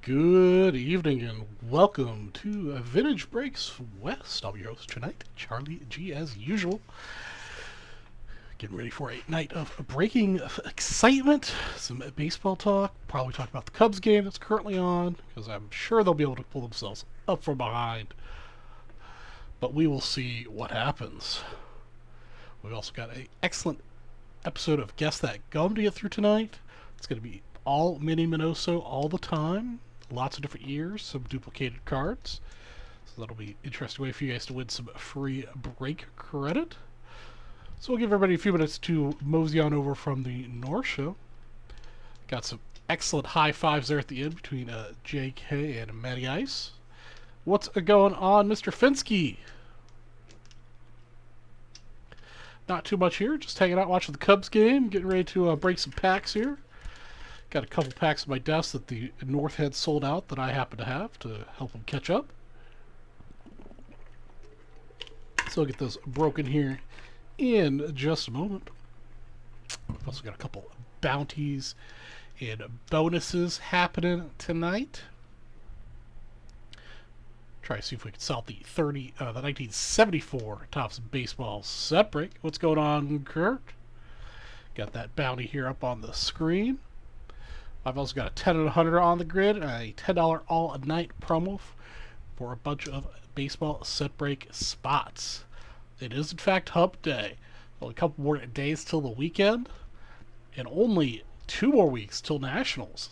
Good evening and welcome to Vintage Breaks West. I'll be your host tonight, Charlie G, as usual. Getting ready for a night of breaking excitement, some baseball talk, probably talk about the Cubs game that's currently on, because I'm sure they'll be able to pull themselves up from behind. But we will see what happens. We've also got an excellent episode of Guess That Gum to get through tonight. It's going to be all Mini Minoso all the time. Lots of different years, some duplicated cards. So that'll be an interesting way for you guys to win some free break credit. So we'll give everybody a few minutes to mosey on over from the North Show. Got some excellent high fives there at the end between JK and Matty Ice. What's going on, Mr. Finsky? Not too much here, just hanging out watching the Cubs game, getting ready to break some packs here. Got a couple packs on my desk that the North had sold out that I happen to have to help them catch up. So I'll get those broken here in just a moment. I've also got a couple bounties and bonuses happening tonight. Try to see if we can solve the 1974 Topps Baseball set break. What's going on, Kurt? Got that bounty here up on the screen. I've also got a 10 and 100 on the grid and a $10 all-night promo for a bunch of baseball set break spots. It is, in fact, Hump Day. Only a couple more days till the weekend, and only 2 more weeks till Nationals.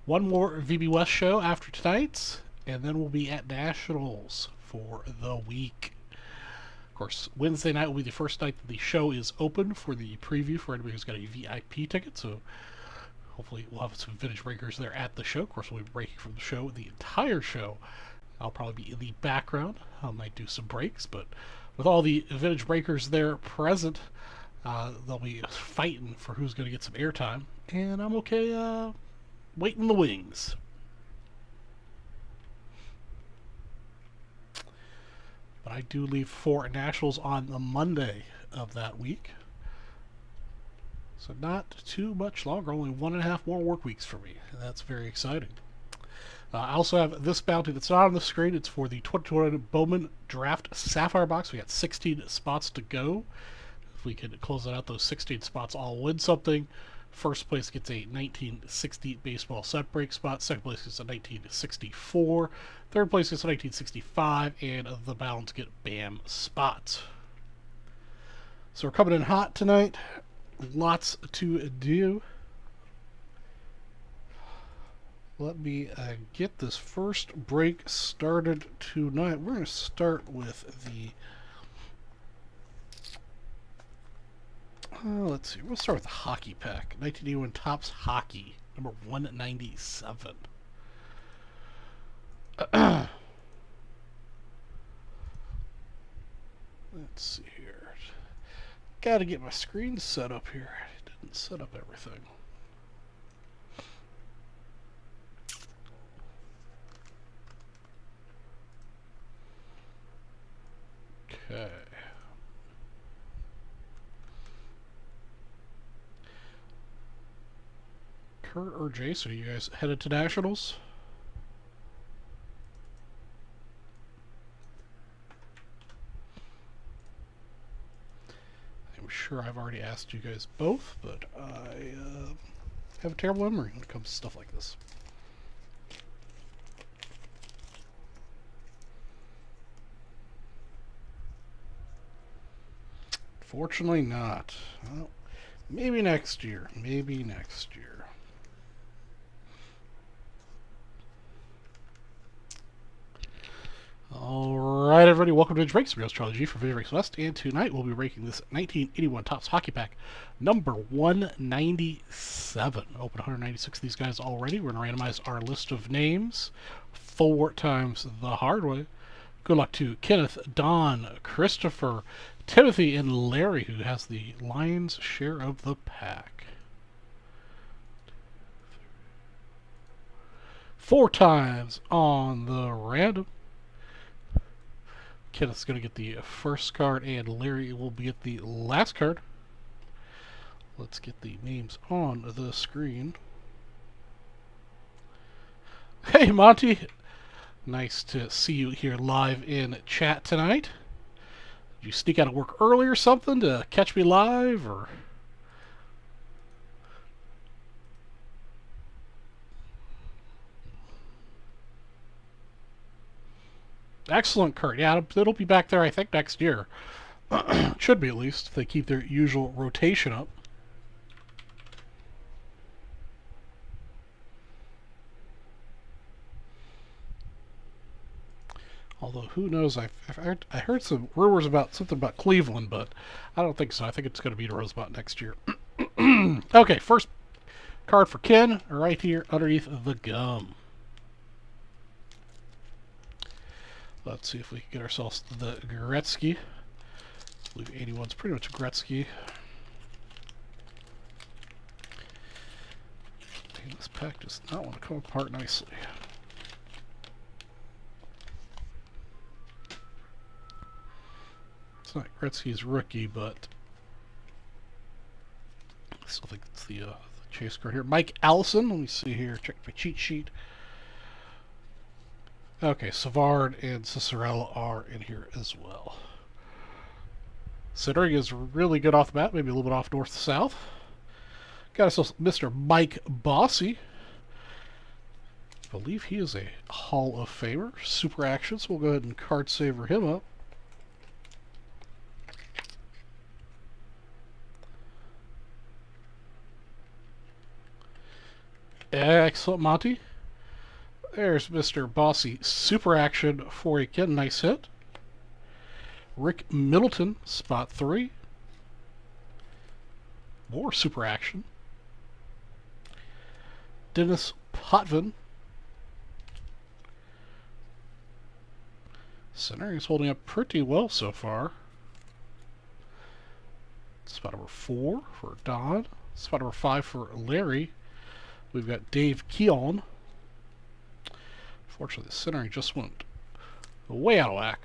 One more VB West show after tonight's, and then we'll be at Nationals for the week. Of course, Wednesday night will be the first night that the show is open for the preview for anybody who's got a VIP ticket, so hopefully we'll have some vintage breakers there at the show. Of course, we'll be breaking from the show the entire show. I'll probably be in the background. I might do some breaks, but with all the vintage breakers there present, they'll be fighting for who's going to get some airtime, and I'm okay waiting in the wings. But I do leave for Nationals on the Monday of that week. So not too much longer, only 1.5 more work weeks for me. And that's very exciting. I also have this bounty that's not on the screen. It's for the 2020 Bowman Draft Sapphire Box. We got 16 spots to go. If we can close out those 16 spots, I'll win something. First place gets a 1960 baseball set break spot. Second place gets a 1964. Third place gets a 1965. And the balance get BAM spots. So we're coming in hot tonight. Lots to do. Let me get this first break started tonight. We're going to start with the... let's see. We'll start with the hockey pack. 1981 Topps Hockey, number 197. Let's see here. Got to get my screen set up here. It didn't set up everything. Okay. Kurt or Jason, are you guys headed to Nationals? I'm sure I've already asked you guys both, but I have a terrible memory when it comes to stuff like this. Fortunately not. Well, maybe next year. Maybe next year. Alright, everybody, welcome to Vintage Breaks. I'm your host, Charlie G for Vintage Breaks West, and tonight we'll be breaking this 1981 Topps Hockey Pack, number 197. Open 196 of these guys already. We're going to randomize our list of names 4 times the hard way. Good luck to Kenneth, Don, Christopher, Timothy, and Larry, who has the lion's share of the pack. 4 times on the random. Kenneth's going to get the first card, and Larry will get the last card. Let's get the names on the screen. Hey, Monty. Nice to see you here live in chat tonight. Did you sneak out of work early or something to catch me live, or? Excellent, Kurt. Yeah, it'll be back there, I think, next year. Should be, at least, if they keep their usual rotation up. Although, who knows? I heard some rumors about something about Cleveland, but I don't think so. I think it's going to be the Rosemont next year. Okay, first card for Ken, right here underneath the gum. Let's see if we can get ourselves the Gretzky. I believe 81's pretty much Gretzky. Dang, this pack does not want to come apart nicely. It's not Gretzky's rookie, but I still think it's the chase card here. Mike Allison. Let me see here. Check my cheat sheet. Okay, Savard and Cicerella are in here as well. Centering is really good off the bat, maybe a little bit off north to south. Got ourselves Mr. Mike Bossy. I believe he is a Hall of Famer. Super action, so we'll go ahead and card saver him up. Excellent, Monty. There's Mr. Bossy Super Action for a Ken. Nice hit. Rick Middleton, spot 3. More Super Action. Dennis Potvin. Center is holding up pretty well so far. Spot number 4 for Don. Spot number 5 for Larry. We've got Dave Keon. Fortunately, the centering just went way out of whack.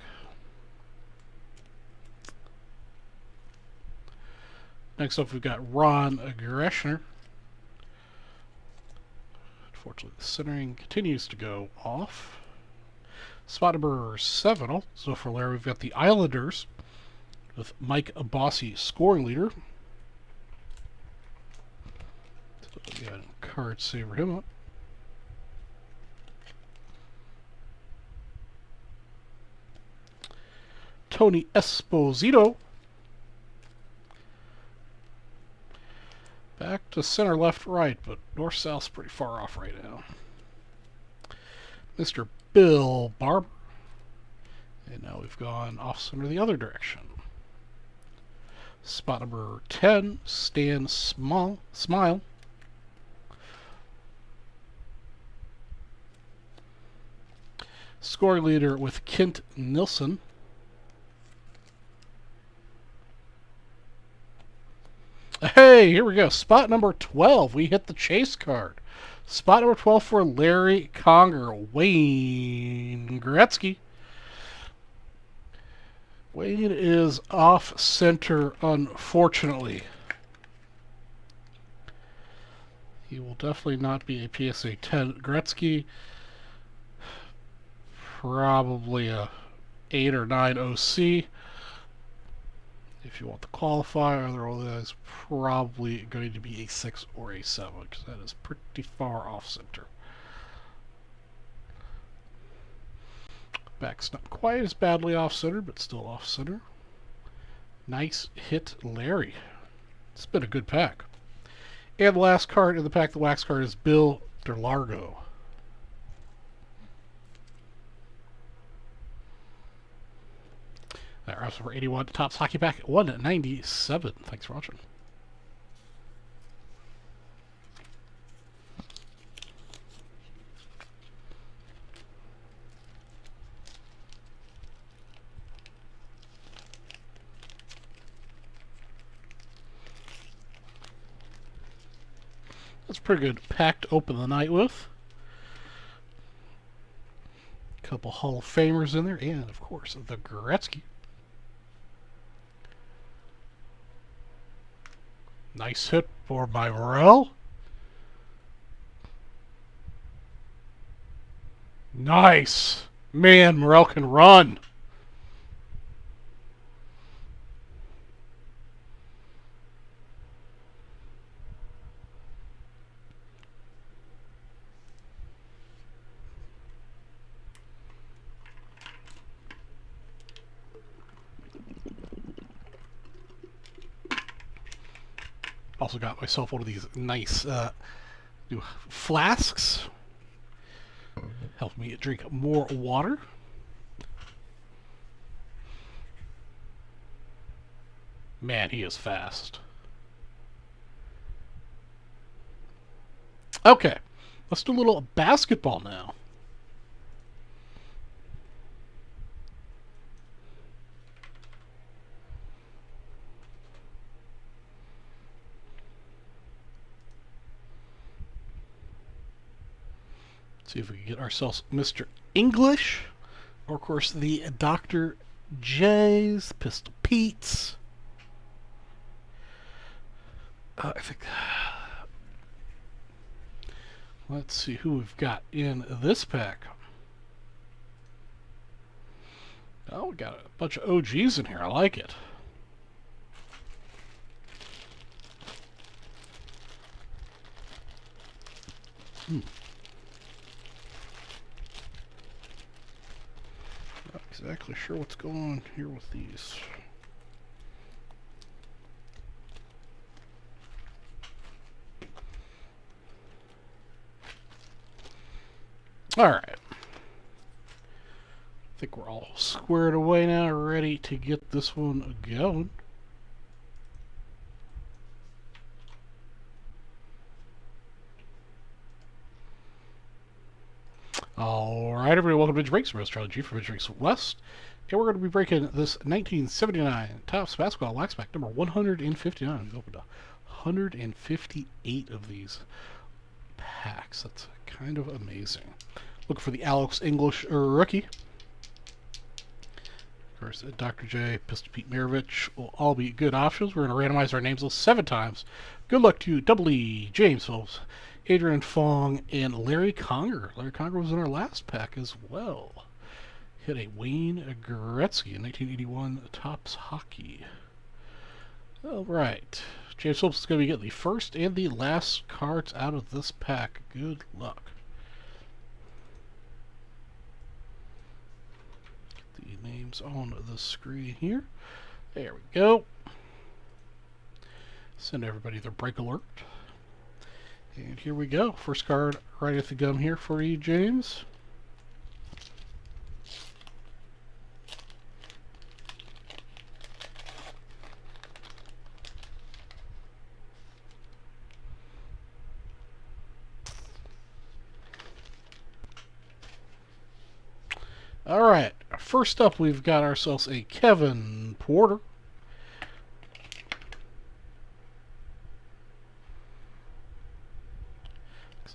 Next up, we've got Ron Greshner. Unfortunately, the centering continues to go off. Spot number 7. So for Larry, we've got the Islanders with Mike Bossy scoring leader. So we got a card saver him up. Tony Esposito. Back to center, left, right, but north-south's pretty far off right now. Mr. Bill Barber. And now we've gone off-center the other direction. Spot number 10, Stan Smile. Scoring leader with Kent Nilsson. Hey, here we go. Spot number 12. We hit the chase card. Spot number 12 for Larry Conger. Wayne Gretzky. Wayne is off center, unfortunately. He will definitely not be a PSA 10 Gretzky. Probably a 8 or 9 OC. If you want the qualifier, otherwise probably going to be a 6 or a 7, because that is pretty far off center. Back's not quite as badly off center, but still off center. Nice hit, Larry. It's been a good pack. And the last card in the pack, the wax card, is Bill DeLargo. That wraps up for 81. Topps Hockey Pack 197. Thanks for watching. That's a pretty good pack to open the night with. A couple Hall of Famers in there, and of course the Gretzky. Nice hit for my Morel. Nice. Man, Morel can run. Also got myself one of these nice flasks. Help me drink more water. Man, he is fast. Okay, let's do a little basketball now. See if we can get ourselves Mr. English, or of course the Dr. J's, Pistol Pete's. I think. Let's see who we've got in this pack. Oh, we got a bunch of OGs in here. I like it. Not exactly sure what's going on here with these. All right. I think we're all squared away now, ready to get this one going. Alright, everybody, welcome to Vintage Breaks. I'm Charlie G from Vintage Breaks West. And we're going to be breaking this 1979 Topps Basketball Wax Pack number 159. We opened 158 of these packs. That's kind of amazing. Looking for the Alex English rookie. Of course, Dr. J, Pistol Pete Maravich will all be good options. We're going to randomize our names 7 times. Good luck to Double E, James Phillips, Adrian Fong, and Larry Conger. Larry Conger was in our last pack as well. Hit a Wayne Gretzky in 1981 Topps Hockey. All right. James Phillips is going to be getting the first and the last cards out of this pack. Good luck. Get the names on the screen here. There we go. Send everybody their break alert. And here we go. First card right at the gum here for you, James. All right. First up, we've got ourselves a Kevin Porter.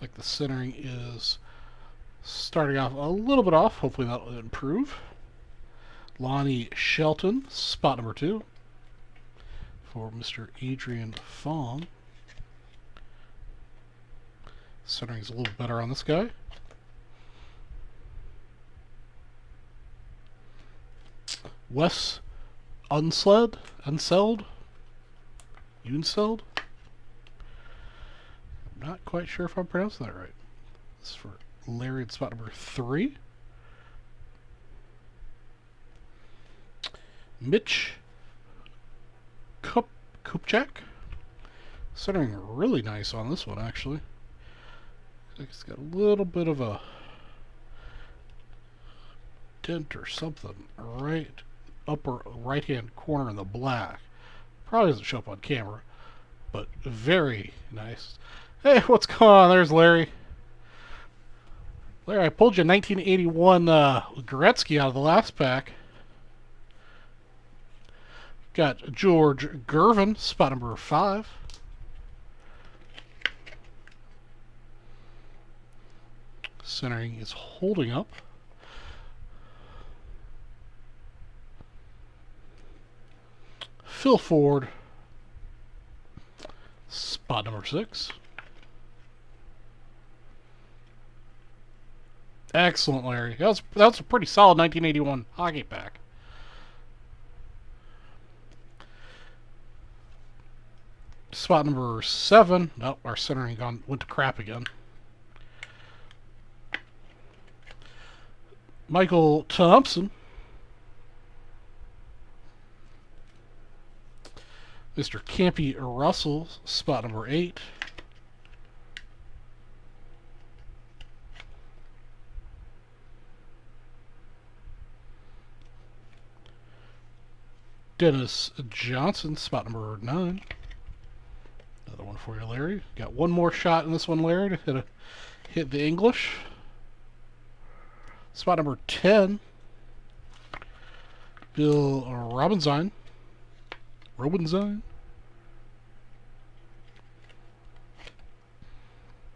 Like the centering is starting off a little bit off. Hopefully that will improve. Lonnie Shelton, spot number 2 for Mr. Adrian Fong. Centering is a little better on this guy. Wes Unseld. Not quite sure if I'm pronouncing that right. This is for Larry at spot number 3. Mitch Kupchak. Centering really nice on this one, actually. It's got a little bit of a dent or something right upper right hand corner in the black. Probably doesn't show up on camera, but very nice. Hey, what's going on? There's Larry. Larry, I pulled you 1981 Gretzky out of the last pack. Got George Gervin, spot number 5. Centering is holding up. Phil Ford, spot number 6. Excellent, Larry. That was a pretty solid 1981 hockey pack. Spot number 7. Nope, our centering went to crap again. Michael Thompson. Mr. Campy Russell, spot number 8. Dennis Johnson, spot number 9. Another one for you, Larry. Got one more shot in this one, Larry, to hit the English. Spot number 10. Bill Robinson.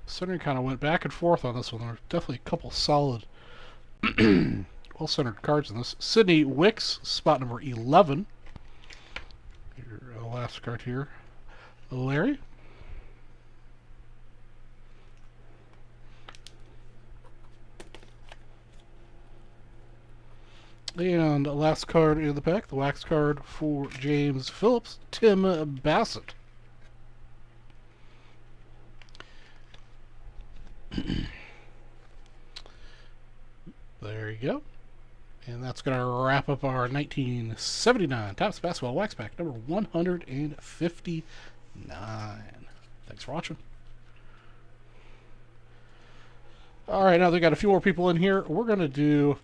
Centering kind of went back and forth on this one. There were definitely a couple solid, well-centered cards in this. Sidney Wicks, spot number 11. Your last card here, Larry. And last card in the pack, the wax card for James Phillips, Tim Bassett. There you go. And that's going to wrap up our 1979 Topps Basketball Wax Pack number 159. Thanks for watching. All right, now they got a few more people in here. We're going to do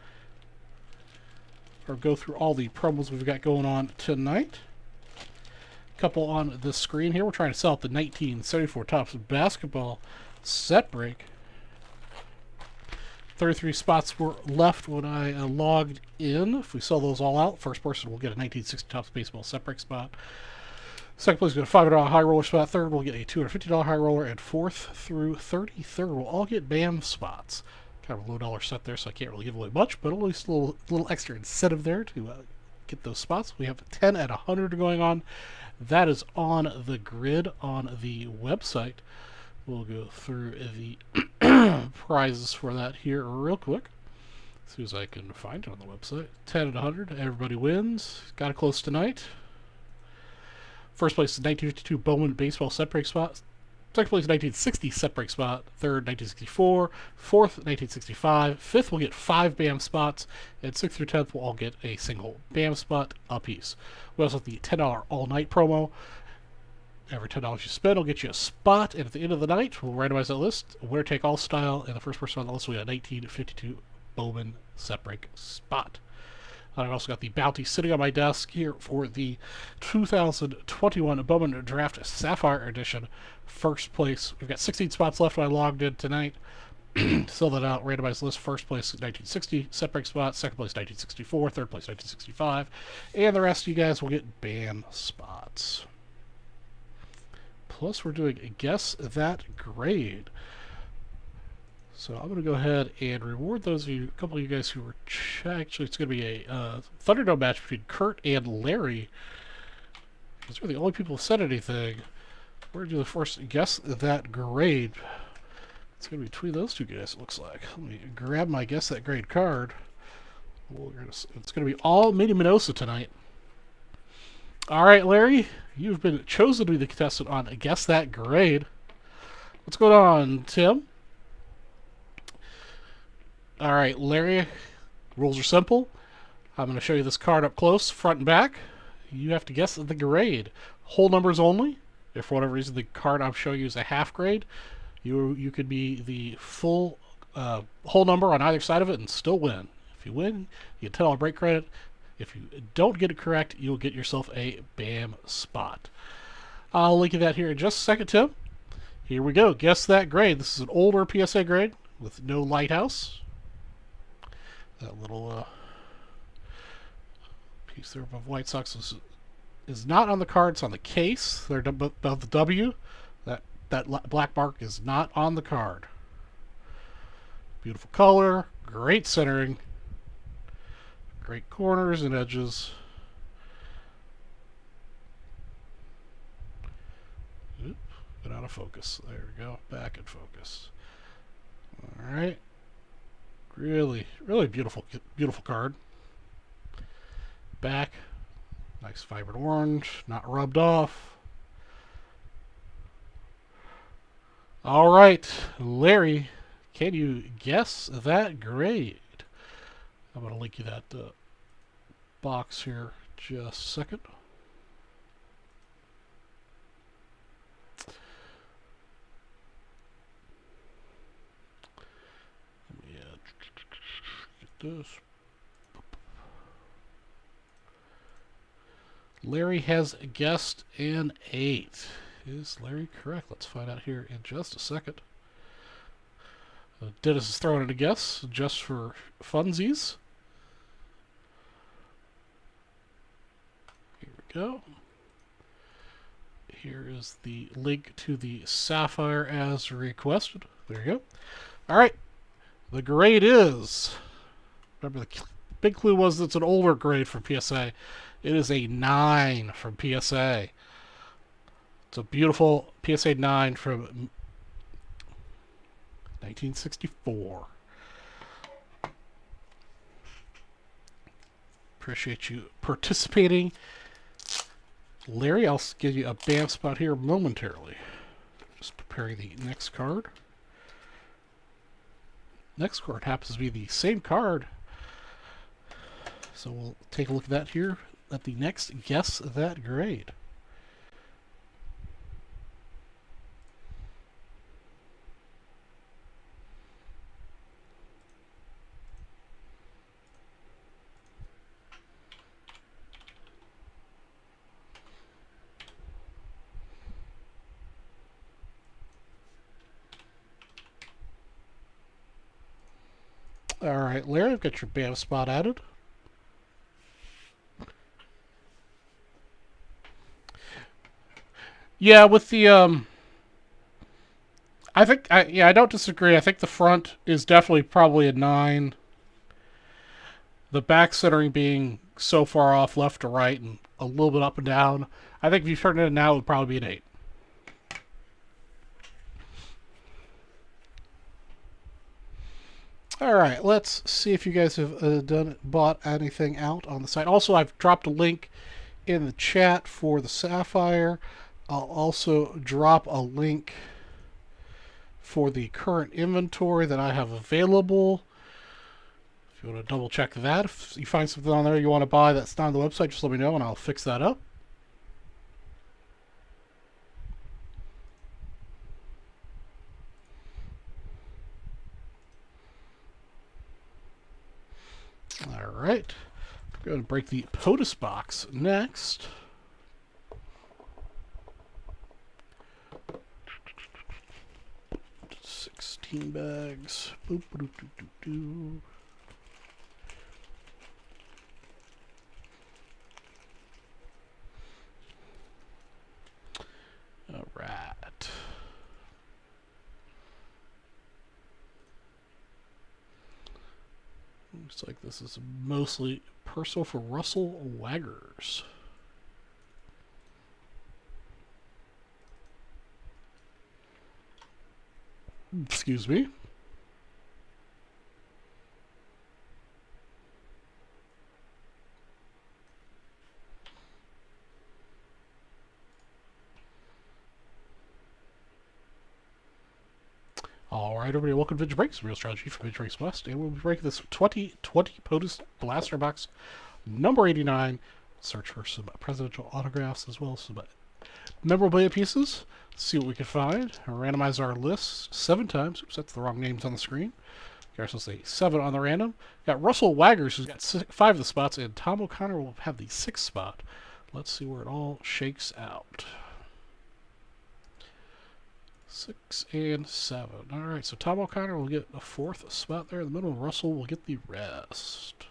or go through all the promos we've got going on tonight. A couple on the screen here. We're trying to sell out the 1974 Topps Basketball set break. 33 spots were left when I logged in. If we sell those all out, first person will get a 1960 Topps Baseball set break spot. Second place will get a $500 high roller spot. Third will get a $250 high roller. And fourth through 33rd will all get BAM spots. Kind of a low dollar set there, so I can't really give away much, but at least a little extra incentive there to get those spots. We have 10 at 100 going on. That is on the grid on the website. We'll go through the prizes for that here real quick. As soon as I can find it on the website. 10 at 100. Everybody wins. Got it close tonight. First place is 1952 Bowman Baseball set break spot. Second place, 1960 set break spot. Third, 1964. Fourth, 1965. Fifth will get 5 BAM spots. And 6th through 10th will all get a single BAM spot apiece. We also have the $10 all-night promo. Every $10 you spend will get you a spot. And at the end of the night, we'll randomize that list. Winner take all style. And the first person on the list will get a 1952 Bowman set break spot. I've also got the bounty sitting on my desk here for the 2021 Bowman Draft Sapphire Edition. First place, we've got 16 spots left when I logged in tonight. Fill that out, randomized list. First place, 1960, set break spot. Second place, 1964. Third place, 1965. And the rest of you guys will get BAM spots. Plus, we're doing a Guess That Grade. So I'm going to go ahead and reward those of you, a couple of you guys who were actually, it's going to be a Thunderdome match between Kurt and Larry. Because we're the only people who said anything. We're going to do the first Guess That Grade. It's going to be between those two guys, it looks like. Let me grab my Guess That Grade card. It's going to be all Minnie Minosa tonight. All right, Larry, you've been chosen to be the contestant on Guess That Grade. What's going on, Tim? All right, Larry, rules are simple. I'm going to show you this card up close, front and back. You have to guess the grade. Whole numbers only. If for whatever reason the card I'm showing you is a half grade, you could be the full whole number on either side of it and still win. If you win, you get $10 break credit. If you don't get it correct, you'll get yourself a BAM spot. I'll link you that here in just a second, Tim. Here we go. Guess that grade. This is an older PSA grade with no lighthouse. That little piece there above White Sox is not on the card. It's on the case. They're above the W. That black mark is not on the card. Beautiful color. Great centering. Great corners and edges. Oop, been out of focus. There we go. Back in focus. All right. Really, really beautiful, beautiful card. Back, nice vibrant orange, not rubbed off. All right, Larry, can you guess that grade? I'm going to link you that box here just a second. Let me get this. Larry has guessed an 8. Is Larry correct? Let's find out here in just a second. Dennis is throwing in a guess just for funsies. Here we go. Here is the link to the Sapphire as requested. There you go. All right. The grade is, remember the big clue was it's an older grade from PSA. It is a 9 from PSA. It's a beautiful PSA 9 from 1964. Appreciate you participating. Larry, I'll give you a BAM spot here momentarily. Just preparing the next card. Next card happens to be the same card. So we'll take a look at that here at the next Guess That Grade. All right, Larry, I've got your BAM spot added. Yeah, with the I don't disagree. I think the front is definitely probably a 9. The back centering being so far off left to right and a little bit up and down. I think if you turned it in now, it would probably be an 8. All right, let's see if you guys have bought anything out on the site. Also, I've dropped a link in the chat for the Sapphire. I'll also drop a link for the current inventory that I have available. If you want to double check that, if you find something on there you want to buy that's not on the website, just let me know and I'll fix that up. All right, I'm going to break the POTUS box next. Bags. Boop, boop, boop, boop, boop. All right. Looks like this is mostly personal for Russell Waggers. Excuse me. All right, everybody, welcome to Vintage Breaks, Real Strategy for Vintage Breaks West, and we'll be breaking this 2020 POTUS Blaster Box number 89. Search for some presidential autographs as well as some memorabilia pieces. See what we can find. Randomize our list 7 times. Oops, that's the wrong names on the screen. You also say 7 on the random. Got Russell Waggers, who's got 5 of the spots, and Tom O'Connor will have the 6th spot. Let's see where it all shakes out. 6 and 7. All right, so Tom O'Connor will get a 4th spot there in the middle, and Russell will get the rest.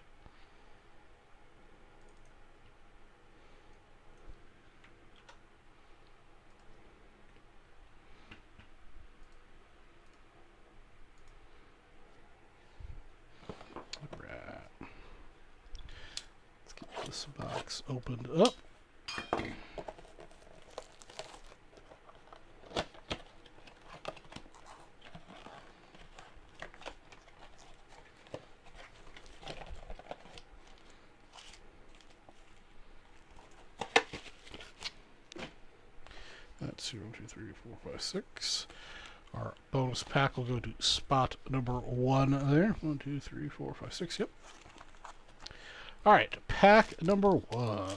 All right. Let's get this box opened up. 3, 4, 5, 6. Our bonus pack will go to spot number 1 there. 1, 2, 3, 4, 5, 6. Yep. All right, pack number 1.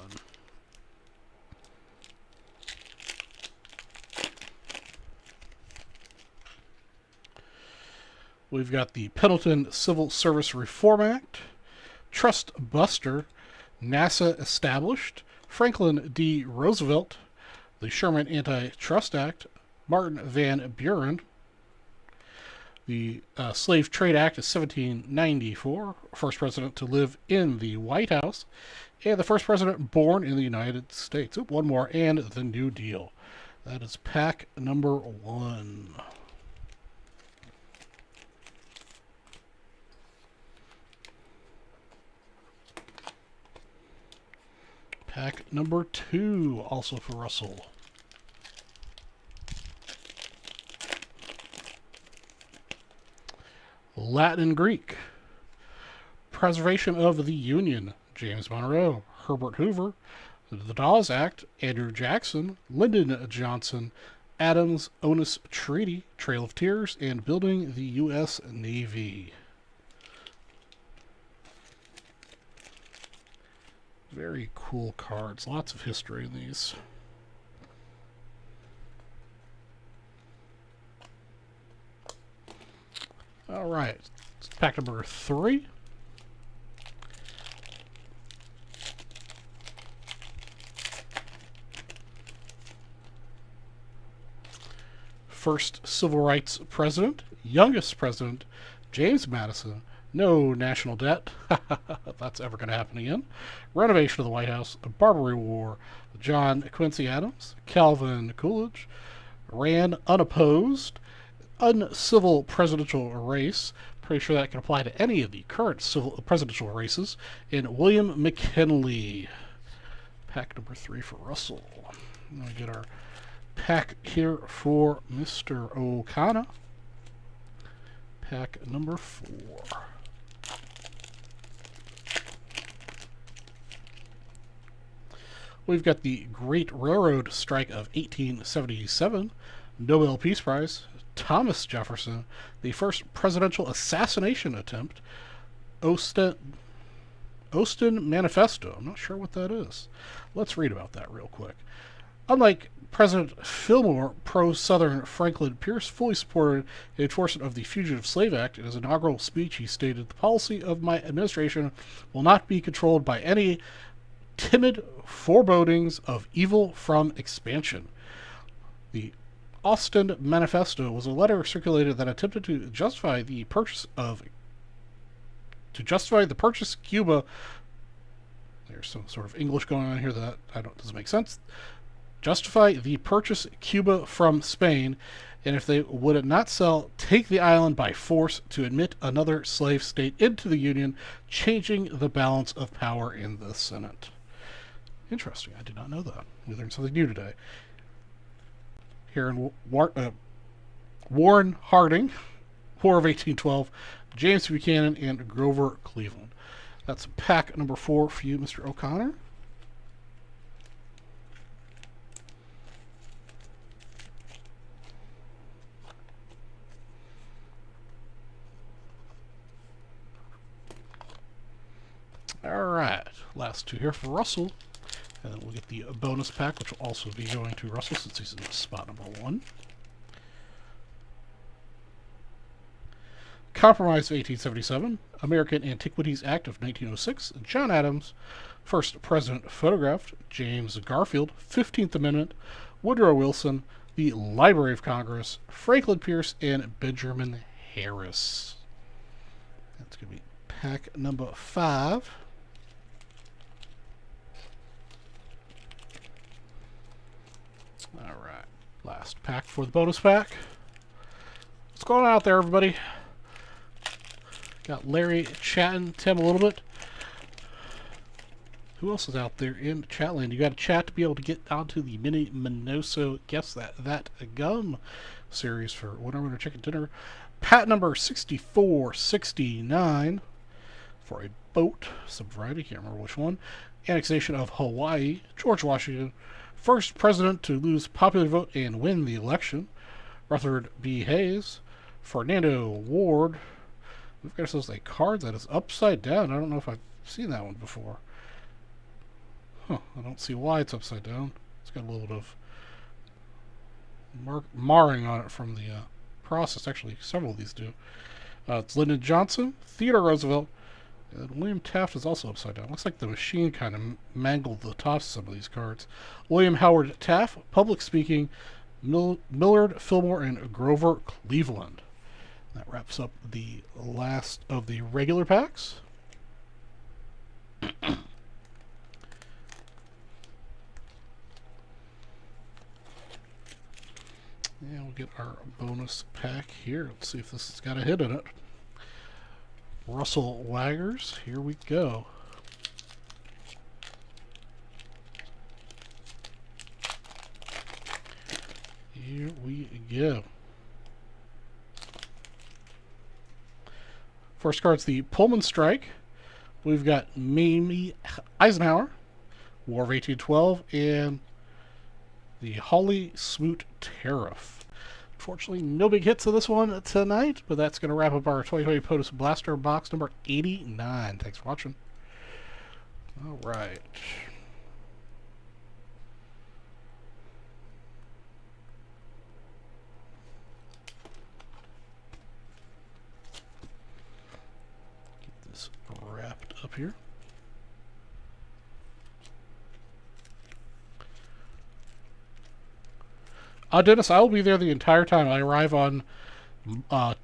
We've got the Pendleton Civil Service Reform Act, Trust Buster, NASA Established, Franklin D. Roosevelt, the Sherman Antitrust Act, Martin Van Buren, the Slave Trade Act of 1794, first president to live in the White House, and the first president born in the United States. Oop, one more, and the New Deal. That is pack number 1. Pack number 2, also for Russell. Latin and Greek. Preservation of the Union, James Monroe, Herbert Hoover, the Dawes Act, Andrew Jackson, Lyndon Johnson, Adams-Onis Treaty, Trail of Tears, and building the U.S. Navy. Very cool cards. Lots of history in these. All right. Pack number 3. First civil rights president, youngest president, James Madison. No national debt. If that's ever going to happen again. Renovation of the White House. The Barbary War. John Quincy Adams. Calvin Coolidge. Ran unopposed. Uncivil presidential race. Pretty sure that can apply to any of the current civil presidential races. And William McKinley. Pack number 3 for Russell. Then we get our pack here for Mr. O'Connor. Pack number 4. We've got the Great Railroad Strike of 1877, Nobel Peace Prize, Thomas Jefferson, the first presidential assassination attempt, Austin Manifesto. I'm not sure what that is. Let's read about that real quick. Unlike President Fillmore, pro-Southern Franklin Pierce fully supported the enforcement of the Fugitive Slave Act. In his inaugural speech, he stated, "The policy of my administration will not be controlled by any timid forebodings of evil from expansion." The Austin Manifesto was a letter circulated that attempted to justify the purchase Cuba. There's some sort of English going on here that doesn't make sense. Justify the purchase Cuba from Spain, and if they would not sell, take the island by force to admit another slave state into the Union, changing the balance of power in the Senate. Interesting. I did not know that. We learned something new today. Here in Warren Harding, War of 1812, James Buchanan, and Grover Cleveland. That's pack number 4 for you, Mr. O'Connor. All right, last 2 here for Russell. And then we'll get the bonus pack, which will also be going to Russell since he's in spot number 1. Compromise of 1877, American Antiquities Act of 1906, John Adams, first president photographed, James Garfield, 15th Amendment, Woodrow Wilson, the Library of Congress, Franklin Pierce, and Benjamin Harris. That's going to be pack number 5. All right, last pack for the bonus pack. What's going on out there, everybody? Got Larry chatting, Tim a little bit. Who else is out there in Chatland? You got to chat to be able to get onto the Mini Minoso Guess That Gum series for Winter Winter Chicken Dinner. Pat number 6469 for a boat, some variety, can't remember which one. Annexation of Hawaii, George Washington, First president to lose popular vote and win the election. Rutherford B. Hayes. Fernando Ward. We've got ourselves a card that is upside down. I don't know if I've seen that one before. Huh, I don't see why it's upside down. It's got a little bit of marring on it from the process. Actually, several of these do. It's Lyndon Johnson, Theodore Roosevelt, and William Taft is also upside down. Looks like the machine kind of mangled the tops of some of these cards. William Howard Taft, public speaking, Millard Fillmore, and Grover Cleveland. That wraps up the last of the regular packs. And we'll get our bonus pack here. Let's see if this has got a hit in it. Russell Waggers. Here we go. Here we go. First card's the Pullman Strike. We've got Mamie Eisenhower, War of 1812, and the Holly Smoot Tariff. Unfortunately, no big hits of this one tonight, but that's going to wrap up our 2020 POTUS Blaster box number 89. Thanks for watching. All right. Get this wrapped up here. Dennis, I will be there the entire time. I arrive on, I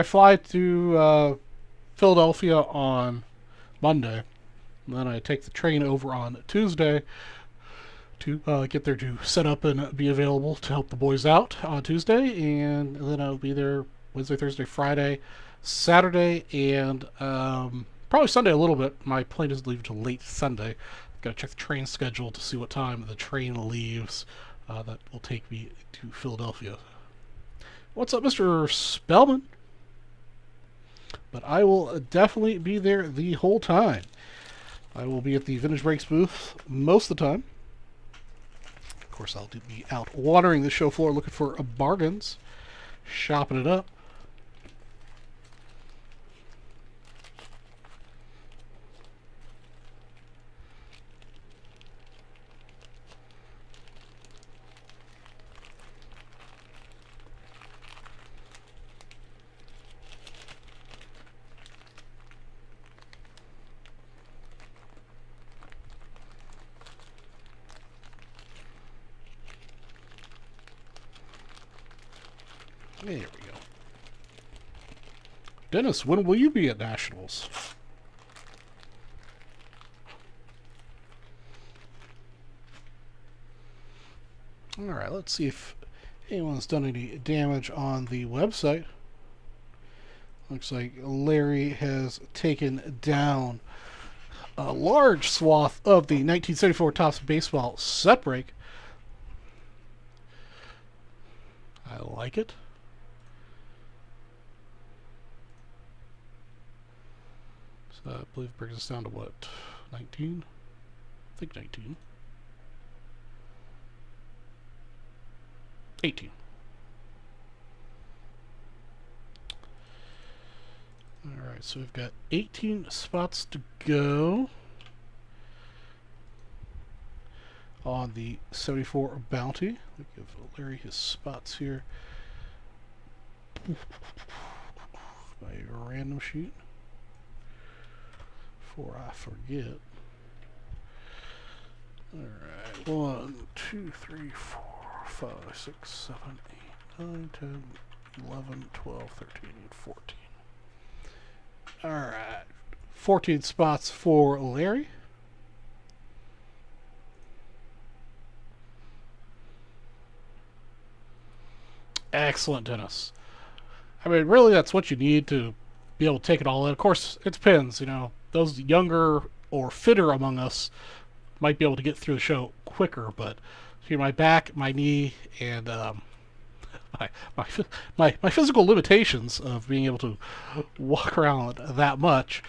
fly to Philadelphia on Monday. And then I take the train over on Tuesday to get there to set up and be available to help the boys out on Tuesday. And then I'll be there Wednesday, Thursday, Friday, Saturday, and probably Sunday a little bit. My plane doesn't leave until late Sunday. Got to check the train schedule to see what time the train leaves. That will take me to Philadelphia. What's up, Mr. Spellman? But I will definitely be there the whole time. I will be at the Vintage Breaks booth most of the time. Of course, I'll be out wandering the show floor looking for bargains, shopping it up. There we go. Dennis, when will you be at Nationals? Alright, let's see if anyone's done any damage on the website. Looks like Larry has taken down a large swath of the 1974 Topps Baseball set break. I like it. So I believe it brings us down to what? 19? I think 19. 18. Alright, so we've got 18 spots to go on the 74 Bounty. We'll give Larry his spots here. My random sheet. Before I forget. Alright, 1, 2, 3, 4, 5, 6, 7, 8, 9, 10, 11, 12, 13, 14. Alright, 14 spots for Larry. Excellent, Dennis. I mean, really, that's what you need to be able to take it all in. Of course, it depends, you know. Those younger or fitter among us might be able to get through the show quicker, but my back, my knee, and my physical limitations of being able to walk around that much,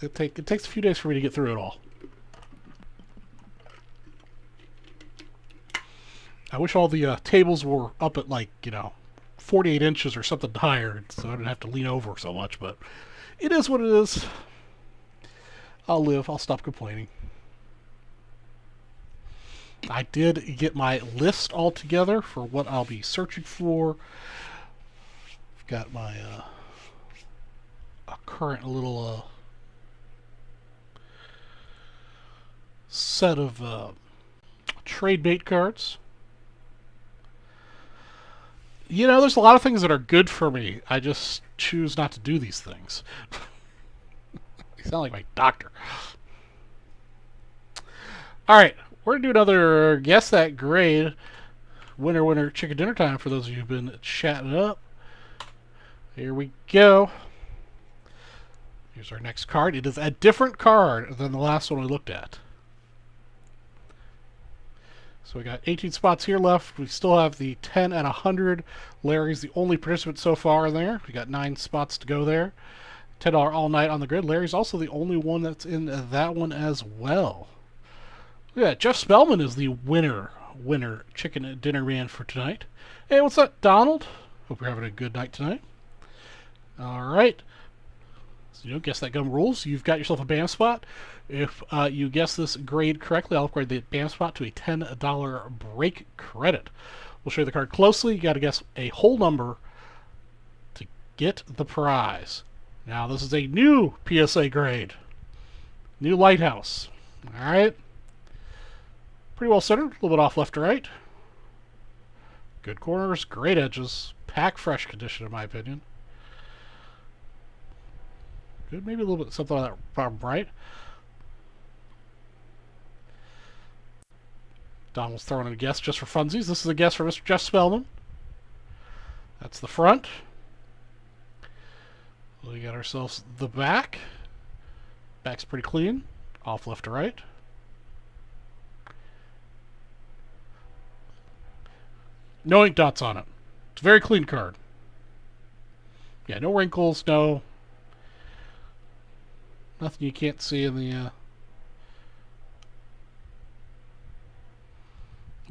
it takes a few days for me to get through it all. I wish all the tables were up at like, 48 inches or something higher, so I didn't have to lean over so much, but it is what it is. I'll live. I'll stop complaining. I did get my list all together for what I'll be searching for. I've got my current little set of trade bait cards. There's a lot of things that are good for me. I just choose not to do these things. You sound like my doctor. Alright, we're going to do another Guess That Grade. Winner, winner, chicken dinner time for those of you who've been chatting up. Here we go. Here's our next card. It is a different card than the last one we looked at. So we got 18 spots here left. We still have the 10 and 100. Larry's the only participant so far in there. We got 9 spots to go there. $10 all night on the grid. Larry's also the only one that's in that one as well. Yeah, Jeff Spellman is the winner chicken dinner man for tonight. Hey, what's up, Donald? Hope you're having a good night tonight. All right. So, guess that gum rules. You've got yourself a BAM spot. If you guess this grade correctly, I'll upgrade the BAM spot to a $10 break credit. We'll show you the card closely. You got to guess a whole number to get the prize. Now, this is a new PSA grade. New lighthouse. All right. Pretty well centered. A little bit off left to right. Good corners. Great edges. Pack fresh condition, in my opinion. Good. Maybe a little bit something on that bottom right. Donald's throwing in a guess just for funsies. This is a guess for Mr. Jeff Spellman. That's the front. We got ourselves the back. Back's pretty clean. Off left to right. No ink dots on it. It's a very clean card. Yeah, no wrinkles, no... Nothing you can't see in the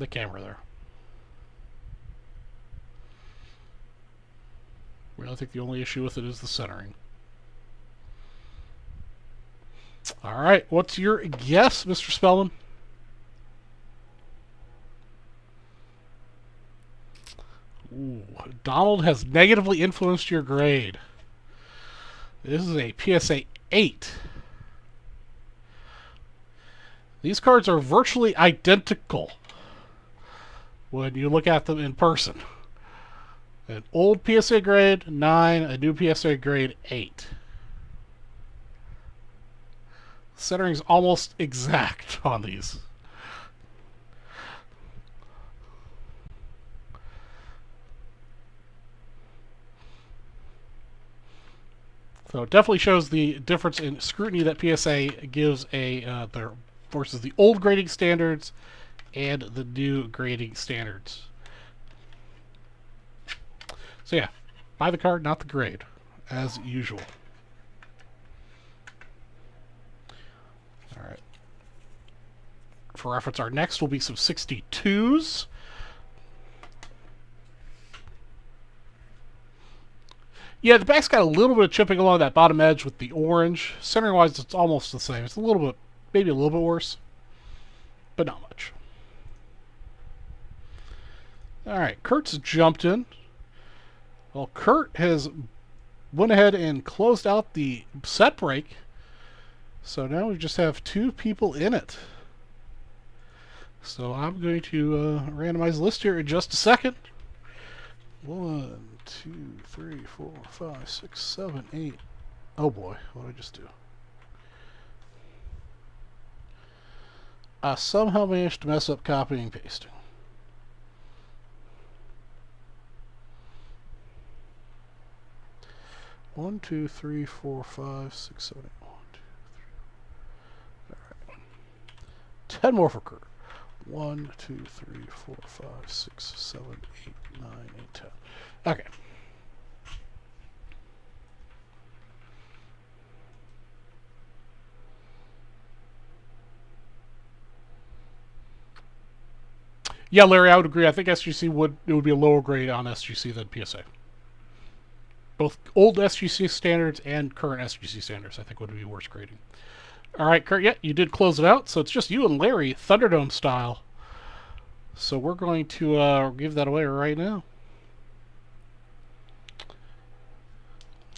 camera there. Really, I think the only issue with it is the centering. All right, what's your guess, Mr. Spellman? Ooh, Donald has negatively influenced your grade. This is a PSA 8. These cards are virtually identical when you look at them in person. An old PSA grade 9, a new PSA grade 8. Centering's almost exact on these. So it definitely shows the difference in scrutiny that PSA gives versus the old grading standards and the new grading standards. So yeah, buy the card, not the grade, as usual. All right. For reference, our next will be some 62s. Yeah, the back's got a little bit of chipping along that bottom edge with the orange. Centering-wise, it's almost the same. It's a little bit, maybe a little bit worse, but not much. All right, Kurt's jumped in. Well, Kurt has went ahead and closed out the set break. So now we just have 2 people in it. So I'm going to randomize the list here in just a second. 1, 2, 3, 4, 5, 6, 7, 8. Oh boy, what did I just do? I somehow managed to mess up copying and pasting. One, 2, 3, 4, 5, 6, 7, 8. 1, 2, 3. All right. 10 more for Kurt. 1, 2, 3, 4, 5, 6, 7, 8, 9, and 10. Okay. Yeah, Larry, I would agree. I think SGC would be a lower grade on SGC than PSA. Both old SGC standards and current SGC standards, I think, would be worse grading. All right, Kurt, yeah, you did close it out, so it's just you and Larry, Thunderdome style. So we're going to give that away right now.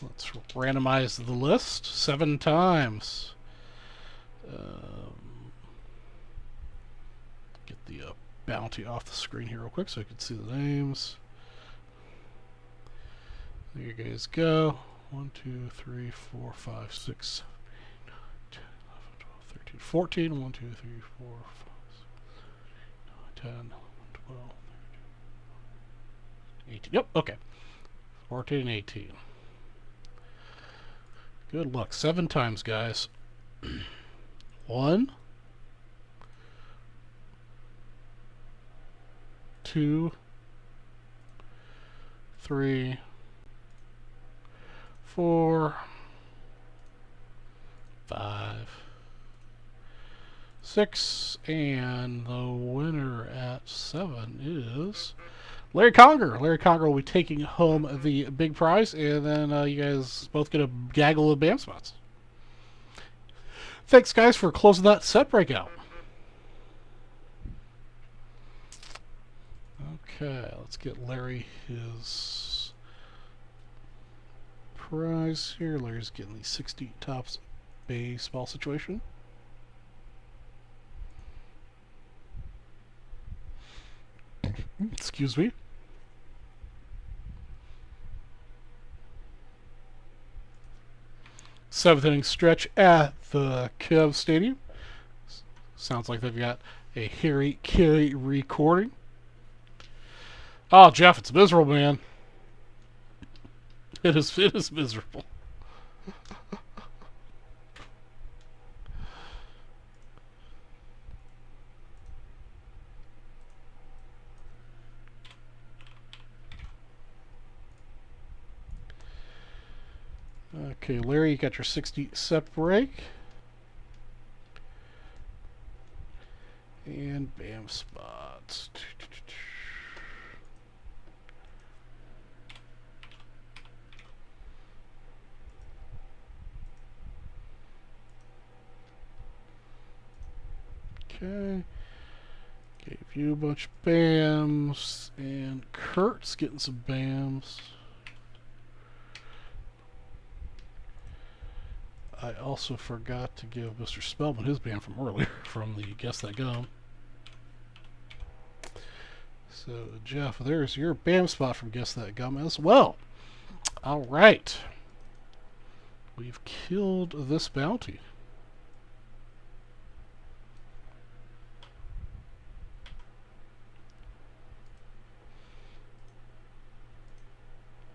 Let's randomize the list 7 times. Get the bounty off the screen here real quick so you can see the names. There you guys go. 1, 2, 3, 4, 5, 6, 7, 8, 9, 10, 11, 12, 13, 14. 1, 2, 3, 4, 5, 6, 9, 10, 11, 12, 13, 18. Yep, okay. 14 and 18. Good luck. 7 times, guys. 1, 2, 3, 4, 5, 6, and the winner at 7 is Larry Conger. Larry Conger will be taking home the big prize, and then you guys both get a gaggle of BAM spots. Thanks, guys, for closing that set breakout. Okay, let's get Larry his prize here. Larry's getting the 60 tops baseball situation. Excuse me. Seventh inning stretch at the Cubs Stadium. Sounds like they've got a Harry Carey recording. Oh, Jeff, it's miserable, man. It is miserable. Okay, Larry, you got your 60 set break. And BAM spots. Okay. Gave you a bunch of BAMs. And Kurt's getting some BAMs. I also forgot to give Mr. Spellman his BAM from earlier, from the Guess That Gum. So, Jeff, there's your BAM spot from Guess That Gum as well. All right. We've killed this bounty.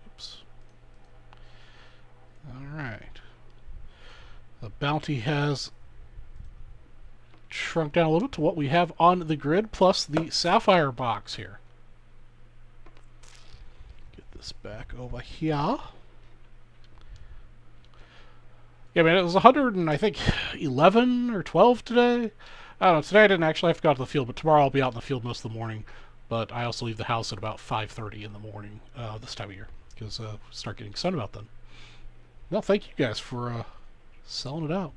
Oops. All right. The bounty has shrunk down a little bit to what we have on the grid, plus the Sapphire box here. Get this back over here. Yeah, man, it was 100 and I think 11 or 12 today. I don't know. Today I didn't actually have to go out to the field, but tomorrow I'll be out in the field most of the morning. But I also leave the house at about 5:30 in the morning this time of year, because start getting sun about then. Well, thank you guys for selling it out.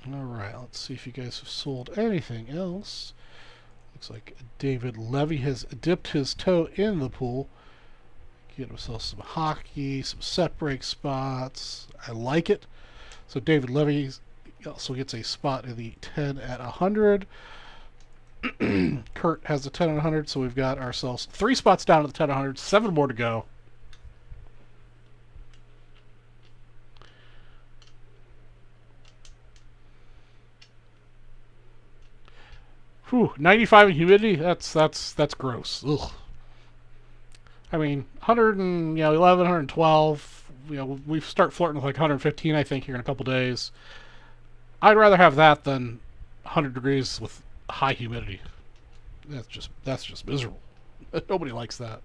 Alright, let's see if you guys have sold anything else. Looks like David Levy has dipped his toe in the pool. Get himself some hockey, some set break spots. I like it. So David Levy also gets a spot in the 10 at 100. Kurt has a 10 at 100, so we've got ourselves 3 spots down at the 10 at 100, 7 more to go. Whew, 95 in humidity. That's gross. Ugh. I mean, 100 and 11, 112. We start flirting with like 115, I think, here in a couple days. I'd rather have that than 100 degrees with high humidity. That's just miserable. Nobody likes that.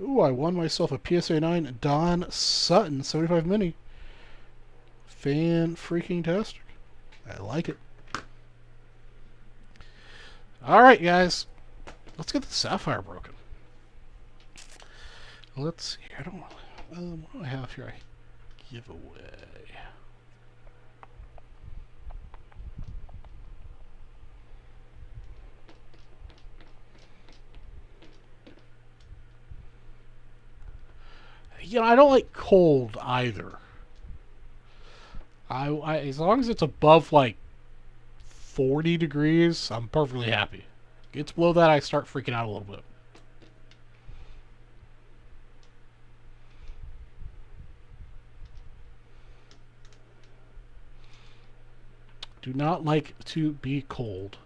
Ooh, I won myself a PSA 9 Don Sutton 75 mini. Fan-freaking-tastic. I like it. Alright, guys. Let's get the Sapphire broken. Let's see. I don't... what do I have here? I give away. You know, I don't like cold either. As long as it's above like 40 degrees, I'm perfectly happy. Gets below that, I start freaking out a little bit. Do not like to be cold.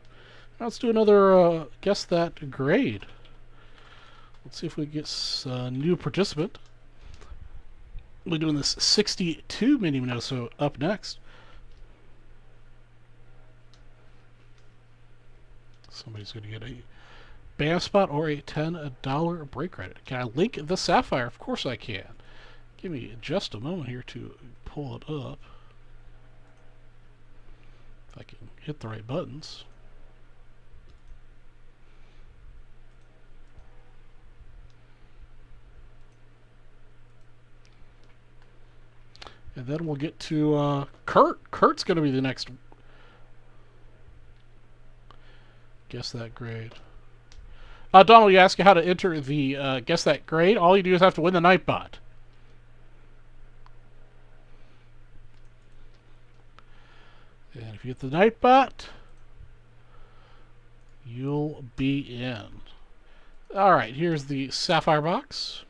Now let's do another guess that grade. Let's see if we get a new participant. We're doing this 62 mini Manifesto up next. Somebody's going to get a BAM spot or a $10 break credit. Can I link the Sapphire? Of course I can. Give me just a moment here to pull it up. If I can hit the right buttons. And then we'll get to Kurt. Kurt's going to be the next. Guess that grade. Donald, you ask you how to enter the guess that grade. All you do is have to win the Nightbot. And if you get the Nightbot, you'll be in. Alright, here's the Sapphire box.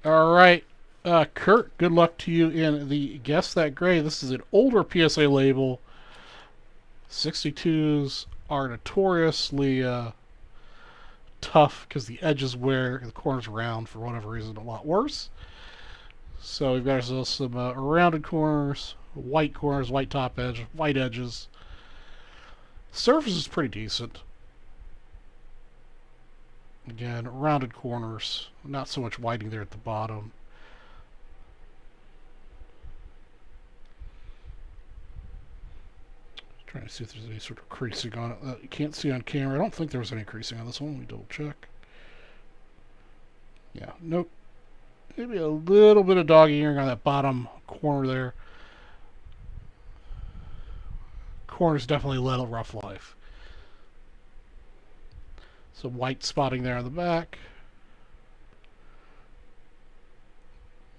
Alright, Kurt, good luck to you in the Guess That Grade. This is an older PSA label. 62s are notoriously tough because the edges wear, the corners round for whatever reason, a lot worse. So we've got ourselves some rounded corners, white top edge, white edges. Surface is pretty decent. Again, rounded corners, not so much whiting there at the bottom. Trying to see if there's any sort of creasing on it. You can't see on camera. I don't think there was any creasing on this one. Let me double check. Yeah, nope. Maybe a little bit of dog earring on that bottom corner there. Corner's definitely led a rough life. Some white spotting there on the back.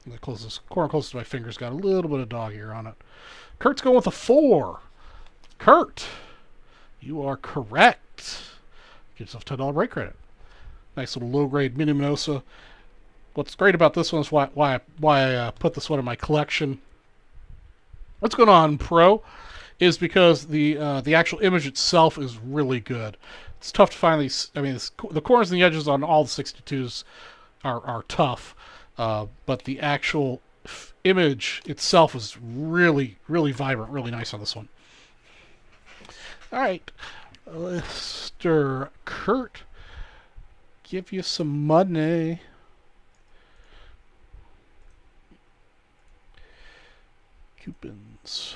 And the corner closest to my fingers got a little bit of dog ear on it. Kurt's going with a 4. Kurt, you are correct. Get yourself $10 break credit. Nice little low-grade mini Manifesto. What's great about this one is why I put this one in my collection. What's going on, Pro, is because the actual image itself is really good. It's tough to find these. I mean, the corners and the edges on all the 62s are tough, but the actual image itself is really, really vibrant, really nice on this one. All right, Mr. Kurt, give you some money. Coupons.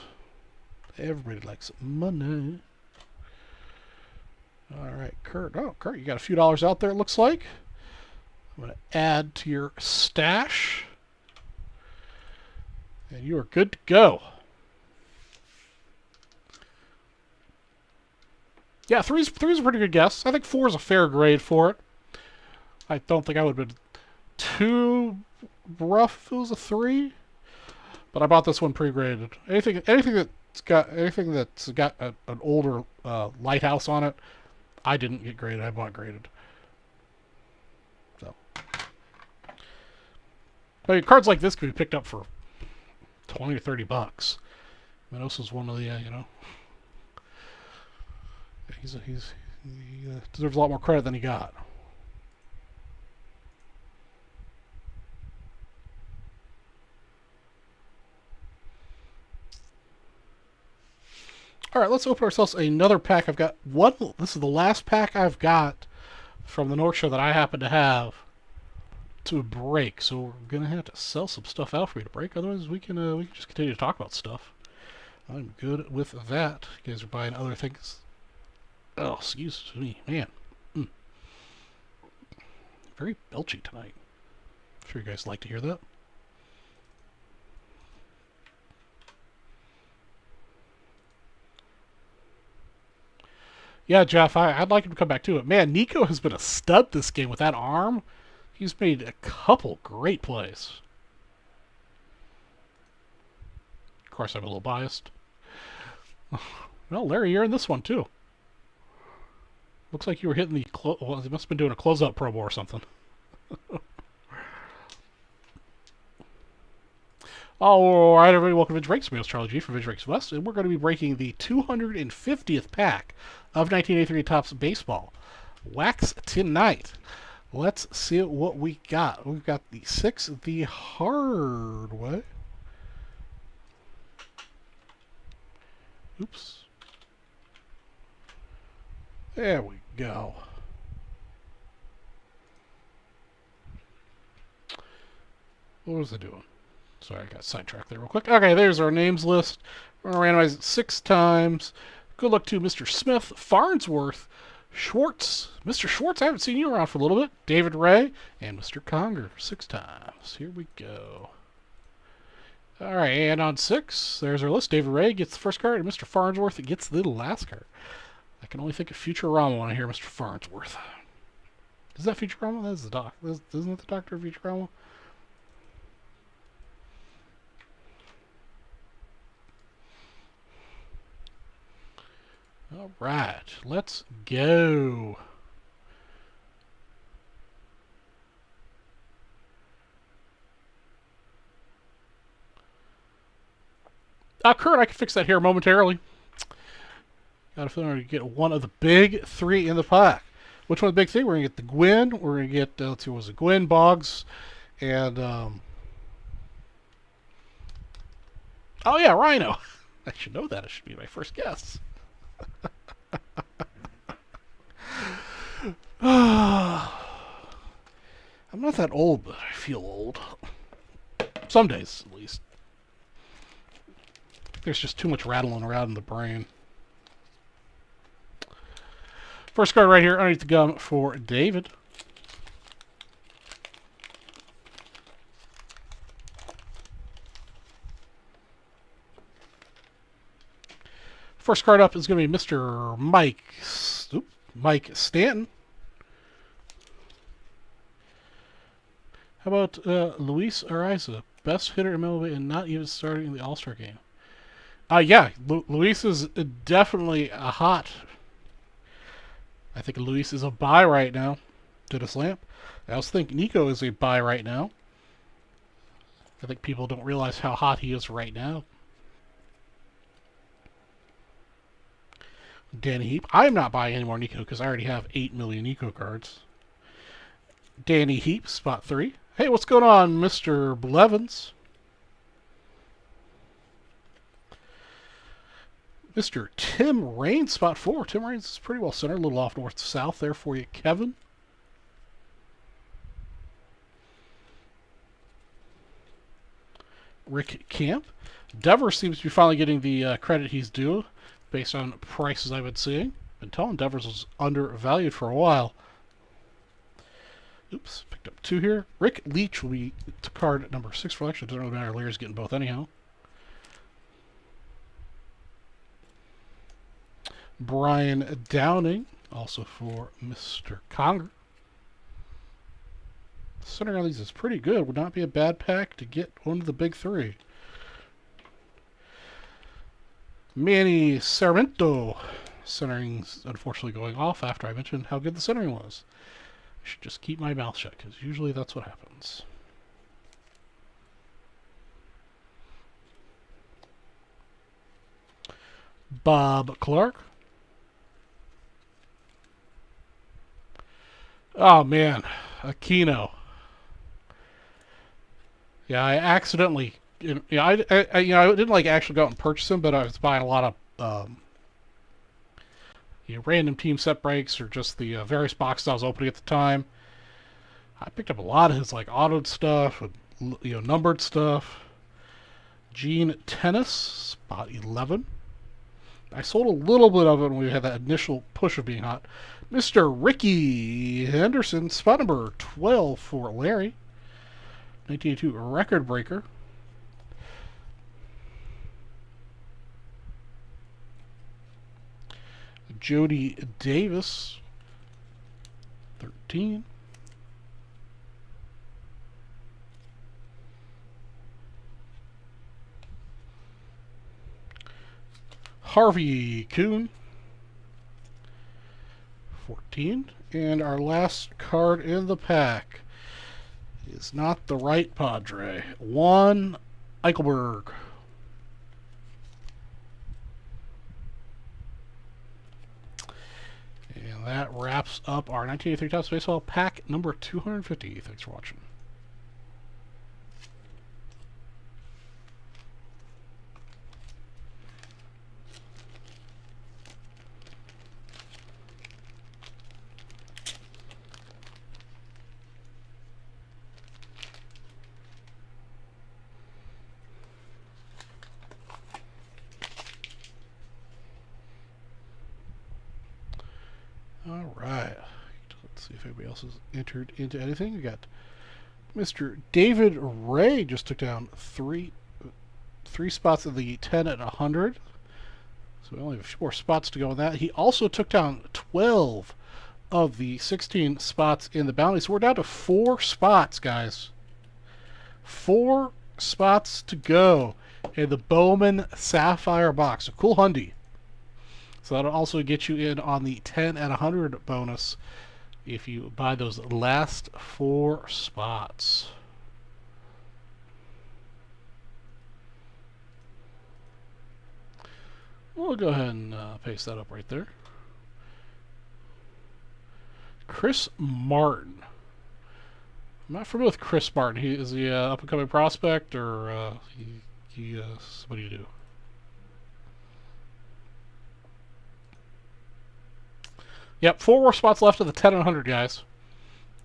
Everybody likes money. All right, Kurt. Oh, Kurt, you got a few dollars out there, it looks like. I'm going to add to your stash. And you are good to go. Yeah, three's a pretty good guess. I think 4 is a fair grade for it. I don't think I would have been too rough if it was a 3. But I bought this one pre-graded. Anything that's got an older lighthouse on it, I didn't get graded. I bought graded. So, I mean, cards like this could be picked up for $20 or $30. Manifesto's one of the he deserves a lot more credit than he got. let's open ourselves another pack. I've got one. This is the last pack I've got from the North Show that I happen to have to break. So we're gonna have to sell some stuff out for me to break. Otherwise, we can just continue to talk about stuff. I'm good with that. You guys are buying other things. Oh, excuse me, man. Very belchy tonight. I'm sure you guys like to hear that. Yeah, Jeff, I'd like him to come back to it. Man, Nico has been a stud this game with that arm. He's made a couple great plays. Of course, I'm a little biased. Well, Larry, you're in this one, too. Looks like you were hitting the... Well, they must have been doing a closeout promo or something. All right, everybody, welcome to Vintage Breaks. It's Charlie G from Vintage Breaks West, and we're going to be breaking the 250th pack of 1983 Topps Baseball. Wax tonight. Let's see what we got. We've got the 6 the hard way. Oops. There we go. What was I doing? Sorry, I got sidetracked there real quick. Okay, there's our names list. We're going to randomize it 6 times. Good luck to Mr. Smith, Farnsworth, Schwartz. Mr. Schwartz, I haven't seen you around for a little bit. David Ray, and Mr. Conger. 6 times. Here we go. All right, and on 6, there's our list. David Ray gets the first card, and Mr. Farnsworth gets the last card. I can only think of Futurama when I hear Mr. Farnsworth. Is that Futurama? That is the doc. Isn't it the Doctor of Futurama? All right, let's go. Kurt, I can fix that here momentarily. Got a feeling we're going to get one of the big 3 in the pack. Which one of the big 3? We're going to get the Gwyn. We're going to get, let's see, what was it? Gwyn, Boggs, and, oh yeah, Rhino. I should know that. It should be my first guess. I'm not that old, but I feel old. Some days, at least. There's just too much rattling around in the brain. First card right here underneath the gum for David. First card up is going to be Mr. Mike Stanton. How about Luis Ariza, best hitter in MLB and not even starting in the All-Star game? Yeah, Luis is definitely a hot. I think Luis is a buy right now. Did a slamp. I also think Nico is a buy right now. I think people don't realize how hot he is right now. Danny Heap. I'm not buying any more Nico because I already have 8 million Nico cards. Danny Heap, spot 3. Hey, what's going on, Mr. Blevins? Mr. Tim Raines, spot 4. Tim Raines is pretty well centered, a little off north-south there for you, Kevin. Rick Camp. Devers seems to be finally getting the credit he's due based on prices I've been seeing. Been telling Devers was undervalued for a while. Oops, picked up 2 here. Rick Leach will be to card number 6 for election. Doesn't really matter. Larry's getting both anyhow. Brian Downing, also for Mr. Conger. Center on these is pretty good. Would not be a bad pack to get one of the big 3. Manny Sarmiento. Centering's unfortunately going off after I mentioned how good the centering was. I should just keep my mouth shut because usually that's what happens. Bob Clark. Oh man, Aquino. Yeah, I accidentally, I didn't like actually go out and purchase him, but I was buying a lot of the random team set breaks or just the various boxes I was opening at the time. I picked up a lot of his like autoed stuff, and, numbered stuff. Gene Tennis, spot 11. I sold a little bit of it when we had that initial push of being hot. Mr. Ricky Henderson, spot number 12 for Larry. 1982 record breaker. Jody Davis, 13. Harvey Kuhn, 14. And our last card in the pack is not the right Padre. Juan Eichelberg. And that wraps up our 1983 Topps Baseball pack number 250. Thanks for watching. All right. Let's see if anybody else has entered into anything. We got Mr. David Ray just took down three spots in the 10 and 100. So we only have a few more spots to go in that. He also took down 12 of the 16 spots in the bounty. So we're down to 4 spots, guys. 4 spots to go in the Bowman Sapphire box. A cool Hyundai. So that'll also get you in on the 10 and 100 bonus if you buy those last 4 spots. We'll go ahead and paste that up right there. Chris Martin. I'm not familiar with Chris Martin. Is he an up-and-coming prospect, or what do you do? Yep, 4 more spots left of the 10 and 100, guys.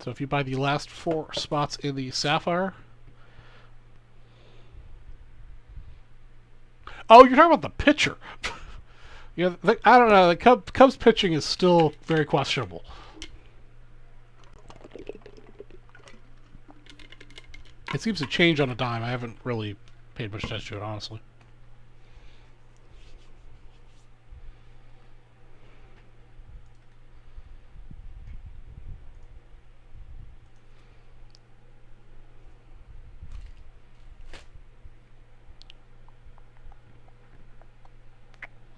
So if you buy the last 4 spots in the Sapphire. Oh, you're talking about the pitcher. Yeah, I don't know. The Cubs pitching is still very questionable. It seems to change on a dime. I haven't really paid much attention to it, honestly.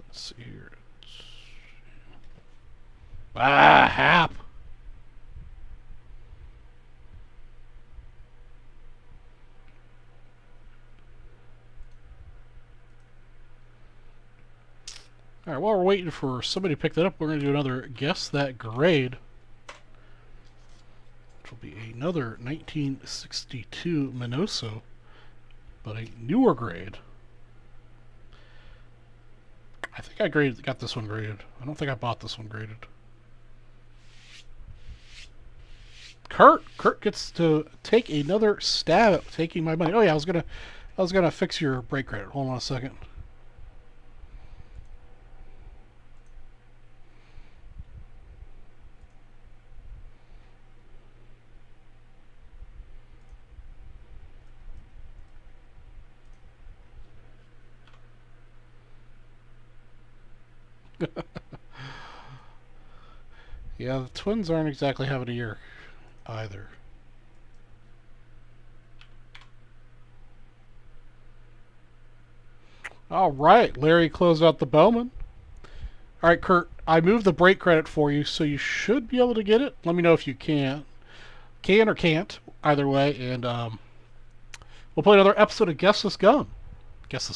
Let's see here. Hap. All right, while we're waiting for somebody to pick that up, we're going to do another Guess That Grade, which will be another 1962 Minoso, but a newer grade. I think I got this one graded. I don't think I bought this one graded. Kurt gets to take another stab at taking my money. Oh yeah, I was gonna fix your break credit. Hold on a second. Yeah, the Twins aren't exactly having a year either. All right, Larry closed out the Bowman. All right, Kurt, I moved the break credit for you, so you should be able to get it. Let me know if you can or can't, either way, and we'll play another episode of Guess This Gum. Guess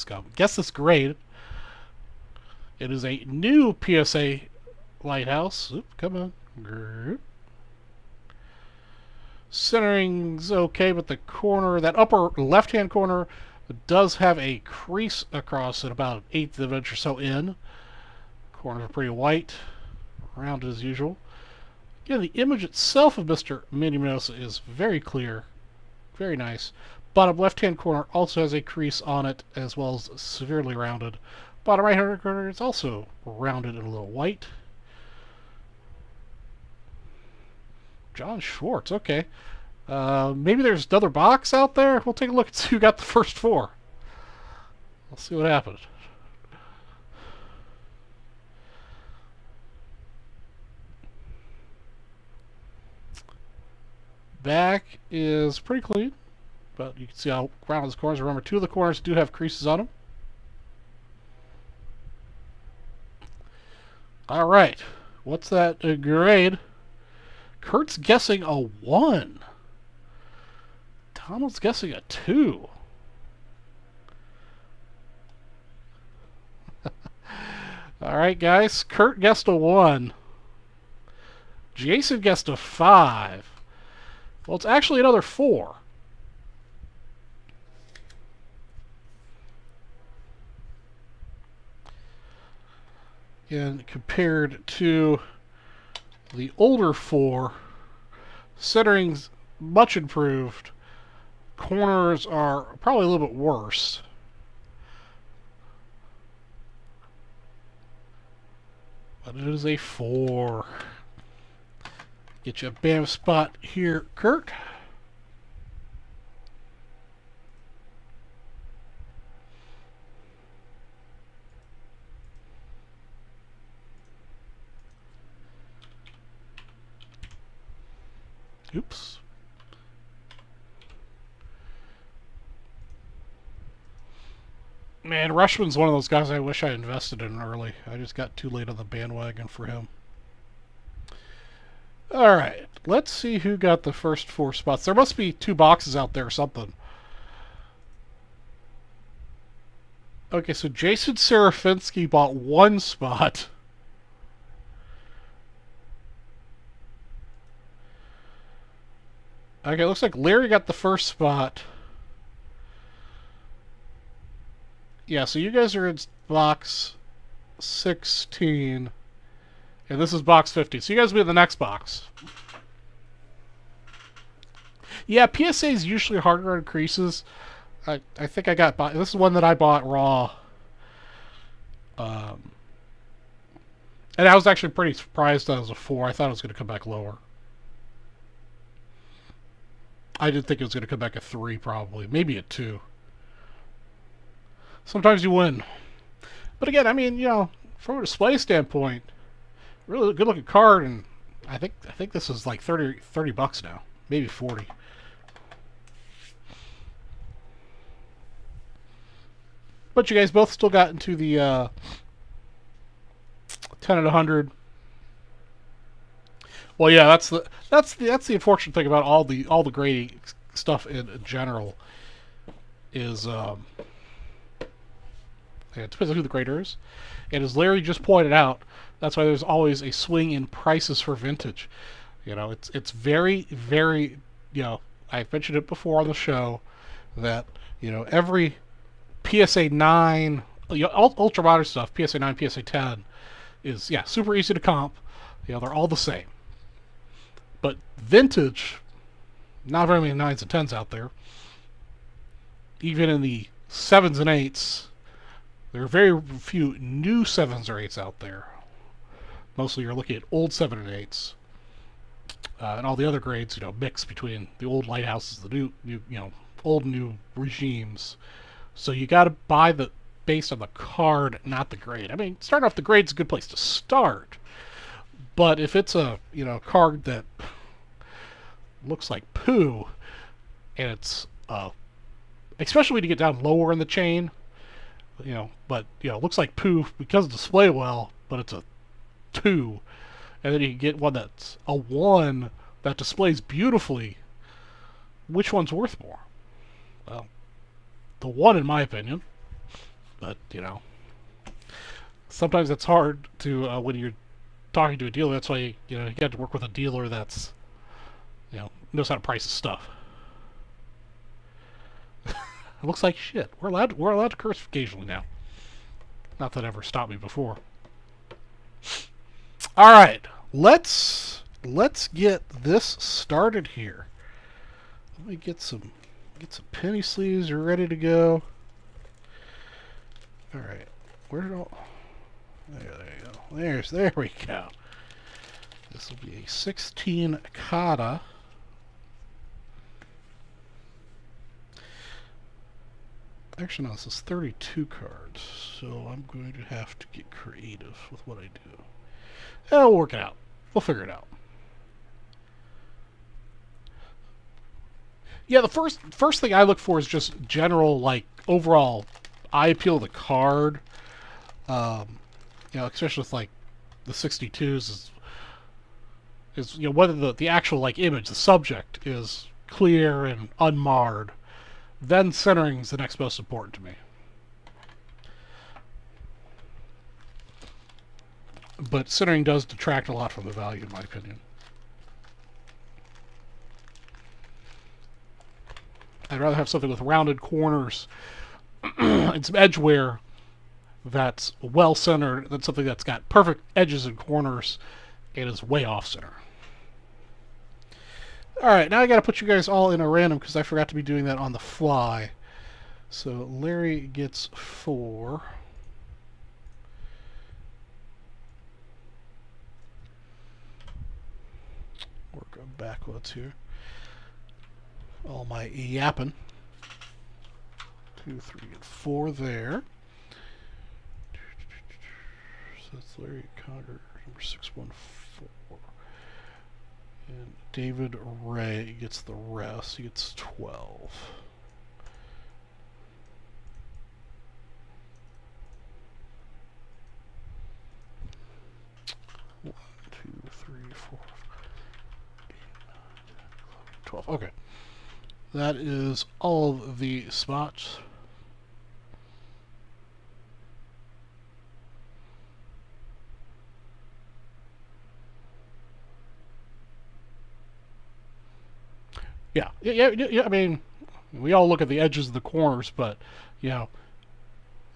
This Grade. It is a new PSA lighthouse. Oop, come on. Grr. Centering's okay, but the corner, that upper left-hand corner, does have a crease across it, about an eighth of an inch or so in. Corners are pretty white. rounded as usual. Again, the image itself of Mr. Minnie Mouse is very clear. Very nice. Bottom left-hand corner also has a crease on it, as well as severely rounded. Bottom right-hand corner is also rounded and a little white. John Schwartz, okay. Maybe there's another box out there? We'll take a look and see who got the first four. Let's see what happened. Back is pretty clean, but you can see how round those corners. Remember, two of the corners do have creases on them. All right, what's that grade? Kurt's guessing a 1. Donald's guessing a 2. All right, guys. Kurt guessed a 1. Jason guessed a 5. Well, it's actually another 4. And compared to the older 4, centering's much improved. Corners are probably a little bit worse. But it is a 4. Get you a bam spot here, Kurt. Oops. Man, Rushman's one of those guys I wish I invested in early. I just got too late on the bandwagon for him. Alright, let's see who got the first 4 spots. There must be 2 boxes out there or something. Okay, so Jason Serafinsky bought 1 spot. Okay, looks like Larry got the first spot. Yeah, so you guys are in box 16. And this is box 50. So you guys will be in the next box. Yeah, PSA is usually harder on creases. I think I got... This is one that I bought raw. And I was actually pretty surprised that it was a 4. I thought it was going to come back lower. I did think it was going to come back a 3, probably. Maybe a 2. Sometimes you win. But again, I mean, you know, from a display standpoint, really good looking card, and I think this is like 30 bucks now. Maybe 40. But you guys both still got into the 10 and 100. Well, yeah, that's the unfortunate thing about all the grading stuff in general is it depends on who the grader is. And as Larry just pointed out, that's why there's always a swing in prices for vintage. You know, it's very, very, you know, I've mentioned it before on the show that, you know, every PSA 9, you know, ultra modern stuff, PSA 9, PSA 10 is, yeah, super easy to comp. You know, they're all the same. But vintage, not very many 9s and 10s out there. Even in the 7s and 8s, there are very few new 7s or 8s out there. Mostly you're looking at old 7 and 8s. And all the other grades, you know, mix between the old lighthouses, the new you know, old and new regimes. So you got to buy the based on the card, not the grade. I mean, starting off the grade's a good place to start. But if it's a, you know, card that looks like poo, and it's especially when you get down lower in the chain, you know, but, you know, looks like poo because it display well, but it's a 2, and then you can get one that's a 1 that displays beautifully. Which one's worth more? Well, the 1 in my opinion, but, you know, sometimes it's hard to when you're talking to a dealer. That's why you know, you got to work with a dealer that's, you know, knows how to price his stuff. It looks like shit. We're allowed to curse occasionally now. Not that ever stopped me before. All right, let's get this started here. Let me get some penny sleeves ready to go. All right, where did all? There you go. There we go. This will be a 16 kata. Actually, no, this is 32 cards, so I'm going to have to get creative with what I do. We'll work it out. We'll figure it out. Yeah, the first thing I look for is just general, like, overall eye appeal of the card. You know, especially with, like, the 62s is you know, whether the actual, like, image, the subject, is clear and unmarred. Then centering is the next most important to me. But centering does detract a lot from the value, in my opinion. I'd rather have something with rounded corners and some edge wear that's well centered than something that's got perfect edges and corners and is way off center. Alright, now I gotta put you guys all in a random because I forgot to be doing that on the fly. So Larry gets 4. Work on backwards here. All my yapping. 2, 3, and 4 there. So that's Larry Conger, number 614. And David Ray gets the rest. He gets 12. One, 2, 3, 4, 8, 9, 10, 11, 12. Okay. That is all of the spots. Yeah. I mean, we all look at the edges of the corners, but you know,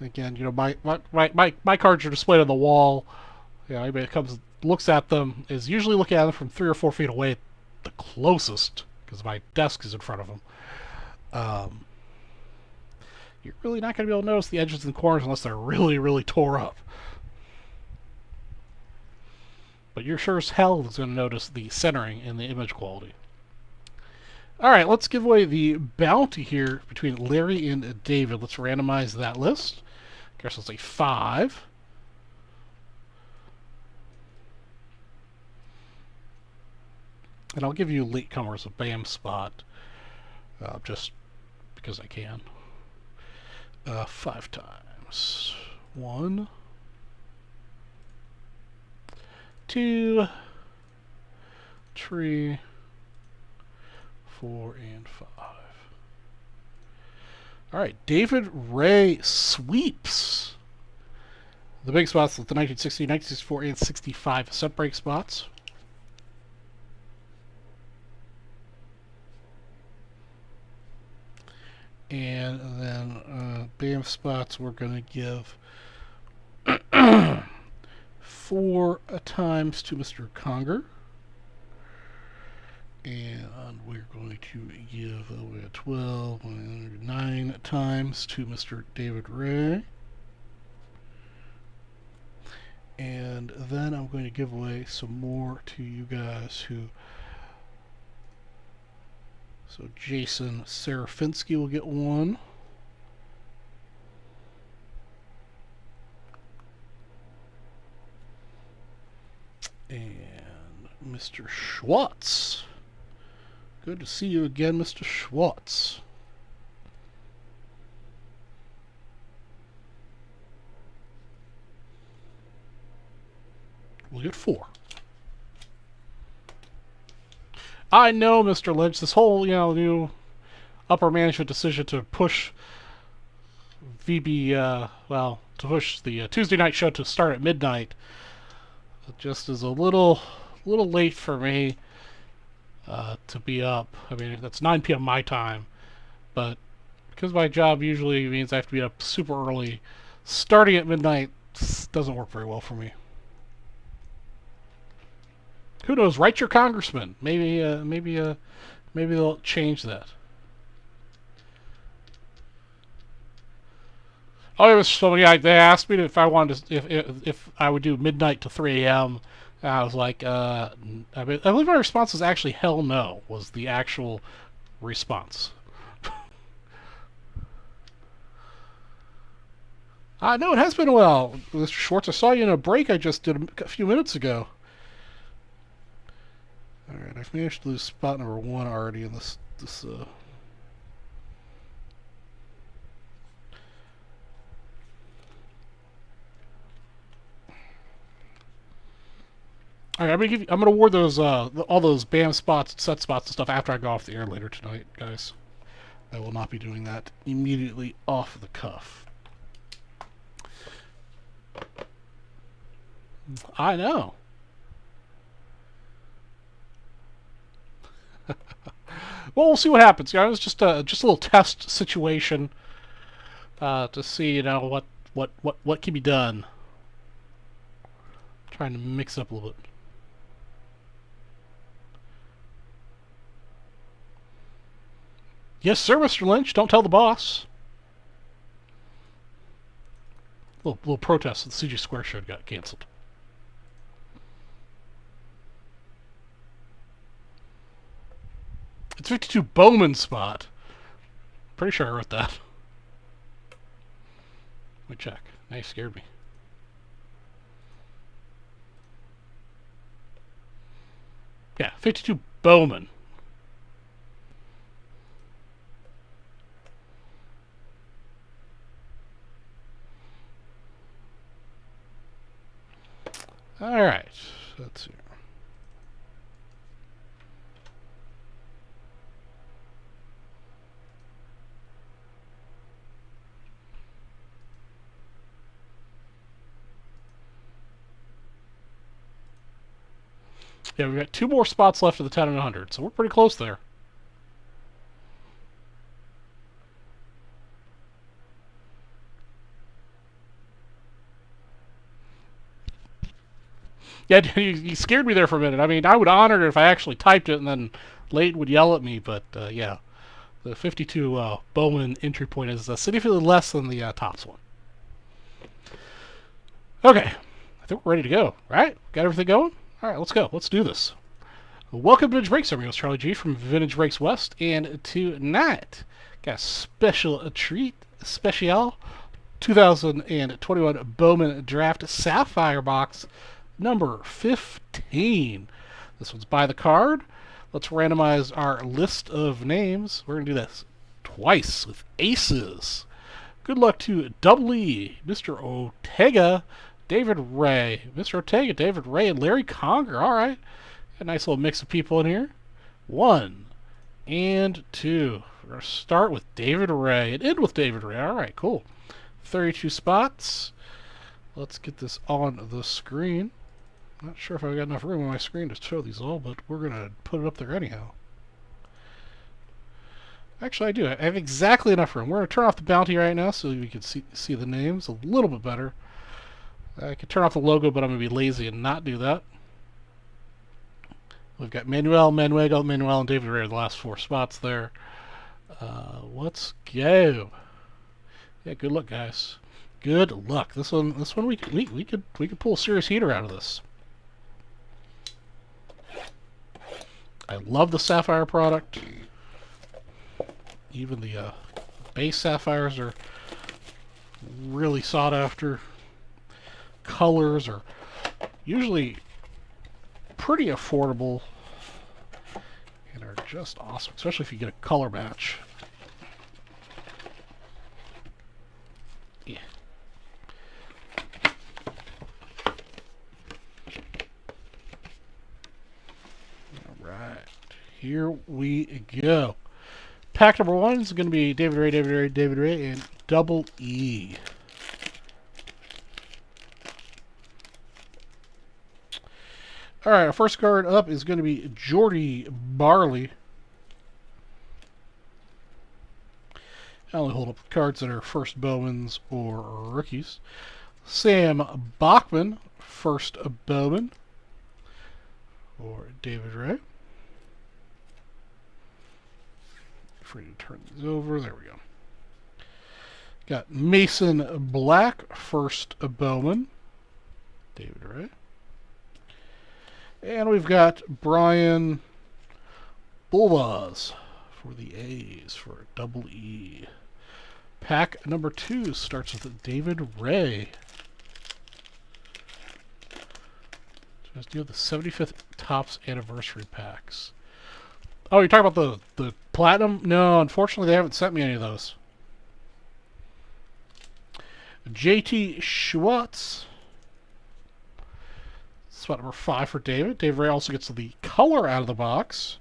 again, you know, my cards are displayed on the wall. You know, anybody that comes looks at them is usually looking at them from 3 or 4 feet away, the closest, because my desk is in front of them. You're really not going to be able to notice the edges and corners unless they're really, really tore up. But you're sure as hell is going to notice the centering and the image quality. Alright, let's give away the bounty here between Larry and David. Let's randomize that list. I guess let's say 5. And I'll give you latecomers a BAM spot. Just because I can. 5 times. 1, 2, 3, 4, and 5. Alright, David Ray sweeps the big spots with the 1960, 1964, and 65 set break spots. And then BAM spots we're going to give 4 times to Mr. Conger. And we're going to give away 12, 9 times to Mr. David Ray. And then I'm going to give away some more to you guys who... So Jason Serafinsky will get 1. And Mr. Schwartz. Good to see you again, Mr. Schwartz. We'll get 4. I know, Mr. Lynch, this whole, new upper management decision to push VB, to push the Tuesday night show to start at midnight just is a little late for me to be up. I mean, that's 9 p.m. my time, but because my job usually means I have to be up super early, starting at midnight doesn't work very well for me. Who knows? Write your congressman. Maybe they'll change that. Oh, it was something like they asked me if I wanted to, if I would do midnight to 3 a.m. I was like, I believe my response was actually hell no. Was the actual response. No, it has been a while, Mr. Schwartz. I saw you in a break I just did a few minutes ago. All right, I've managed to lose spot number 1 already in this. All right, I'm gonna award those all those BAM spots, set spots, and stuff after I go off the air later tonight, guys. I will not be doing that immediately off the cuff. I know. Well, we'll see what happens, guys. Just a little test situation to see, you know, what can be done. Trying to mix it up a little bit. Yes, sir, Mr. Lynch. Don't tell the boss. Little protest at the CG Square show got canceled. It's 52 Bowman spot. Pretty sure I wrote that. Let me check. Now you scared me. Yeah, 52 Bowman. All right, let's see. Yeah, we've got 2 more spots left of the 10 and 100, so we're pretty close there. Yeah, you scared me there for a minute. I mean, I would honor it if I actually typed it and then Leighton would yell at me, but yeah. The 52 Bowman entry point is significantly less than the tops one. Okay, I think we're ready to go, right? Got everything going? All right, let's go. Let's do this. Welcome to Vintage Breaks, everyone. It's Charlie G from Vintage Breaks West, and tonight got a special treat, special 2021 Bowman Draft Sapphire Box number 15. This one's by the card. Let's randomize our list of names. We're going to do this twice with aces. Good luck to Double E, Mr. Ortega, David Ray. Mr. Ortega, David Ray, and Larry Conger. All right. A nice little mix of people in here. 1 and 2. We're going to start with David Ray and end with David Ray. All right, cool. 32 spots. Let's get this on the screen. Not sure if I've got enough room on my screen to show these all, but we're going to put it up there anyhow. Actually, I do. I have exactly enough room. We're going to turn off the bounty right now so we can see the names a little bit better. I could turn off the logo, but I'm going to be lazy and not do that. We've got Manuel, and David Ray are the last 4 spots there. Let's go. Yeah, good luck, guys. Good luck. This one we could pull a serious heater out of this. I love the Sapphire product. Even the base Sapphires are really sought after. Colors are usually pretty affordable and are just awesome, especially if you get a color match. Yeah. All right, here we go. Pack number 1 is going to be David Ray, and Double E. All right, our first card up is going to be Jordy Barley. I only hold up cards that are first Bowmans or rookies. Sam Bachman, first Bowman. for David Ray. Free to turn these over. There we go. Got Mason Black, first Bowman. David Ray. And we've got Brian Bulvaz for the A's for double E. Pack number 2 starts with David Ray. Just do the 75th Topps anniversary packs. Oh, you're talking about the platinum? No, unfortunately, they haven't sent me any of those. JT Schwartz. Spot number 5 for David. David Ray also gets the color out of the box.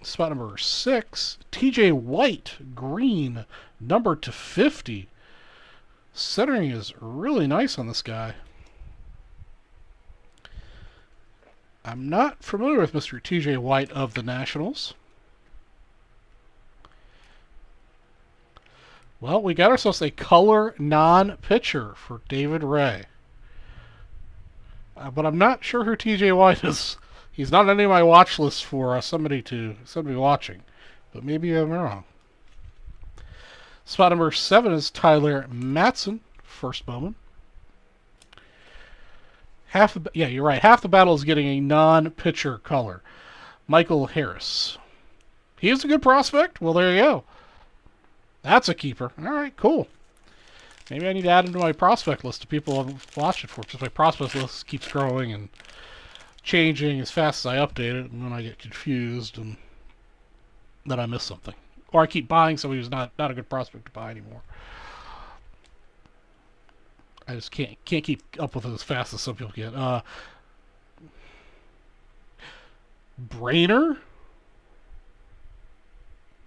Spot number 6. TJ White, green, numbered to 50. Centering is really nice on this guy. I'm not familiar with Mr. TJ White of the Nationals. Well, we got ourselves a color non-pitcher for David Ray. But I'm not sure who TJ White is. He's not on any of my watch lists for somebody watching. But maybe I'm wrong. Spot number 7 is Tyler Matson, first Bowman. Yeah, you're right. Half the battle is getting a non-pitcher color. Michael Harris. He is a good prospect. Well, there you go. That's a keeper. All right, cool. Maybe I need to add him to my prospect list of people I've watched it for, because my prospect list keeps growing and changing as fast as I update it, and then I get confused and then I miss something. Or I keep buying somebody who's not a good prospect to buy anymore. I just can't keep up with it as fast as some people can. Brainer?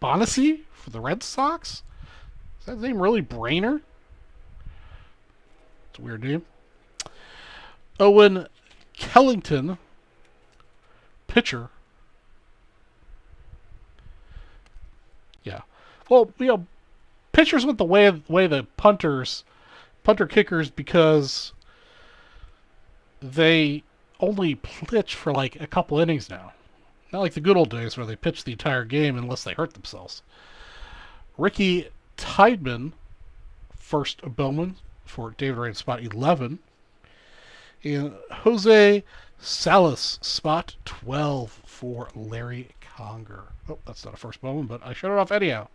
Bonacy for the Red Sox? Is that his name really Brainer? It's a weird name. Owen Kellington, pitcher. Yeah. Well, pitchers went the way the punter kickers, because they only pitch for like a couple innings now. Not like the good old days where they pitch the entire game unless they hurt themselves. Ricky Tideman, first Bowman for David Ray, spot 11. And Jose Salas, spot 12 for Larry Conger. Oh, that's not a first Bowman, but I showed it off anyhow.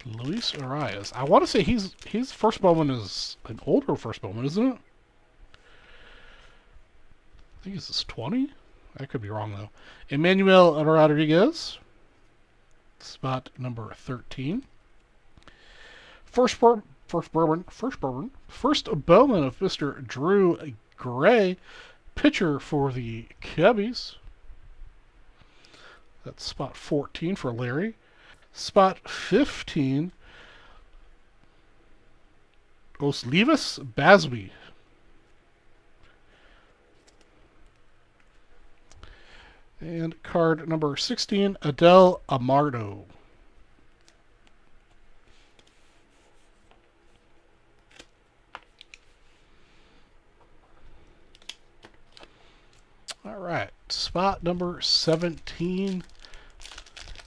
Luis Arias. I want to say his first Bowman is an older first Bowman, isn't it? I think this is 20. I could be wrong, though. Emmanuel Rodriguez, spot number 13. First Bowman of Mr. Drew Gray, pitcher for the Cubbies. That's spot 14 for Larry. Spot 15, Oslivas Basby. And card number 16, Adel Amardo. All right, spot number 17,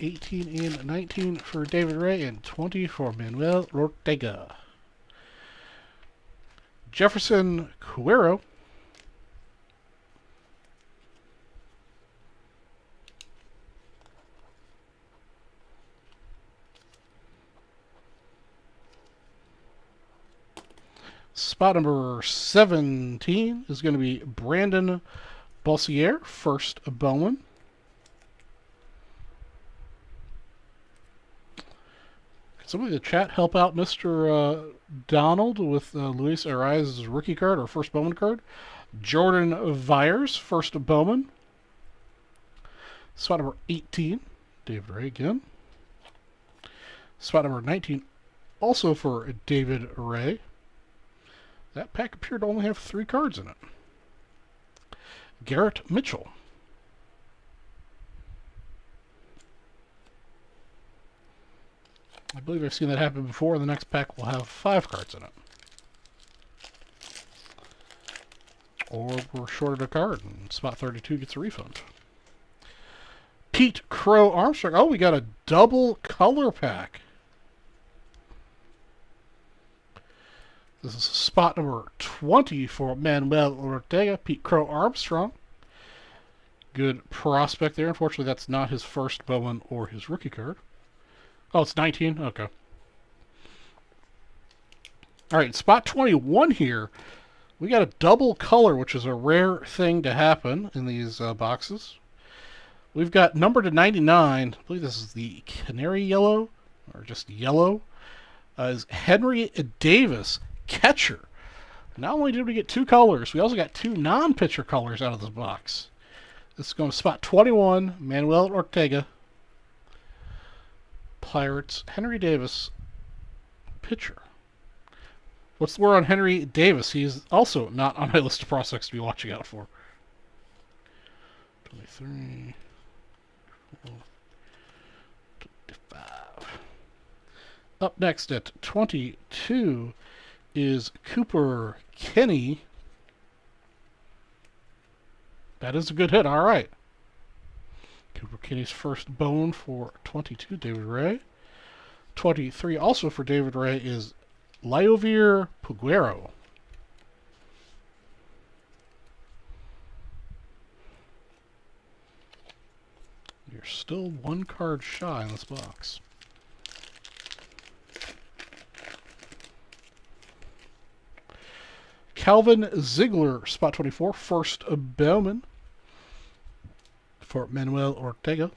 18 and 19 for David Ray, and 20 for Manuel Ortega. Jefferson Cuero. Spot number 17 is going to be Brandon Bossier, first Bowman. Somebody in the chat help out Mr. Donald with Luis Arias' rookie card or first Bowman card. Jordan Vyers, first Bowman. Spot number 18, David Ray again. Spot number 19, also for David Ray. That pack appeared to only have 3 cards in it. Garrett Mitchell. I believe I've seen that happen before. The next pack will have 5 cards in it. or we're shorted a card, and spot 32 gets a refund. Pete Crow Armstrong. Oh, we got a double color pack. This is spot number 20 for Manuel Ortega, Pete Crow Armstrong. Good prospect there. Unfortunately, that's not his first Bowman or his rookie card. Oh, it's 19? Okay. All right, spot 21 here. We got a double color, which is a rare thing to happen in these boxes. We've got number to 99. I believe this is the canary yellow, or just yellow. Is Henry Davis, catcher. Not only did we get 2 colors, we also got 2 non-pitcher colors out of this box. This is going to spot 21, Manuel Ortega. Pirates, Henry Davis, pitcher. What's the word on Henry Davis? He's also not on my list of prospects to be watching out for. 23, 25. Up next at 22 is Cooper Kenny. That is a good hit. All right. Cooper Kenny's first bone for 22, David Ray. 23 also for David Ray is Liovier Puguero. You're still 1 card shy in this box. Calvin Ziegler, spot 24, first Bowman for Manuel Ortega.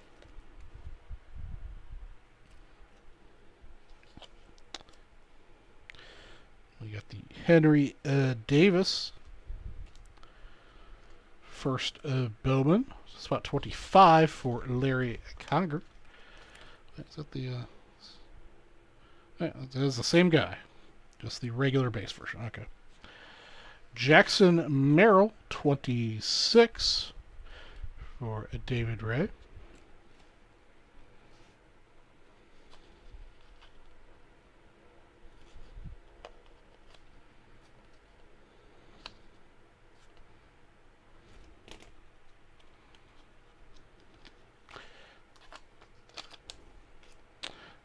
We got the Henry Davis, first Bowman, spot 25 for Larry Conger. Is that the? Yeah, it is the same guy, just the regular base version. Okay. Jackson Merrill, 26 for David Ray.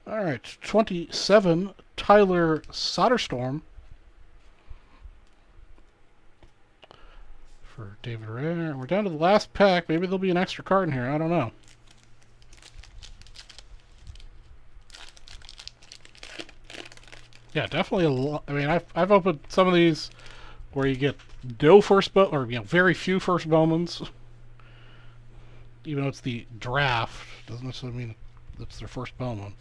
All right, 27, Tyler Soderstrom for David Ray. We're down to the last pack. Maybe there'll be an extra card in here. I don't know. Yeah, definitely a lot. I mean, I've opened some of these where you get no first or very few first Bowmans. Even though it's the draft, doesn't necessarily mean it's their first Bowman.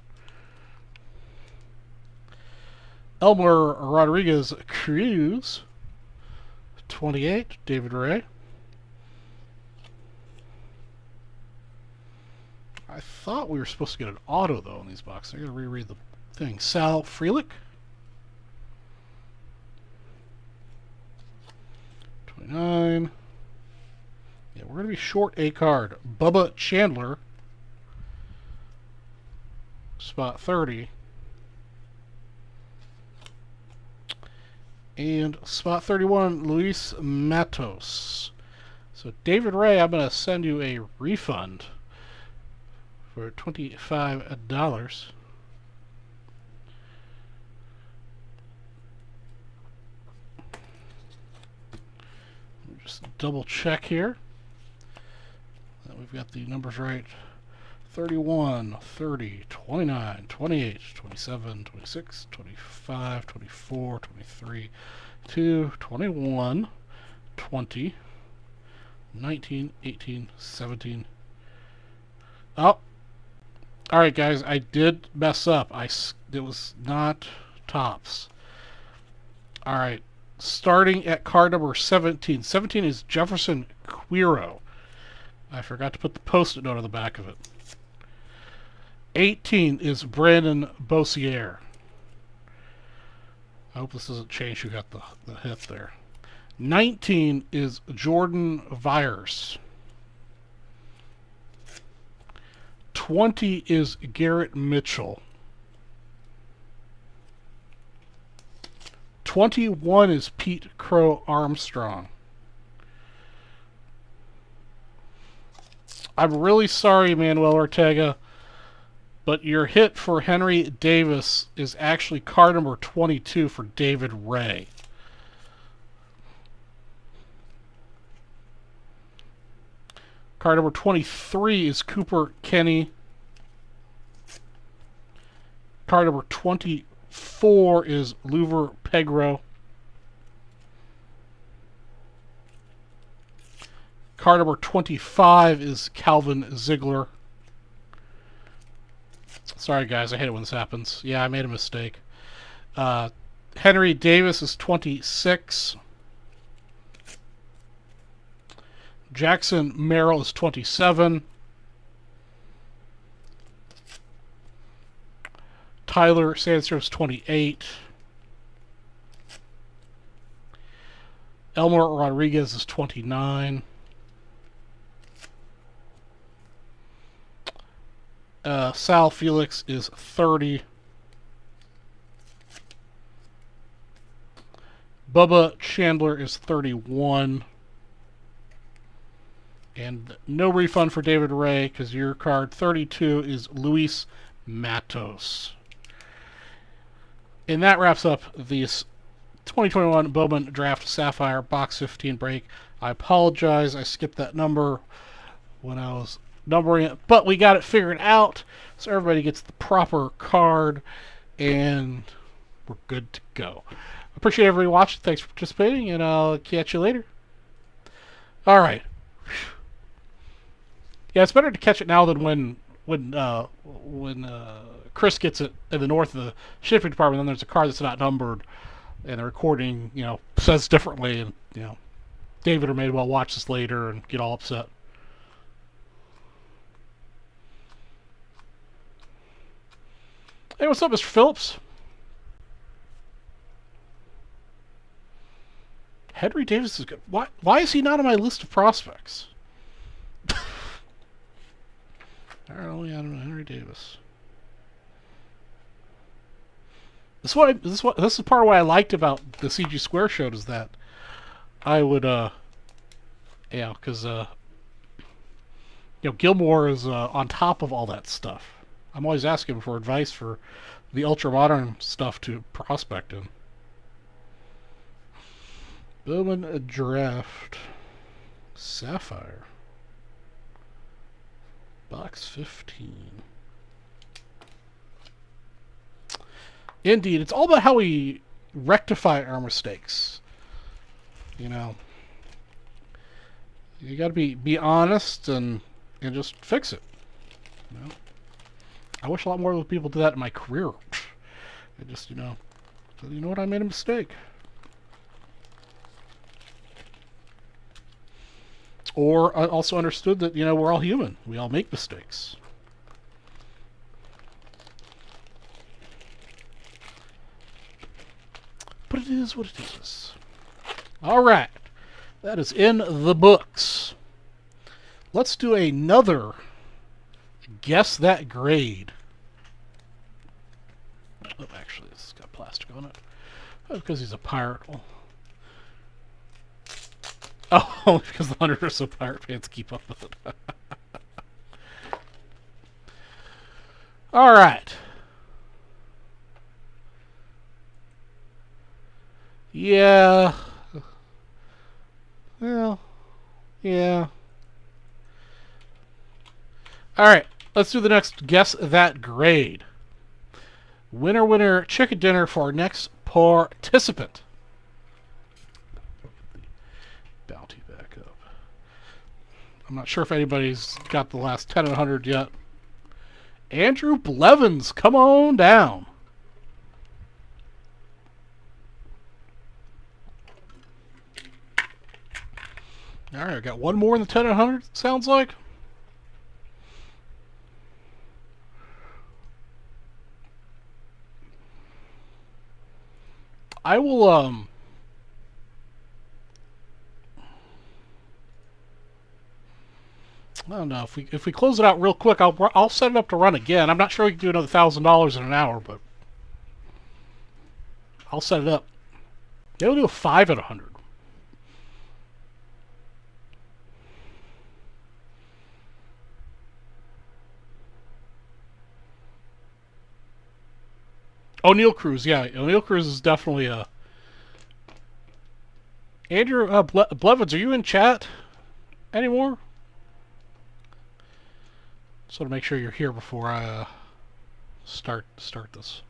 Elmer Rodriguez Cruz, 28, David Ray. I thought we were supposed to get an auto, though, in these boxes. I gotta reread the thing. Sal Frelick, 29. Yeah, we're gonna be short a card. Bubba Chandler, spot 30. And spot 31, Luis Matos. So, David Ray, I'm going to send you a refund for $25. Just double check here that we've got the numbers right. 31, 30, 29, 28, 27, 26, 25, 24, 23, 2, 21, 20, 19, 18, 17. Oh, all right, guys, I did mess up. It was not tops. All right, starting at card number 17. 17 is Jefferson Quiro. I forgot to put the post-it note on the back of it. 18 is Brandon Bossier. I hope this doesn't change who got the hit there. 19 is Jordan Vyers. 20 is Garrett Mitchell. 21 is Pete Crow Armstrong. I'm really sorry, Manuel Ortega, but your hit for Henry Davis is actually card number 22 for David Ray. Card number 23 is Cooper Kenny. Card number 24 is Luver Pegro. Card number 25 is Calvin Ziegler. Sorry, guys. I hate it when this happens. Yeah, I made a mistake. Henry Davis is 26. Jackson Merrill is 27. Tyler Sandstrom is 28. Elmer Rodriguez is 29. Sal Felix is 30. Bubba Chandler is 31. And no refund for David Ray, because your card 32 is Luis Matos. And that wraps up this 2021 Bowman Draft Sapphire Box 15 break. I apologize, I skipped that number when I was numbering it, but we got it figured out, so everybody gets the proper card, and we're good to go. Appreciate everybody watching. Thanks for participating, and I'll catch you later. All right. Yeah, it's better to catch it now than when Chris gets it in the north of the shipping department. Then there's a card that's not numbered, and the recording, says differently, and David or May well watch this later and get all upset. Hey, what's up, Mr. Phillips? Henry Davis is good. Why is he not on my list of prospects? I don't know, Henry Davis. This is part of what I liked about the CG Square show, is that I would because Gilmore is on top of all that stuff. I'm always asking for advice for the ultra modern stuff to prospect in. Bowman Draft Sapphire Box 15. Indeed, it's all about how we rectify our mistakes. You got to be honest and just fix it. I wish a lot more people did that in my career. I just, so you know what, I made a mistake. Or I also understood that, we're all human. We all make mistakes. But it is what it is. All right. That is in the books. Let's do another Guess That Grade. Oh, actually, this has got plastic on it. Oh, because he's a pirate. Oh, because the 100 or so pirate fans keep up with it. All right. Yeah. Well, yeah. All right. Let's do the next Guess That Grade. Winner, winner, chicken dinner for our next participant. Bounty back up. I'm not sure if anybody's got the last 10 and 100 yet. Andrew Blevins, come on down. All right, I got one more in the 10 and 100, sounds like. I will, I don't know, if we close it out real quick, I'll set it up to run again. I'm not sure we can do another $1,000 in an hour, but I'll set it up. Yeah, we'll do a 5 at 100. O'Neill Cruz, yeah. O'Neill Cruz is definitely a... Andrew Blevins, are you in chat anymore? Just want to make sure you're here before I start this.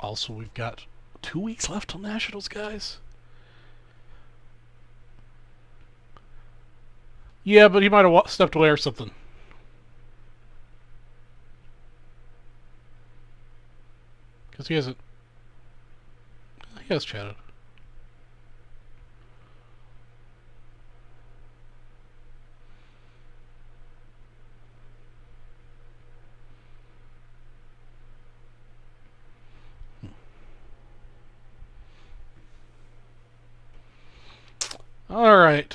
Also, we've got 2 weeks left till Nationals, guys. Yeah, but he might have stepped away or something. Because he hasn't... He has chatted. Alright.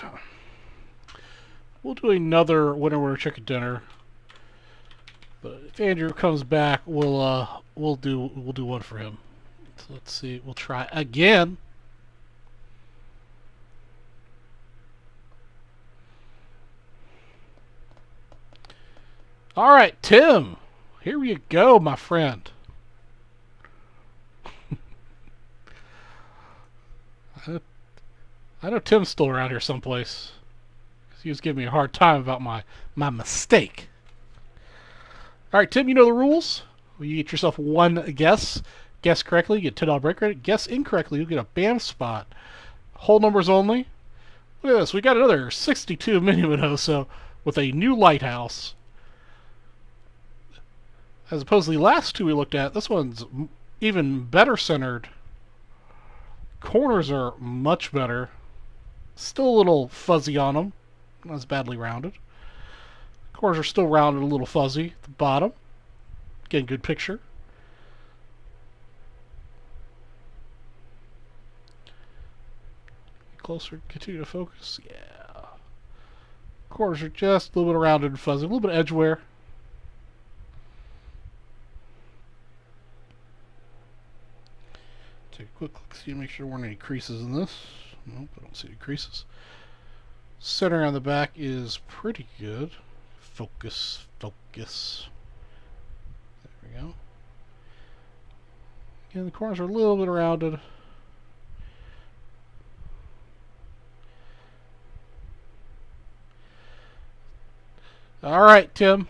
We'll do another winner chicken dinner. But if Andrew comes back, we'll do one for him. So let's see. We'll try again. All right, Tim. Here you go, my friend. I know Tim's still around here someplace. He was giving me a hard time about my mistake. All right, Tim, you know the rules. Well, you get yourself one guess. Guess correctly, you get $10 break credit. Guess incorrectly, you get a BAM spot. Whole numbers only. Look at this. We got another 62 mini Manifesto with a new lighthouse. As opposed to the last two we looked at, this one's even better centered. Corners are much better. Still a little fuzzy on them. Not as badly rounded. Corners are still rounded, a little fuzzy at the bottom. Getting good picture. Closer, continue to focus. Yeah. Corners are just a little bit rounded and fuzzy. A little bit of edge wear. Take a quick look, see, make sure there weren't any creases in this. Nope, I don't see any creases. Center on the back is pretty good. Focus, focus. There we go. Again, the corners are a little bit rounded. All right, Tim.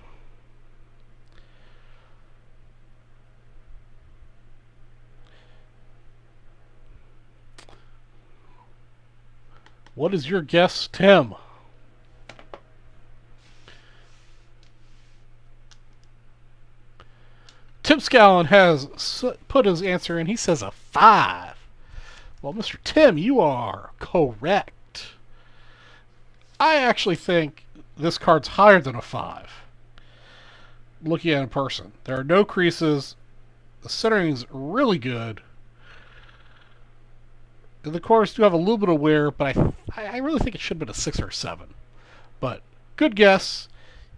What is your guess, Tim? Tim Scallon has put his answer in. He says a 5. Well, Mr. Tim, you are correct. I actually think this card's higher than a 5. Looking at it in person. There are no creases. The centering's really good. The corners do have a little bit of wear, but I really think it should have been a 6 or a 7. But good guess.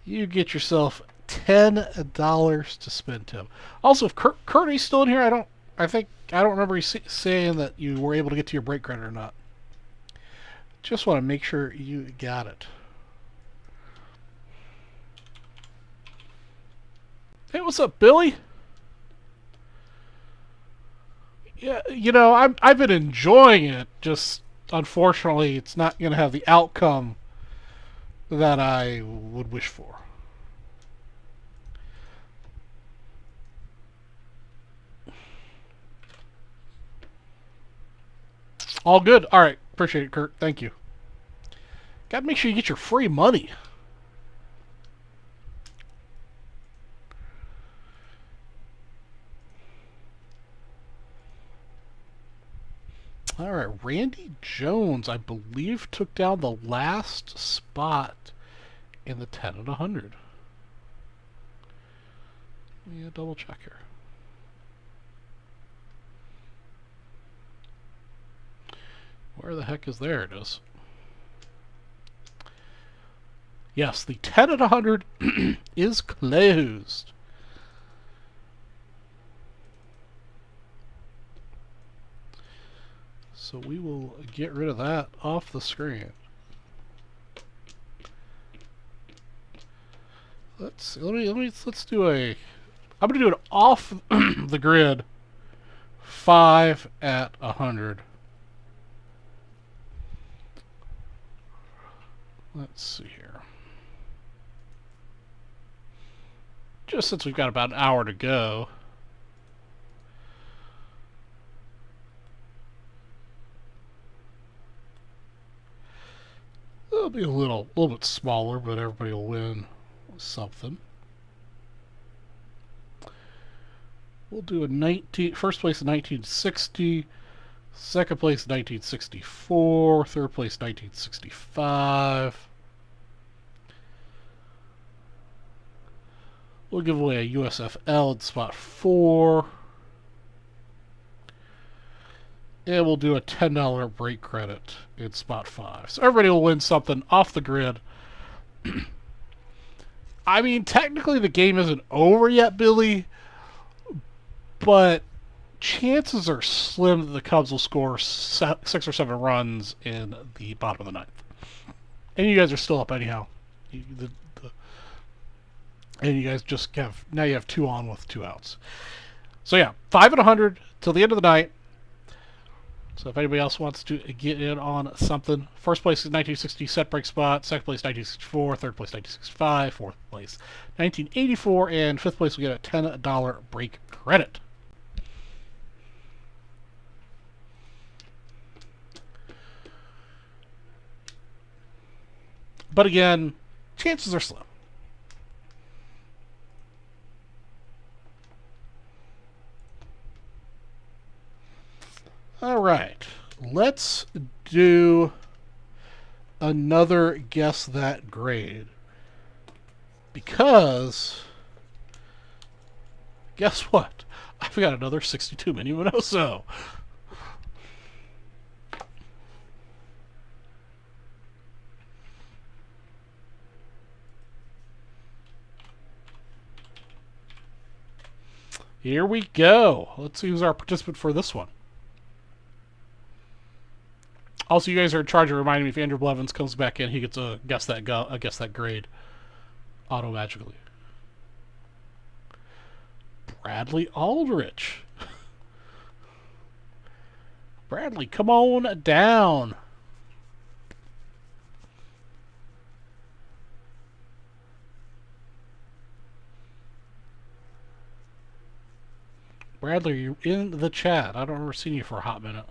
You get yourself $10 to spend, Tim. Also, if Courtney's still in here, I don't remember you saying that you were able to get to your break credit or not. Just want to make sure you got it. Hey, what's up, Billy? Yeah, you know, I've been enjoying it. Just unfortunately, it's not going to have the outcome that I would wish for. All good. All right, appreciate it, Kurt. Thank you. Got to make sure you get your free money. All right, Randy Jones, I believe, took down the last spot in the 10 and 100. Let me double check here. Where the heck is there? It is. Yes, the 10 and 100 is closed. So we will get rid of that off the screen. Let's do a. I'm gonna do it off the grid. 5 at 100. Let's see here. Just since we've got about an hour to go. It'll be a little bit smaller, but everybody will win something. We'll do a first place in 1960, second place in 1964, third place 1965. We'll give away a USFL in spot 4. And we'll do a $10 break credit in spot 5. So everybody will win something off the grid. I mean, technically the game isn't over yet, Billy. But chances are slim that the Cubs will score 6 or 7 runs in the bottom of the ninth. And you guys are still up anyhow. And you guys just have, now you have 2 on with 2 outs. So yeah, 5 at 100 till the end of the night. So if anybody else wants to get in on something, first place is 1960 set break spot, second place 1964, third place 1965, fourth place 1984, and fifth place will get a $10 break credit. But again, chances are slim. All right, let's do another Guess That grade. Because, guess what? I've got another 62 Mini Minoso. Here we go. Let's see who's our participant for this one. Also, you guys are in charge of reminding me if Andrew Blevins comes back in, he gets a guess that grade auto-magically. Bradley Aldrich. Bradley, come on down. Bradley, are you in the chat? I don't remember seeing you for a hot minute.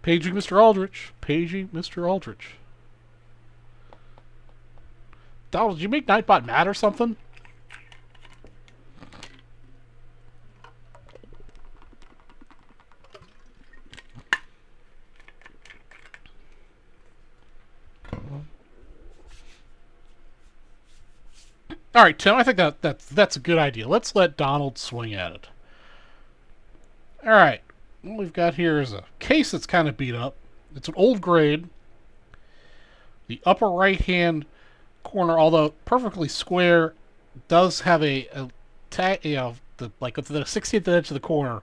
Paging Mr. Aldrich. Paging Mr. Aldrich. Donald, did you make Nightbot mad or something? All right, Tim, I think that's a good idea. Let's let Donald swing at it. All right. What we've got here is a case that's kind of beat up. It's an old grade. The upper right-hand corner, although perfectly square, does have a tag, like the 16th edge of the corner.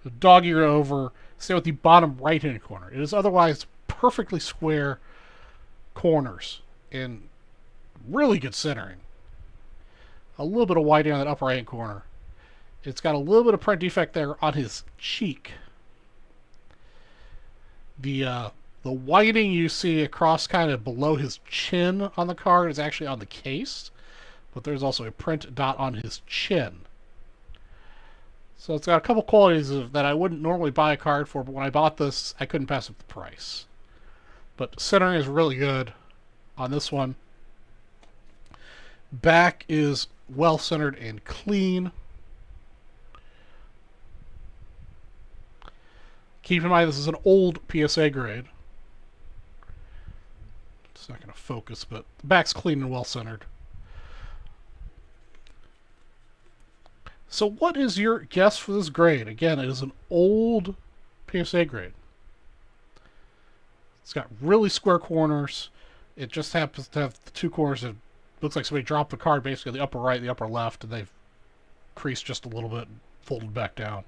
The dog-eared over, say with the bottom right-hand corner. It is otherwise perfectly square corners and really good centering. A little bit of whiting on that upper right-hand corner. It's got a little bit of print defect there on his cheek. The whiting you see across kind of below his chin on the card is actually on the case, but there's also a print dot on his chin. So it's got a couple qualities that I wouldn't normally buy a card for, but when I bought this, I couldn't pass up the price. But centering is really good on this one. Back is well centered and clean. Keep in mind this is an old PSA grade. It's not going to focus, but the back's clean and well centered. So what is your guess for this grade? Again, it is an old PSA grade. It's got really square corners. It just happens to have the two corners that looks like somebody dropped the card basically the upper right, the upper left, and they've creased just a little bit and folded back down.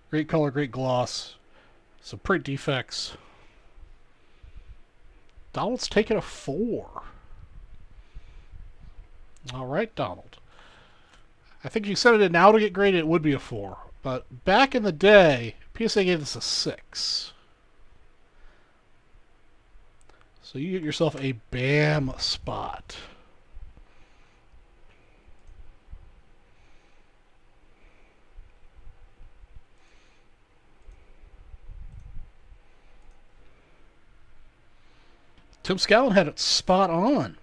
Great color, great gloss. Some print defects. Donald's taking a 4. All right, Donald. I think if you set it now to get graded, it would be a 4. But back in the day, PSA gave this a 6. So you get yourself a BAM spot. Tim Scallon had it spot on.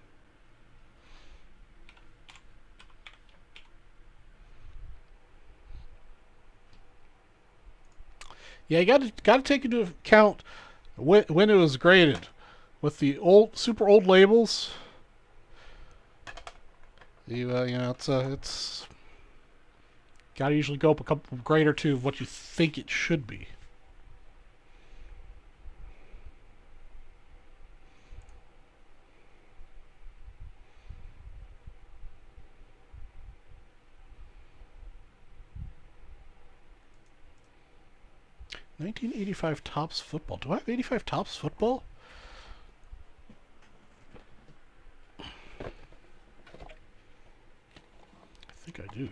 Yeah, you got to take into account when it was graded. With the old, super old labels, you know, it's got to usually go up a couple grade or two of what you think it should be. $1985 Topps football. Do I have 85 Topps football? I think I do.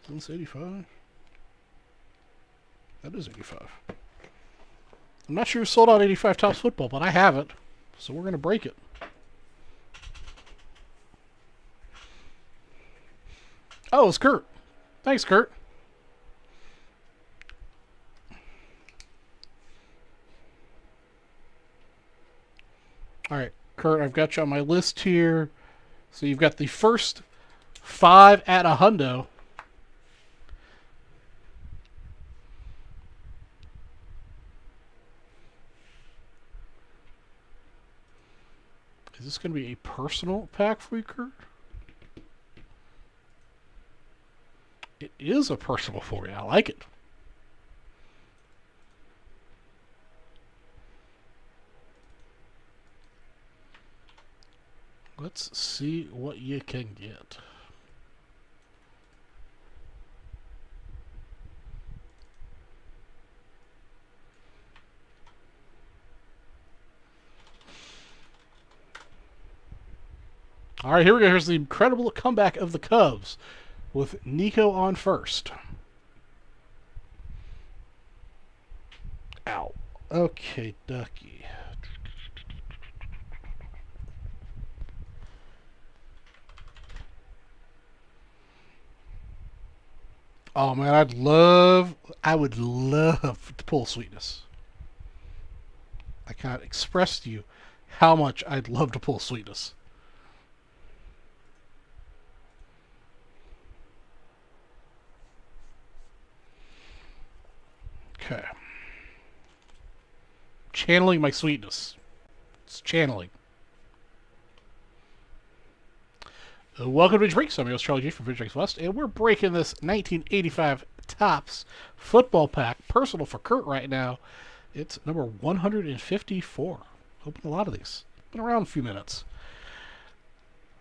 Is this 85? That is 85. I'm not sure who sold out 85 Topps football, but I have it. So we're going to break it. Oh, it's Kurt. Thanks, Kurt. All right, Kurt, I've got you on my list here. So you've got the first 5 at a hundo. Is this going to be a personal pack for you, Kurt? It is a personal for you. I like it. Let's see what you can get. All right, here we go. Here's the incredible comeback of the Cubs with Nico on first. Ow. Okay, Ducky. Oh man, I would love to pull Sweetness. I cannot express to you how much I'd love to pull Sweetness. Okay. Channeling my Sweetness. It's channeling. Welcome to Vintage Breaks. I'm your host, Charlie G from Vintage Breaks West, and we're breaking this 1985 Topps football pack, personal for Kurt right now. It's number 154. Opened a lot of these. Been around a few minutes.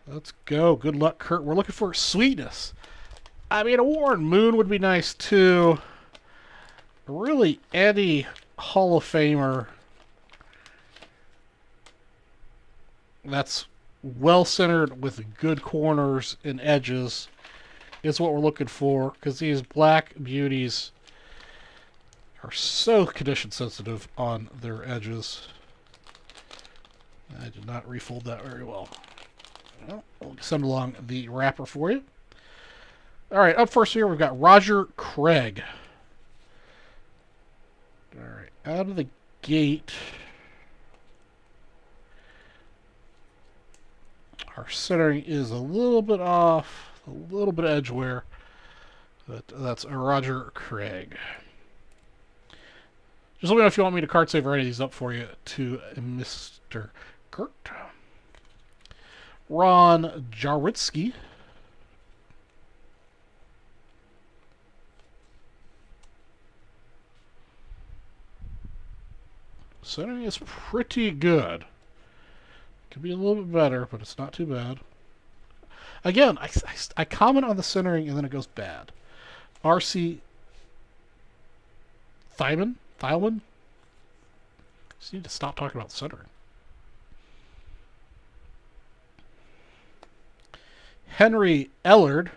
Let's go. Good luck, Kurt. We're looking for Sweetness. I mean, a Warren Moon would be nice, too. Really, any Hall of Famer that's well-centered with good corners and edges is what we're looking for, because these black beauties are so condition sensitive on their edges. I did not refold that very well. Well, we'll send along the wrapper for you. All right, up first here we've got Roger Craig. All right, out of the gate, our centering is a little bit off, a little bit of edge wear, but that's a Roger Craig. Just let me know if you want me to card save any of these up for you to Mr. Kurt. Ron Jaritsky. Centering is pretty good. Could be a little bit better, but it's not too bad. Again, I comment on the centering and then it goes bad. R.C. Thielman? Just need to stop talking about centering. Henry Ellard.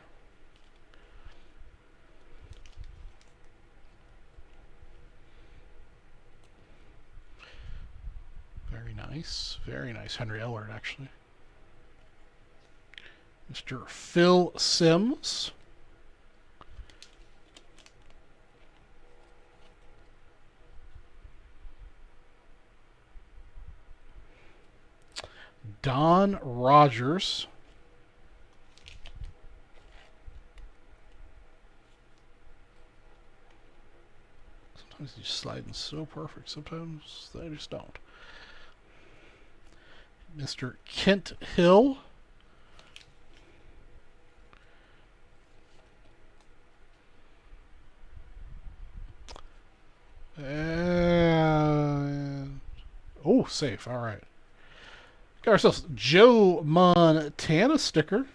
Very nice Henry Ellard, actually. Mr. Phil Sims. Don Rogers. Sometimes you slide in so perfect, sometimes they just don't. Mr. Kent Hill. And oh, safe. All right. Got ourselves Joe Montana sticker.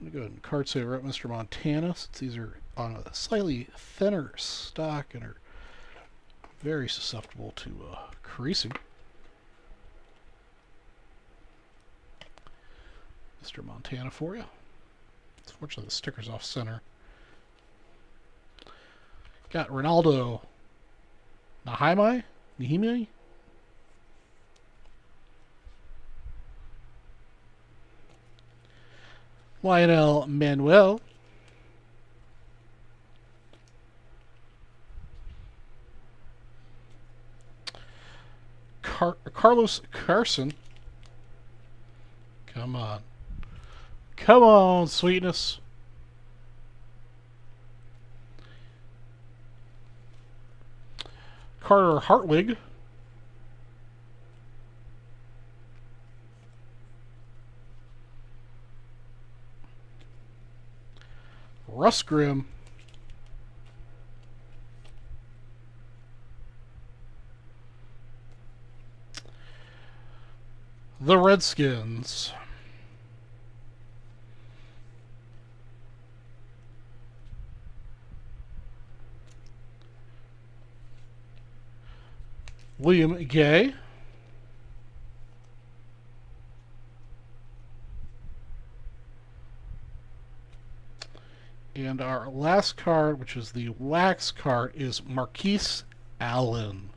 I'm going to go ahead and card saver up Mr. Montana since these are on a slightly thinner stock and are very susceptible to creasing. Mr. Montana for you. Unfortunately, the sticker's off center. Got Ronaldo Nahimi. Lionel Manuel. Carlos Carson. Come on. Come on, sweetness. Carter Hartwig. Russ Grimm. The Redskins. William Gay. And our last card, which is the wax card, is Marquise Allen,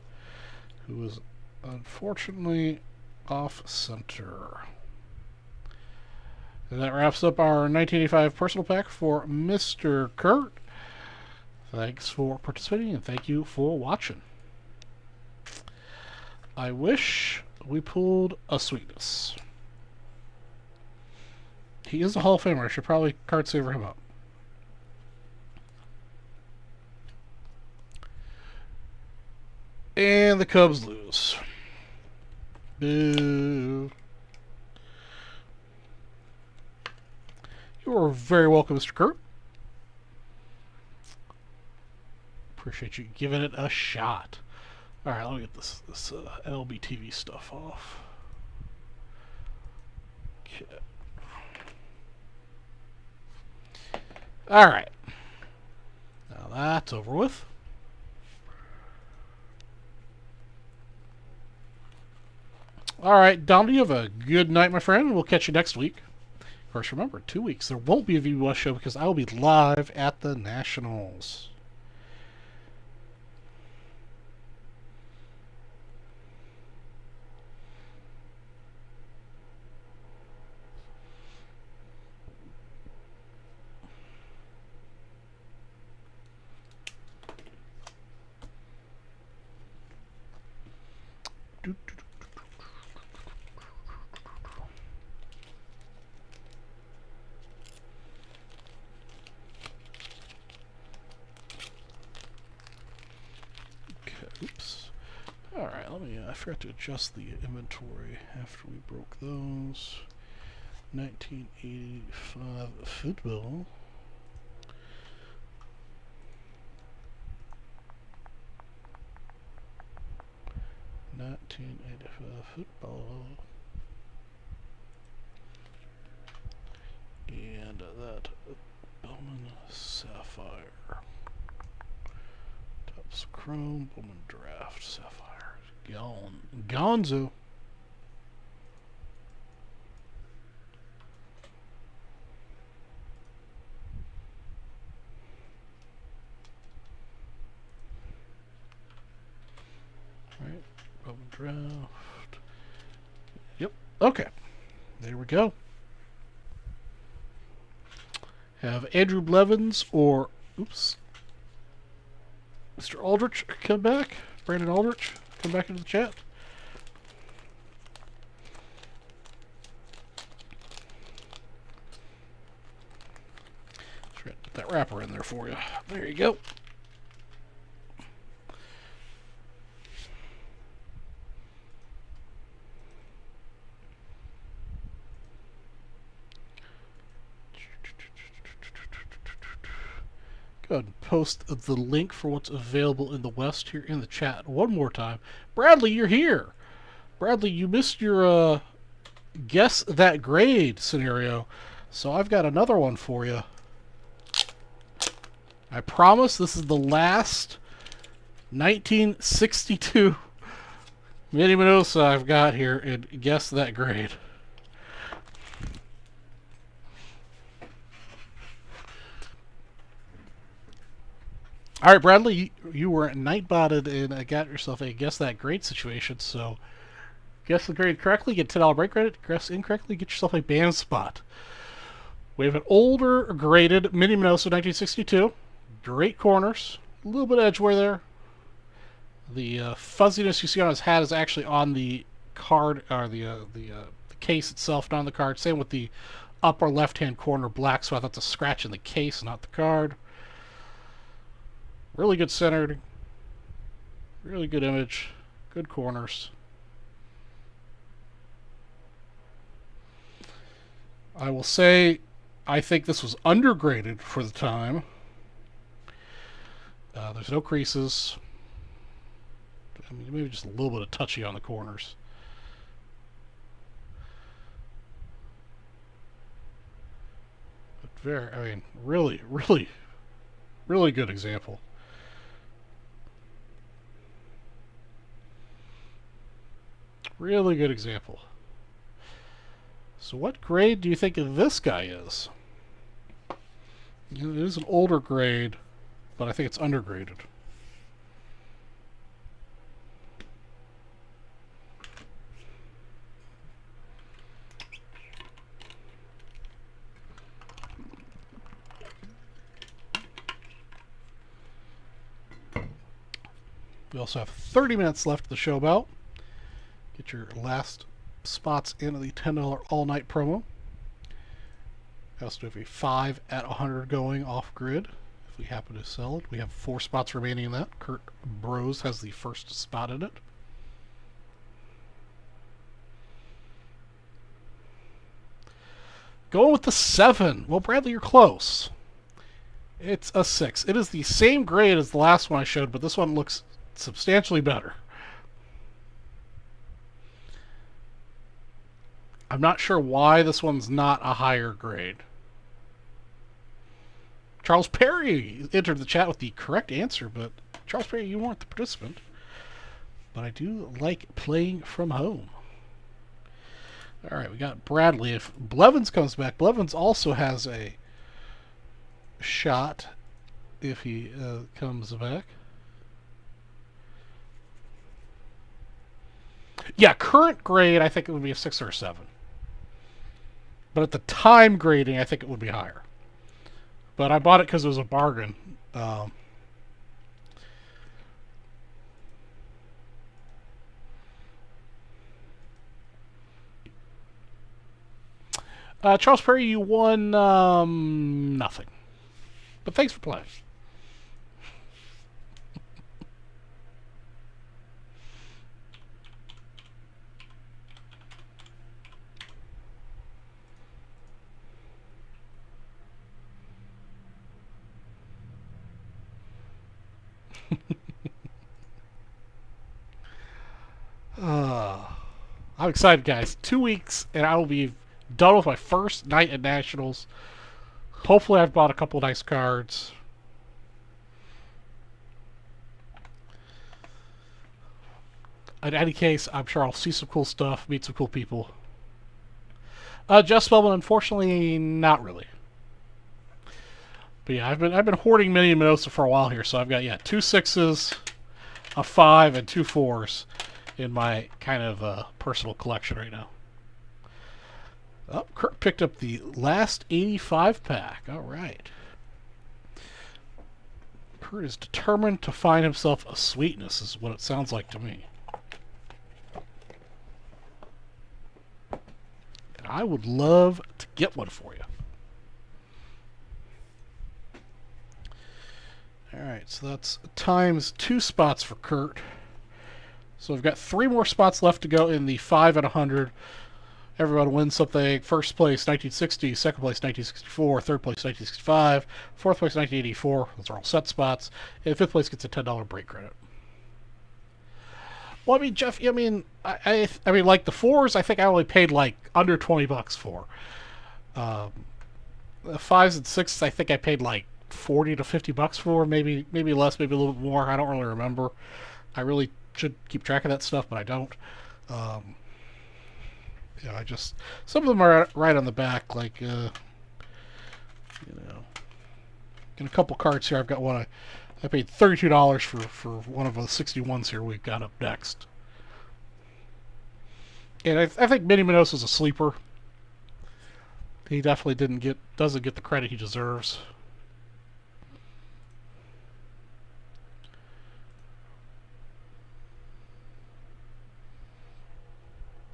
who is unfortunately off center. And that wraps up our 1985 personal pack for Mr. Kurt. Thanks for participating and thank you for watching. I wish we pulled a sweetness. He is a Hall of Famer. I should probably card saver him up. And the Cubs lose. Boo. You're very welcome, Mr. Kurt. Appreciate you giving it a shot. Alright, let me get this LBTV stuff off. Okay. Alright. Now that's over with. Alright, Dom, you have a good night, my friend. We'll catch you next week. Of course, remember, 2 weeks, there won't be a VBS show because I will be live at the Nationals. Oops. Alright, I forgot to adjust the inventory after we broke those. 1985 football. 1985 football. And that Bowman Sapphire. Topps Chrome, Bowman Draft Sapphire. Gonzo. Right, Bowman Draft. Yep, okay. There we go. Have Andrew Blevins or, oops, Mr. Aldrich come back. Brandon Aldrich come back into the chat. Let's put that wrapper in there for you. There you go. Go ahead and post the link for what's available in the West here in the chat one more time. Bradley, you're here. Bradley, you missed your guess that grade scenario, so I've got another one for you. I promise this is the last 1962 Mini Minosa I've got here in guess that grade. All right, Bradley, you were nightbotted and got yourself a guess that grade situation. So, guess the grade correctly, get $10 break credit. Guess incorrectly, get yourself a band spot. We have an older graded Mini Minoso 1962. Great corners, a little bit of edge wear there. The fuzziness you see on his hat is actually on the card, or the case itself, not on the card. Same with the upper left-hand corner black, so I thought the scratch in the case, not the card. Really good centered, really good image, good corners. I will say, I think this was undergraded for the time. There's no creases. I mean, maybe just a little bit of touchy on the corners. But very, I mean, really, really, really good example. Really good example. So what grade do you think this guy is? It is an older grade, but I think it's undergraded. We also have 30 minutes left of the show belt. Get your last spots into the $10 all-night promo. We also have a 5 at 100 going off-grid if we happen to sell it. We have 4 spots remaining in that. Kurt Bros has the first spot in it. Going with the 7. Well, Bradley, you're close. It's a 6. It is the same grade as the last one I showed, but this one looks substantially better. I'm not sure why this one's not a higher grade. Charles Perry entered the chat with the correct answer, but Charles Perry, you weren't the participant. But I do like playing from home. All right, we got Bradley. If Blevins comes back, Blevins also has a shot if he comes back. Yeah, current grade, I think it would be a 6 or a 7. But at the time grading, I think it would be higher. But I bought it because it was a bargain. Charles Perry, you won nothing. But thanks for playing. I'm excited, guys. 2 weeks, and I will be done with my first night at Nationals. Hopefully, I've bought a couple nice cards. In any case, I'm sure I'll see some cool stuff, meet some cool people. Just Spellman, unfortunately, not really. But yeah, I've been hoarding Mini Minosa for a while here, so I've got 2 6s, a 5, and 2 4s in my kind of personal collection right now. Oh, Kurt picked up the last 85 pack. All right. Kurt is determined to find himself a sweetness, is what it sounds like to me. And I would love to get one for you. Alright, so that's times 2 spots for Kurt. So we've got 3 more spots left to go in the 5 and 100. Everyone wins something. First place, 1960. Second place, 1964. Third place, 1965. Fourth place, 1984. Those are all set spots. And fifth place gets a $10 break credit. Well, I mean, Jeff, I mean, like the 4s, I think I only paid like under $20 for. The 5s and 6s, I think I paid like $40 to $50 for. Maybe less, maybe a little bit more. I don't really remember. I really should keep track of that stuff, but I don't. I just, some of them are right on the back, like, in a couple cards here, I've got one, I paid $32 for one of the 61s here we've got up next. And I think Mini Minosa's a sleeper. He definitely doesn't get the credit he deserves.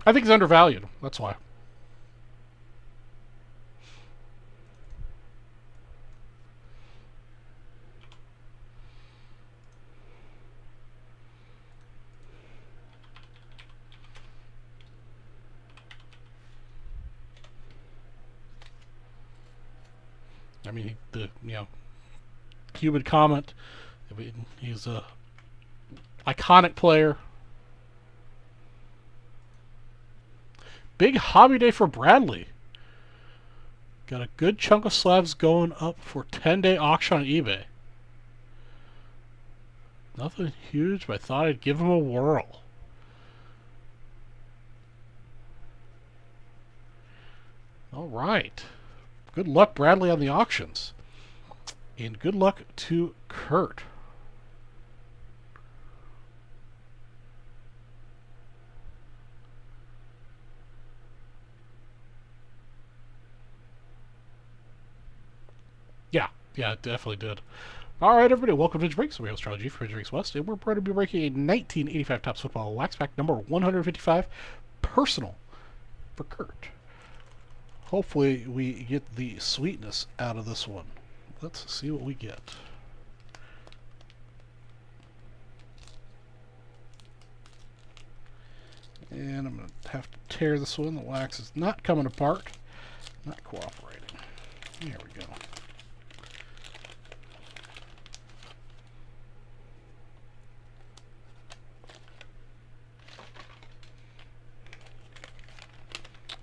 I think he's undervalued. That's why. I mean, Cuban Comet. I mean, he's a iconic player. Big hobby day for Bradley. Got a good chunk of slabs going up for 10-day auction on eBay. Nothing huge, but I thought I'd give him a whirl. All right. Good luck, Bradley, on the auctions. And good luck to Kurt. Yeah, it definitely did. All right, everybody, welcome to Vintage Breaks. I'm your host, Charlie G. for Vintage Breaks West, and we're going to be breaking a 1985 Topps Football Wax Pack number 155, personal for Kurt. Hopefully, we get the sweetness out of this one. Let's see what we get. And I'm going to have to tear this one. The wax is not coming apart, not cooperating. There we go.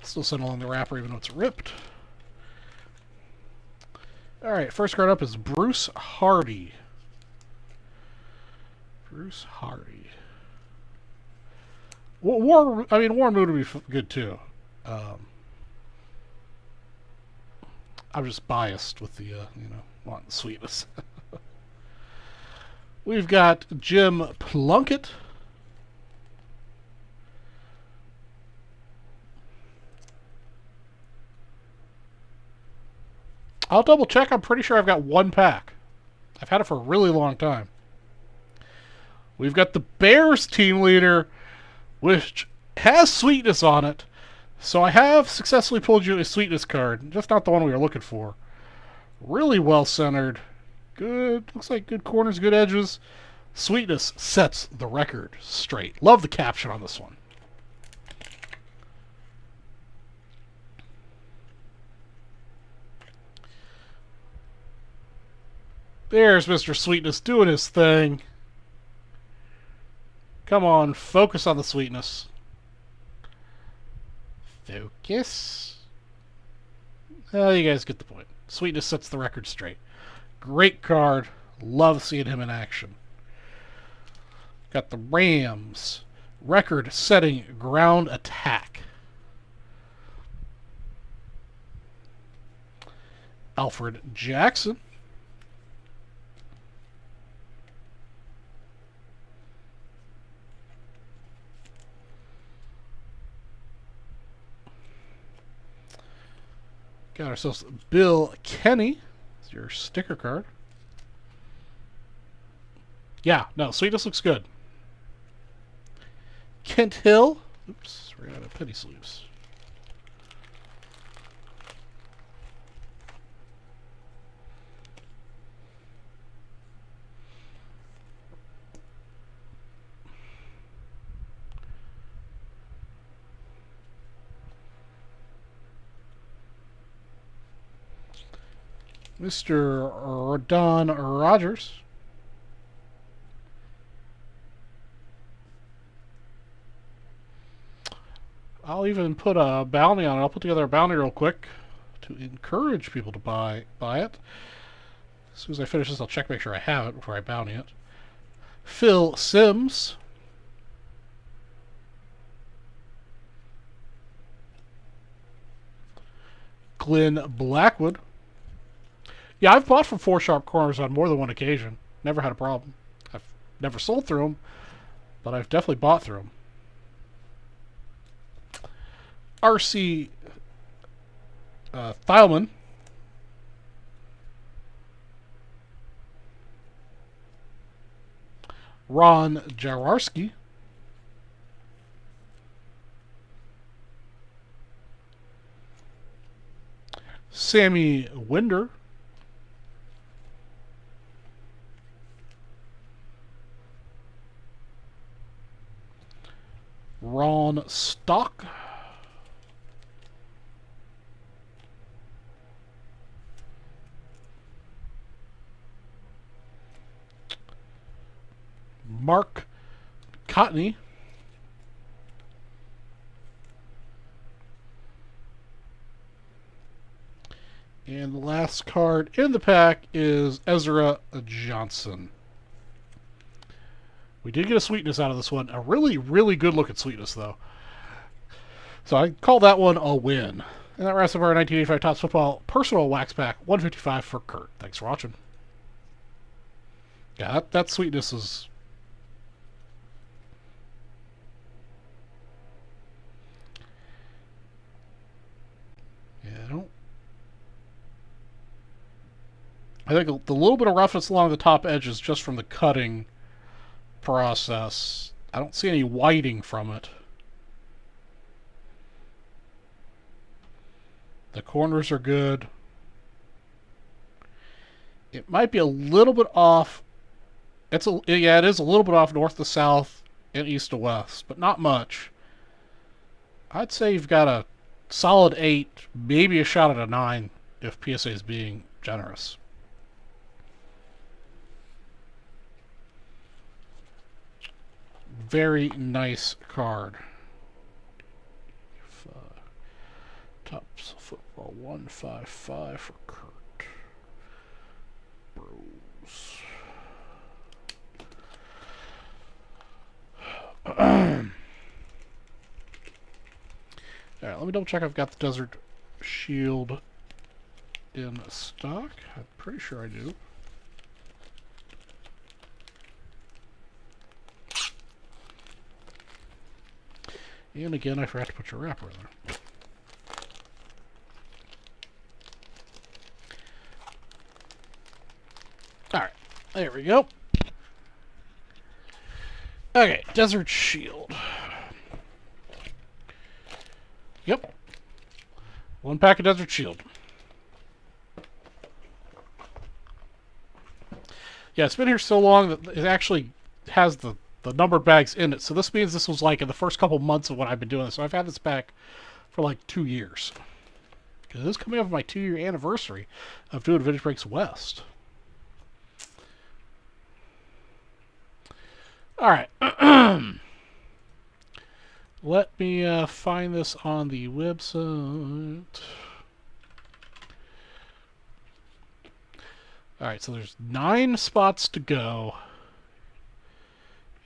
Still sitting along the wrapper even though it's ripped. Alright, first card up is Bruce Hardy. Bruce Hardy. Warren Moon would be good too. I'm just biased with the, wanting the sweetness. We've got Jim Plunkett. I'll double check. I'm pretty sure I've got 1 pack. I've had it for a really long time. We've got the Bears team leader, which has sweetness on it. So I have successfully pulled you a sweetness card. Just not the one we were looking for. Really well centered. Good. Looks like good corners, good edges. Sweetness sets the record straight. Love the caption on this one. There's Mr. Sweetness doing his thing. Come on, focus on the sweetness. Focus. Oh, you guys get the point. Sweetness sets the record straight. Great card. Love seeing him in action. Got the Rams. Record-setting ground attack. Alfred Jackson. Got ourselves Bill Kenny. It's your sticker card. Yeah, no, Sweetness looks good. Kent Hill. Oops, we're out of penny sleeves. Mr. Don Rogers. I'll even put a bounty on it. I'll put together a bounty real quick to encourage people to buy it. As soon as I finish this, I'll check, make sure I have it before I bounty it. Phil Sims. Glenn Blackwood. Yeah, I've bought from 4 Sharp Corners on more than one occasion. Never had a problem. I've never sold through them, but I've definitely bought through them. R.C. Thielman. Ron Jaworski. Sammy Winder. Ron Stock. Mark Cotney. And the last card in the pack is Ezra Johnson. We did get a Sweetness out of this one. A really, really good look at Sweetness, though. So I call that one a win. And that wraps up our 1985 Topps Football Personal Wax Pack 155 for Kurt. Thanks for watching. Yeah, that Sweetness is... Yeah, I think the little bit of roughness along the top edge is just from the cutting process. I don't see any whiting from it. The corners are good. It might be a little bit off. It is a little bit off north to south and east to west, but not much. I'd say you've got a solid 8, maybe a shot at a 9 if PSA is being generous. Very nice card. Topps Football 155 for Kurt. Bros. Alright, let me double check I've got the Desert Shield in stock. I'm pretty sure I do. And again, I forgot to put your wrapper in there. Alright, there we go. Okay, Desert Shield. Yep. 1 pack of Desert Shield. Yeah, it's been here so long that it actually has the numbered bags in it. So this means this was like in the first couple months of when I've been doing this. So I've had this pack for like 2 years. Because this is coming up on my 2-year anniversary of doing Vintage Breaks West. Alright. let me find this on the website. Alright, so there's 9 spots to go.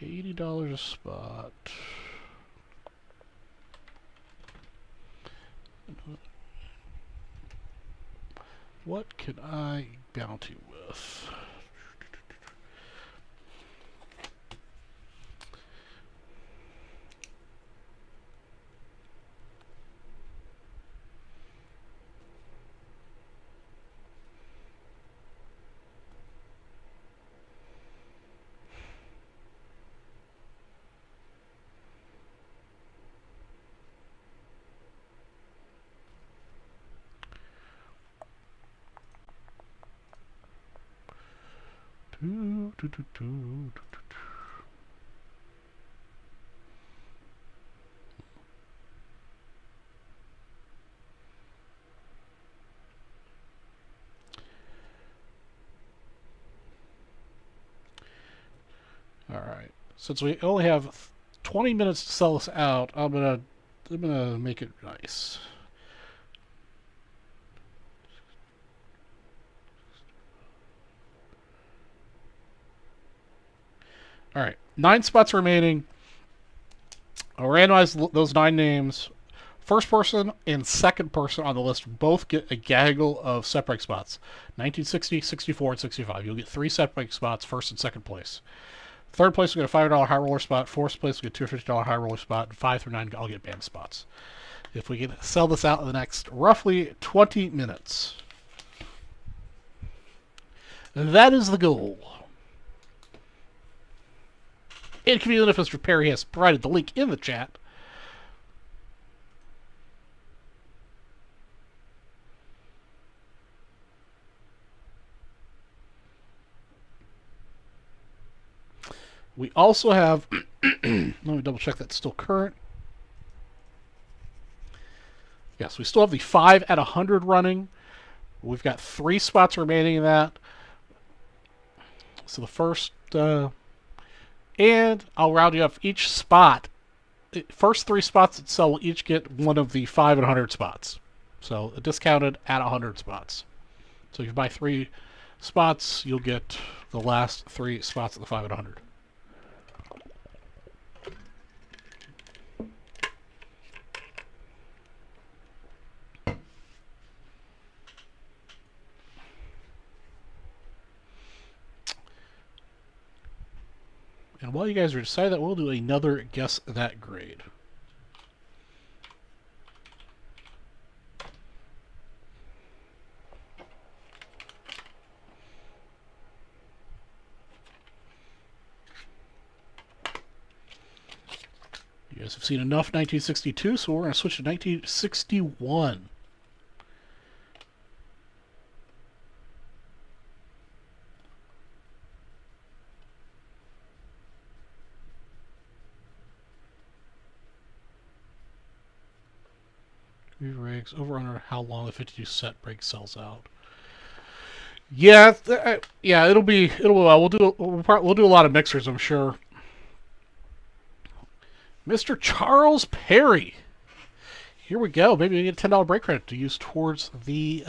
$80 a spot. What can I bounty with? Alright, since we only have 20 minutes to sell this out, I'm gonna make it nice. Alright, 9 spots remaining. I'll randomize those 9 names. First person and second person on the list both get a gaggle of set break spots. 1960, 64, and 65. You'll get 3 set break spots, first and second place. Third place will get a $5 high roller spot. Fourth place will get a $250 high roller spot. And 5 through 9 all get band spots. If we can sell this out in the next roughly 20 minutes. That is the goal. Inconvenient if Mr. Perry has provided the link in the chat. We also have, let me double check that's still current. Yes, we still have the 5 at 100 running. We've got 3 spots remaining in that. So the first, and I'll round you up each spot. First 3 spots that sell will each get one of the 5 and 100 spots. So discounted at 100 spots. So if you buy 3 spots, you'll get the last 3 spots at the 5 and 100. And while you guys are deciding that, we'll do another Guess That grade. You guys have seen enough 1962, so we're going to switch to 1961. Rigs over under how long the 52 set break sells out. Yeah, yeah, we'll do a lot of mixers, I'm sure. Mr. Charles Perry. Here we go. Maybe we get a $10 break credit to use towards the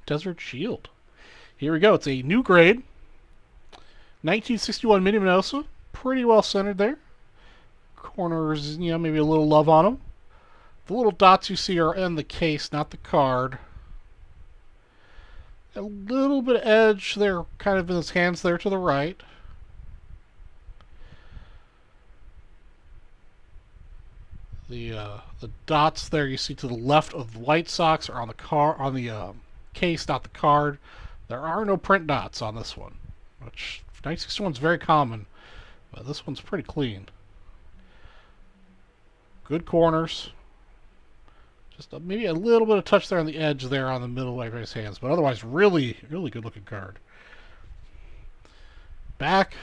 Desert Shield. Here we go. It's a new grade. 1961 Mini Minosa. Pretty well centered there. Corners, you know, maybe a little love on them. The little dots you see are in the case, not the card. A little bit of edge there, kind of in his hands there to the right. The dots there you see to the left of the White Sox are on the case, not the card. There are no print dots on this one, which 1961 is very common, but this one's pretty clean. Good corners. Just maybe a little bit of touch there on the edge there on the middle of his hands, but otherwise really, really good looking card. Back.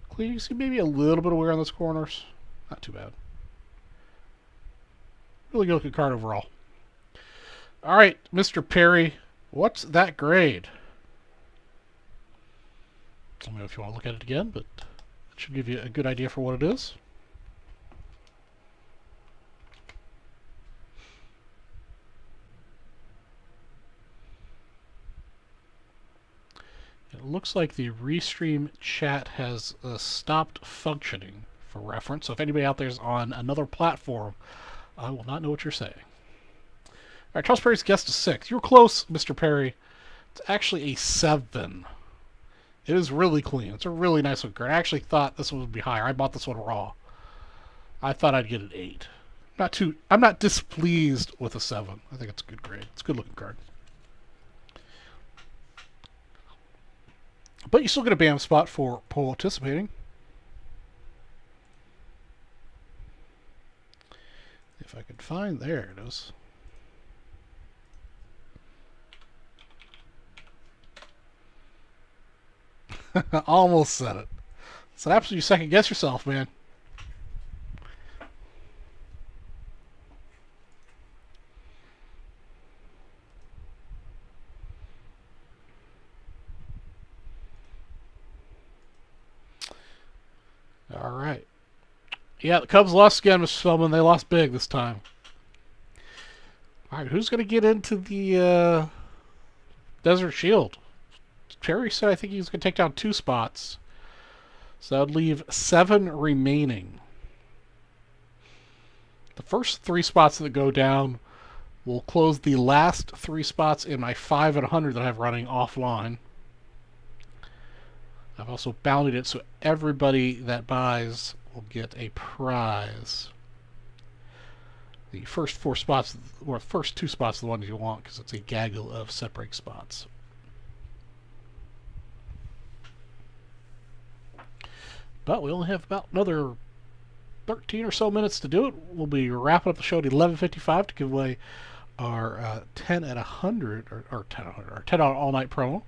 Clean. You see maybe a little bit of wear on those corners. Not too bad. Really good looking card overall. All right, Mr. Perry, what's that grade? Let me know if you want to look at it again, but it Should give you a good idea for what it is. It looks like the Restream chat has stopped functioning for reference. So if anybody out there is on another platform, I will not know what you're saying. All right, Charles Perry's guessed a 6. You were close, Mr. Perry. It's actually a 7. It is really clean. It's a really nice one. I actually thought this one would be higher. I bought this one raw. I thought I'd get an 8. I'm not displeased with a 7. I think it's a good grade. It's a good looking card. But you still get a BAM spot for participating. If I could find, there it is. Almost said it. It's an absolute second guess yourself, man. All right. Yeah, the Cubs lost again, Mr. Spellman. They lost big this time. All right, who's going to get into the Desert Shield? Perry said I think he's going to take down 2 spots. So that would leave 7 remaining. The first 3 spots that go down will close the last 3 spots in my 5 and 100 that I have running offline. I've also bounded it so everybody that buys will get a prize. The first 4 spots, or the first 2 spots, are the ones you want because it's a gaggle of set break spots. But we only have about another 13 or so minutes to do it. We'll be wrapping up the show at 11:55 to give away our 10 at 100, or 10 at 100, our 10 out all night promo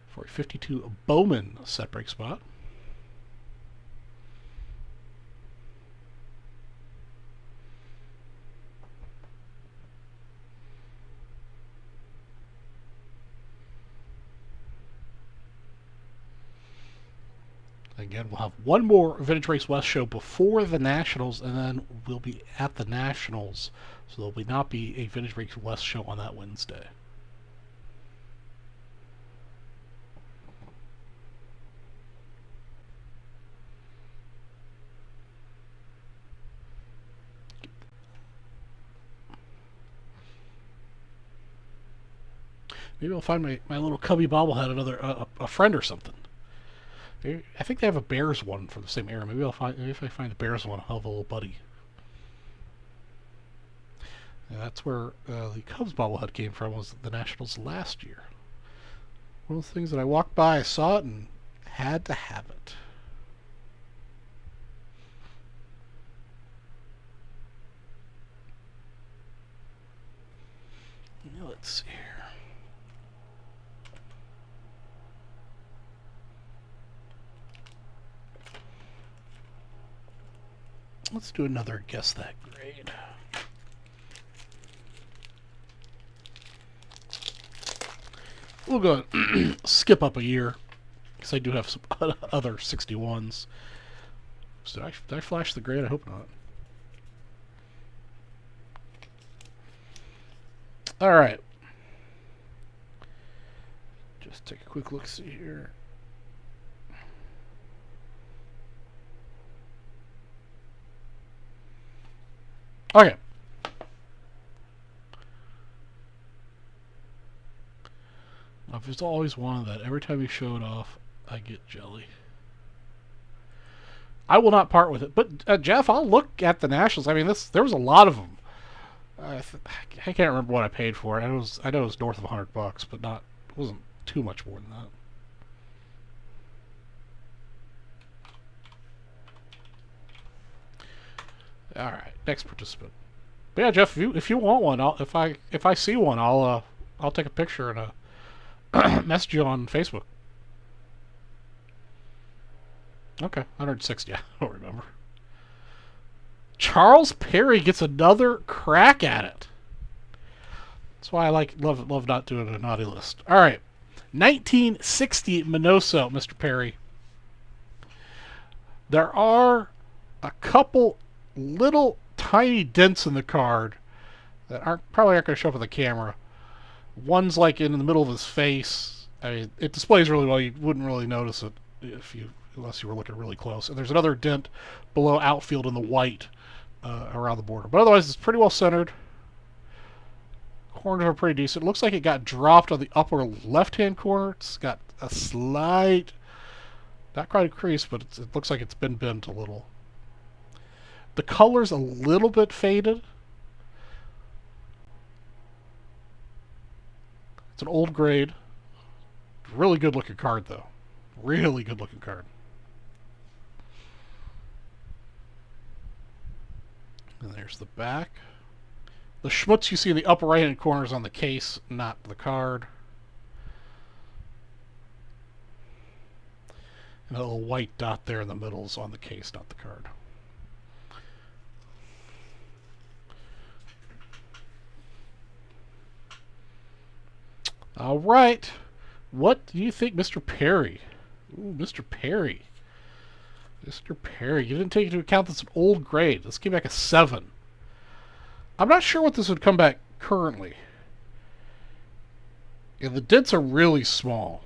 for a 52 Bowman set break spot. Again, we'll have one more Vintage Race West show before the Nationals, and then we'll be at the Nationals. So there will not be a Vintage Race West show on that Wednesday. Maybe I'll find my little cubby bobblehead, a friend or something. I think they have a Bears one from the same era. Maybe if I find the Bears one, I'll have a little buddy. And that's where the Cubs bobblehead came from, was the Nationals last year. One of the things that I walked by, I saw it, and had to have it. Let's see here. Let's do another Guess That grade. We'll go skip up a year, because I do have some other 61s. So did I flash the grade? I hope not. All right. Just take a quick look-see here. Okay. I've just always wanted that. Every time you show it off, I get jelly. I will not part with it. But, Jeff, I'll look at the Nationals. I mean, there was a lot of them. I can't remember what I paid for it. I know it was north of $100, but it wasn't too much more than that. All right, next participant. But yeah, Jeff, if you want one, if I see one, I'll take a picture and message you on Facebook. Okay, 160. I don't remember. Charles Perry gets another crack at it. That's why I love not doing a naughty list. All right, 1960 Minoso, Mr. Perry. There are a couple little tiny dents in the card that probably aren't going to show up on the camera. One's like in the middle of his face. I mean, it displays really well. You wouldn't really notice it unless you were looking really close. And there's another dent below outfield in the white around the border. But otherwise, it's pretty well centered. Corners are pretty decent. It looks like it got dropped on the upper left-hand corner. It's got a slight, not quite a crease, but it looks like it's been bent a little. The color's a little bit faded. It's an old grade. Really good looking card, though. Really good looking card. And there's the back. The schmutz you see in the upper right hand corner is on the case, not the card. And a little white dot there in the middle is on the case, not the card. All right. What do you think, Mr. Perry? Ooh, Mr. Perry. Mr. Perry. You didn't take into account that's an old grade. This came back a 7. I'm not sure what this would come back currently. Yeah, the dents are really small.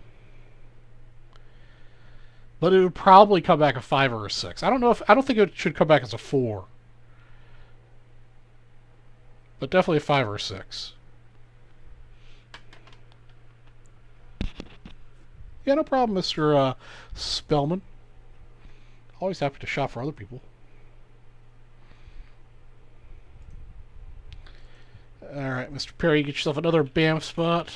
But it would probably come back a 5 or a 6. I don't think it should come back as a 4. But definitely a 5 or a 6. Yeah, no problem, Mr. Spellman. Always happy to shop for other people. Alright, Mr. Perry, get yourself another BAM spot.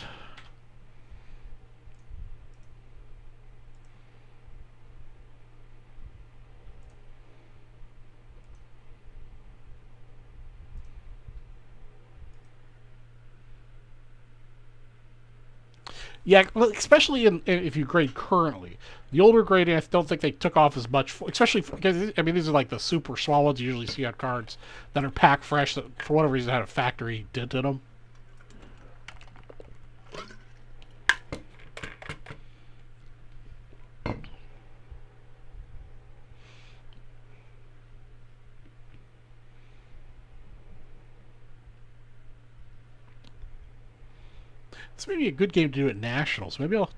Yeah, especially if you grade currently. The older grading, I don't think they took off as much, especially because, I mean, these are like the super small ones you usually see on cards that are packed fresh that, for whatever reason, had a factory dent in them. This may be a good game to do at Nationals. Maybe we'll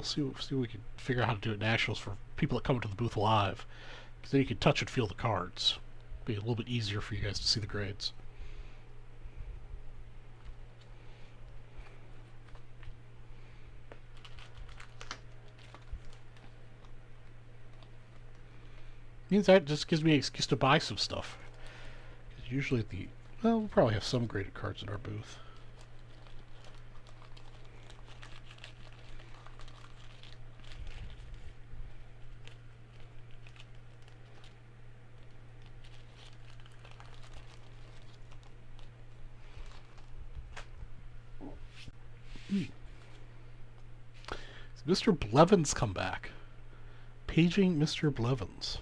see what we can figure out how to do at Nationals for people that come into the booth live, because then you can touch and feel the cards. Be a little bit easier for you guys to see the grades. Means that just gives me an excuse to buy some stuff. Usually we'll probably have some graded cards in our booth. Mr. Blevins come back. Paging Mr. Blevins.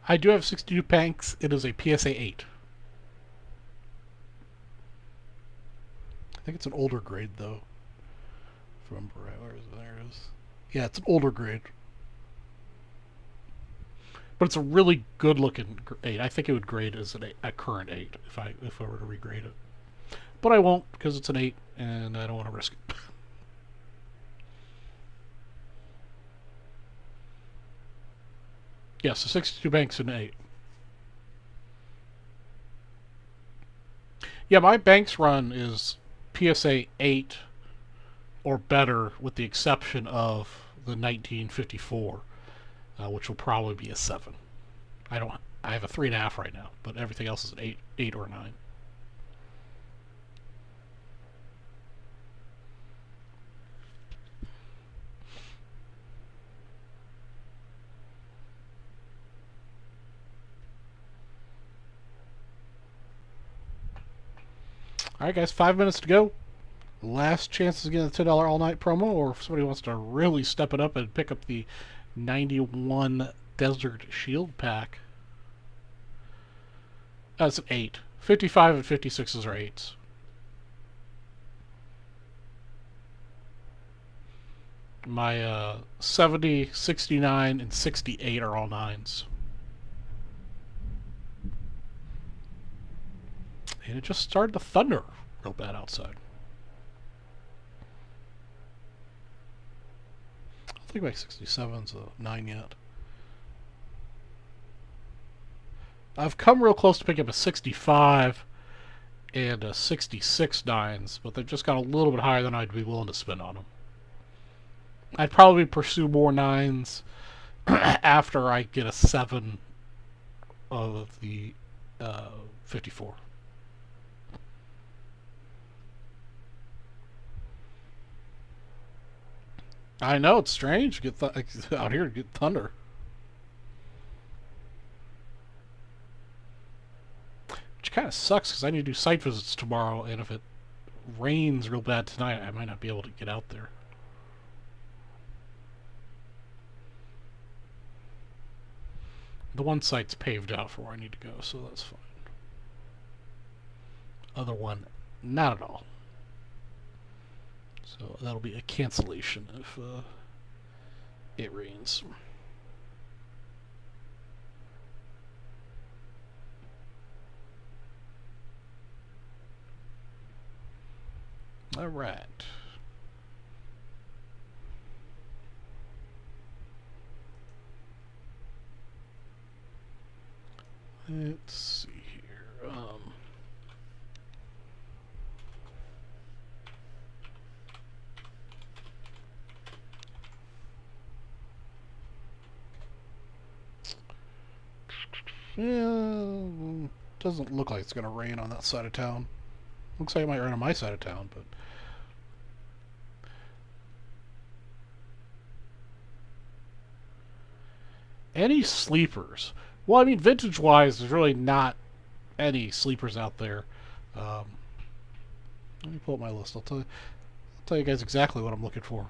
I do have 62 banks. It is a PSA 8. I think it's an older grade, though. If I remember right. Where is it? There it is. Yeah, it's an older grade. But it's a really good-looking 8. I think it would grade as a current 8 if I were to regrade it. But I won't, because it's an 8, and I don't want to risk it. Yes, so 62 banks and 8. Yeah, my banks run is PSA 8 or better, with the exception of the 1954, which will probably be a 7. I have a 3.5 right now, but everything else is an 8 or 9. Alright guys, 5 minutes to go. Last chance to get a $10 all-night promo, or if somebody wants to really step it up and pick up the 91 Desert Shield pack. That's an 8. 55 and 56s are 8s. My 70, 69, and 68 are all 9s. And it just started to thunder real bad outside. I don't think my 67's a 9 yet. I've come real close to picking up a 65 and a 66 9s, but they've just got a little bit higher than I'd be willing to spend on them. I'd probably pursue more 9s after I get a 7 of the 54. I know, it's strange to get out here to get thunder. Which kind of sucks because I need to do site visits tomorrow, and if it rains real bad tonight, I might not be able to get out there. The one site's paved out for where I need to go, so that's fine. Other one, not at all. So that'll be a cancellation if it rains. All right. Let's see here. Yeah, doesn't look like it's going to rain on that side of town. Looks like it might rain on my side of town, but any sleepers? Well, I mean, vintage-wise, there's really not any sleepers out there. Let me pull up my list. I'll tell you guys exactly what I'm looking for.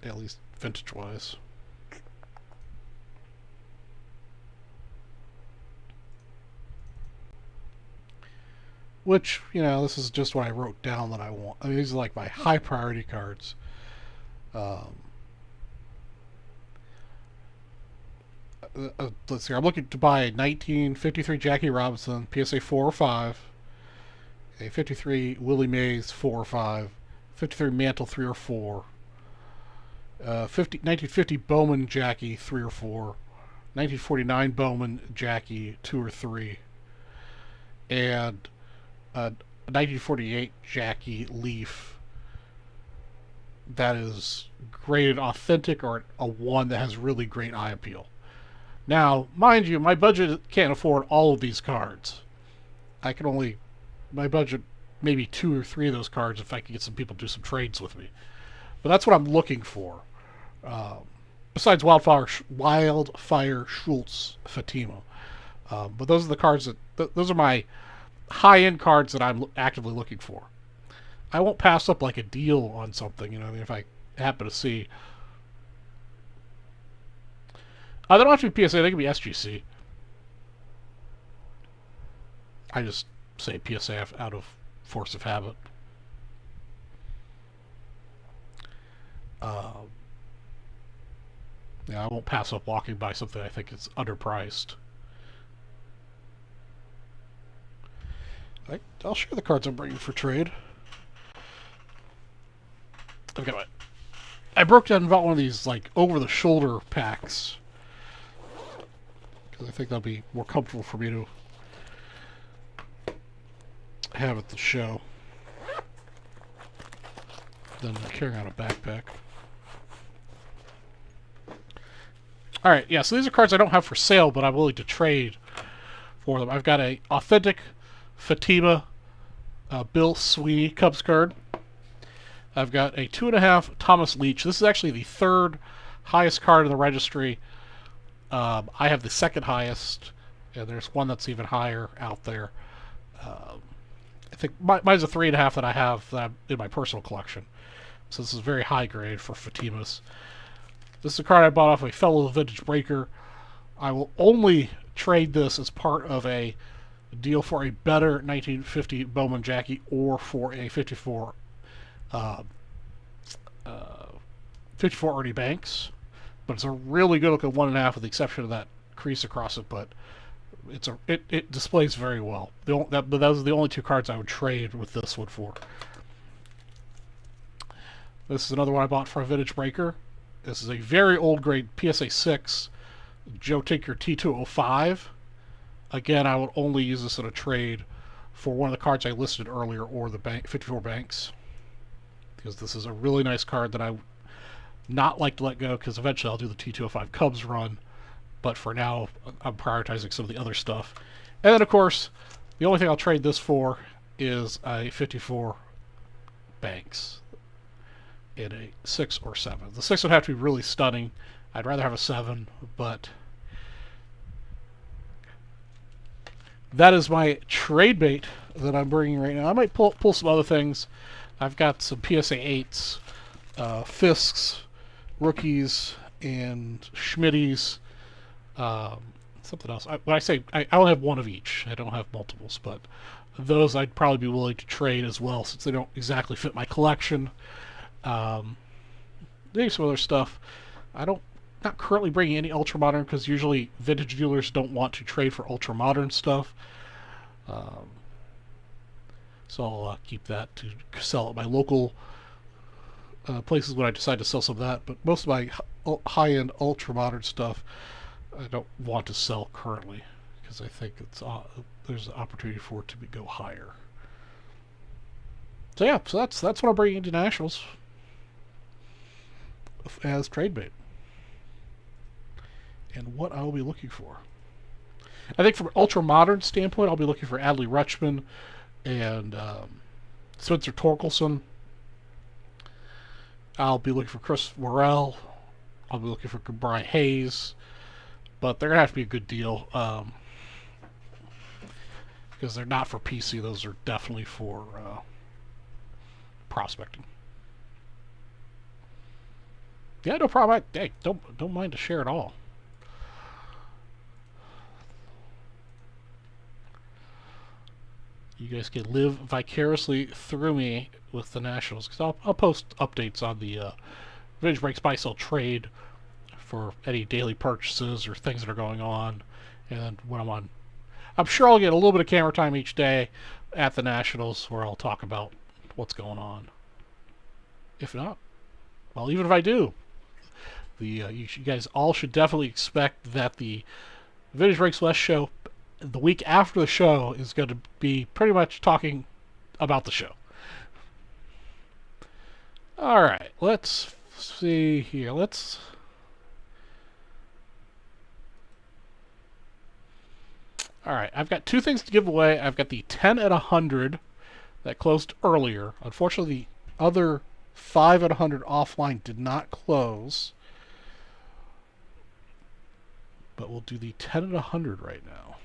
At least vintage-wise. Which, you know, this is just what I wrote down that I want. I mean, these are like my high priority cards. Let's see. I'm looking to buy a 1953 Jackie Robinson PSA 4 or 5, a 53 Willie Mays 4 or 5, 53 Mantle 3 or 4, 1950 Bowman Jackie 3 or 4, 1949 Bowman Jackie 2 or 3, and a 1948 Jackie Leaf that is graded authentic or a one that has really great eye appeal. Now, mind you, my budget can't afford all of these cards. I can only, my budget, maybe 2 or 3 of those cards if I can get some people to do some trades with me. But that's what I'm looking for. Besides Wildfire Schultz Fatima. But those are the cards that, those are my high-end cards that I'm actively looking for. I won't pass up like a deal on something, you know, I mean, if I happen to see. They don't have to be PSA, they can be SGC. I just say PSA out of force of habit. Yeah, I won't pass up walking by something I think is underpriced. I'll share the cards I'm bringing for trade. Okay, wait. I broke down about one of these like over-the-shoulder packs because I think that'll be more comfortable for me to have at the show than carrying on a backpack. Alright, yeah, so these are cards I don't have for sale, but I'm willing to trade for them. I've got a authentic Fatima Bill Sweeney Cubs card. I've got a 2.5 Thomas Leach. This is actually the 3rd highest card in the registry. I have the 2nd highest, and there's one that's even higher out there. I think mine's a 3.5 that I have in my personal collection. So this is very high grade for Fatimas. This is a card I bought off a fellow vintage breaker. I will only trade this as part of a deal for a better 1950 Bowman Jackie or for a 54 uh, 54 Ernie Banks. But it's a really good looking 1.5 with the exception of that crease across it, but it displays very well. But those are the only two cards I would trade with this one for. This is another one I bought for a vintage breaker. This is a very old grade PSA 6 Joe Tinker T205. Again, I would only use this in a trade for one of the cards I listed earlier or the 54 Banks. Because this is a really nice card that I would not like to let go because eventually I'll do the T205 Cubs run. But for now, I'm prioritizing some of the other stuff. And then, of course, the only thing I'll trade this for is a 54 Banks in a 6 or 7. The 6 would have to be really stunning. I'd rather have a 7, but that is my trade bait that I'm bringing right now. I might pull some other things. I've got some PSA 8s, Fisks, rookies, and Schmitties. Something else. When I say I only have one of each. I don't have multiples, but those I'd probably be willing to trade as well since they don't exactly fit my collection. Maybe some other stuff. Not currently bringing any ultra modern because usually vintage dealers don't want to trade for ultra modern stuff. So I'll keep that to sell at my local places when I decide to sell some of that. But most of my high-end ultra modern stuff I don't want to sell currently because I think there's an opportunity for it to go higher. So yeah, so that's what I'm bringing into Nationals as trade bait. And what I'll be looking for. I think from an ultra modern standpoint, I'll be looking for Adley Rutschman and Spencer Torkelson. I'll be looking for Chris Worrell. I'll be looking for Brian Hayes. But they're going to have to be a good deal. Because they're not for PC. Those are definitely for prospecting. Yeah, no problem. Hey, don't mind to share at all. You guys can live vicariously through me with the Nationals. Because I'll post updates on the Vintage Breaks Buy Sell Trade for any daily purchases or things that are going on. And when I'm on, I'm sure I'll get a little bit of camera time each day at the Nationals where I'll talk about what's going on. If not, well, even if I do, you guys all should definitely expect that the Vintage Breaks West show the week after the show is going to be pretty much talking about the show. All right, let's see here. All right, I've got two things to give away. I've got the 10 at 100 that closed earlier. Unfortunately, the other 5 at 100 offline did not close. But we'll do the 10 at 100 right now.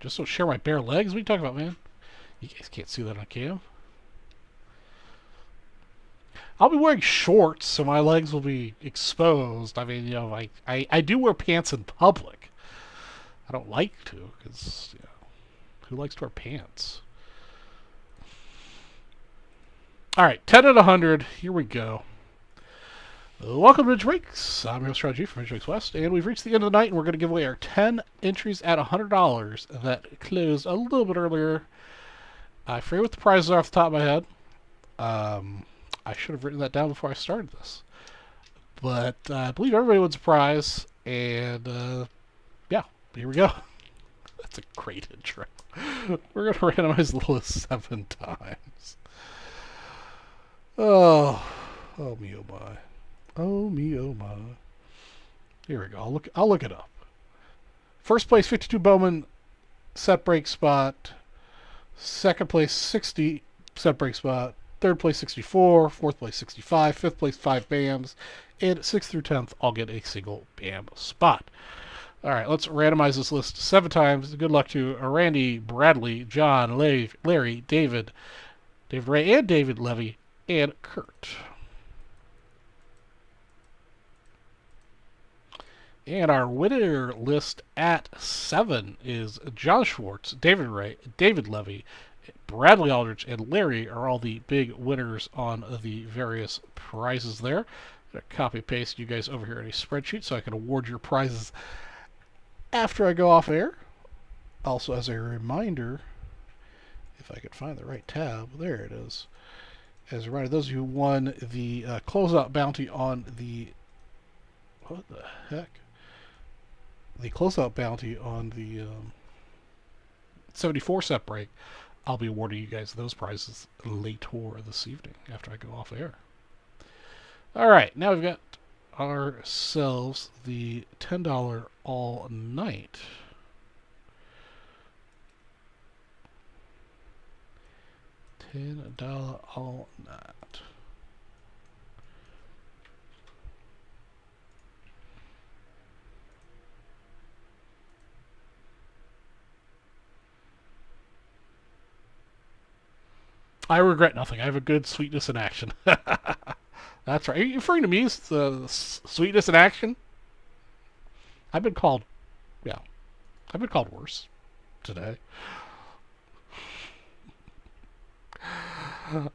Just don't share my bare legs? What are you talking about, man? You guys can't see that on cam. I'll be wearing shorts, so my legs will be exposed. I mean, you know, I do wear pants in public. I don't like to, because, you know, who likes to wear pants? All right, 10 at 100. Here we go. Welcome to Vintage Breaks. I'm your host, Roger from Vintage Breaks West, and we've reached the end of the night, and we're going to give away our 10 entries at $100 that closed a little bit earlier. I forget what the prizes are off the top of my head. I should have written that down before I started this. But I believe everybody wins a prize, and yeah, here we go. That's a great intro. We're going to randomize the little as 7 times. Oh me, oh my. Oh me, oh my. Here we go. I'll look it up. First place, 52 Bowman set break spot. Second place, 60 set break spot. Third place, 64. Fourth place, 65. Fifth place, 5 BAMs. And 6th through 10th, I'll get a single BAM spot. All right, let's randomize this list 7 times. Good luck to Randy, Bradley, John, Larry, David Ray, and David Levy, and Kurt. And our winner list at 7 is John Schwartz, David Ray, David Levy, Bradley Aldrich, and Larry are all the big winners on the various prizes there. I'm going to copy paste you guys over here in a spreadsheet so I can award your prizes after I go off air. Also, as a reminder, if I could find the right tab, there it is. As a reminder, those of you who won the closeout bounty on the... What the heck? The closeout bounty on the 74 set break, I'll be awarding you guys those prizes later this evening after I go off air. Alright, now we've got ourselves the $10 all night. $10 all night. I regret nothing. I have a good sweetness in action. That's right. Are you referring to me as the sweetness in action? I've been called, yeah, I've been called worse today.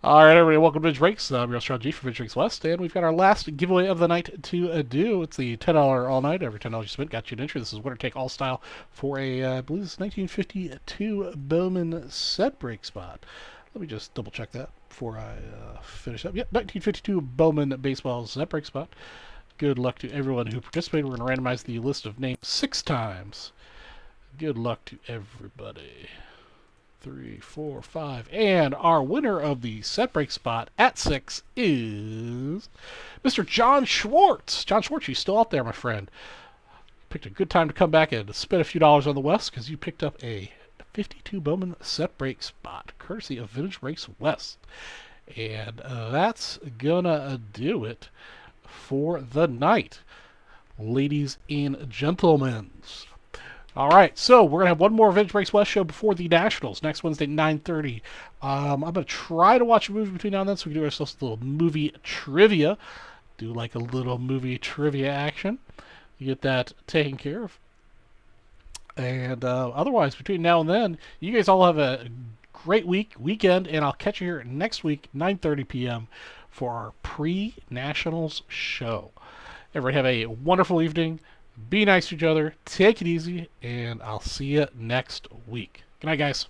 All right, everybody, welcome to Vintage Breaks. I'm your host, G from Vintage Breaks West, and we've got our last giveaway of the night to do. It's the $10 all night. Every $10 you spent got you an entry. This is winner take all style for a, I believe it's 1952 Bowman set break spot. Let me just double check that before I finish up. Yep, 1952 Bowman baseball set break spot. Good luck to everyone who participated. We're going to randomize the list of names 6 times. Good luck to everybody. 3, 4, 5. And our winner of the set break spot at 6 is Mr. John Schwartz. John Schwartz, you still out there, my friend. Picked a good time to come back and spend a few dollars on the West because you picked up a 52 Bowman set break spot, courtesy of Vintage Breaks West. And that's gonna do it for the night, ladies and gentlemen. All right, so we're gonna have one more Vintage Breaks West show before the Nationals next Wednesday, 9:30. I'm gonna try to watch a movie between now and then, so we can do ourselves a little movie trivia. Do like a little movie trivia action. You get that taken care of. And otherwise, between now and then, you guys all have a great weekend, and I'll catch you here next week, 9:30 p.m. for our pre-Nationals show. Everybody have a wonderful evening. Be nice to each other. Take it easy, and I'll see you next week. Good night, guys.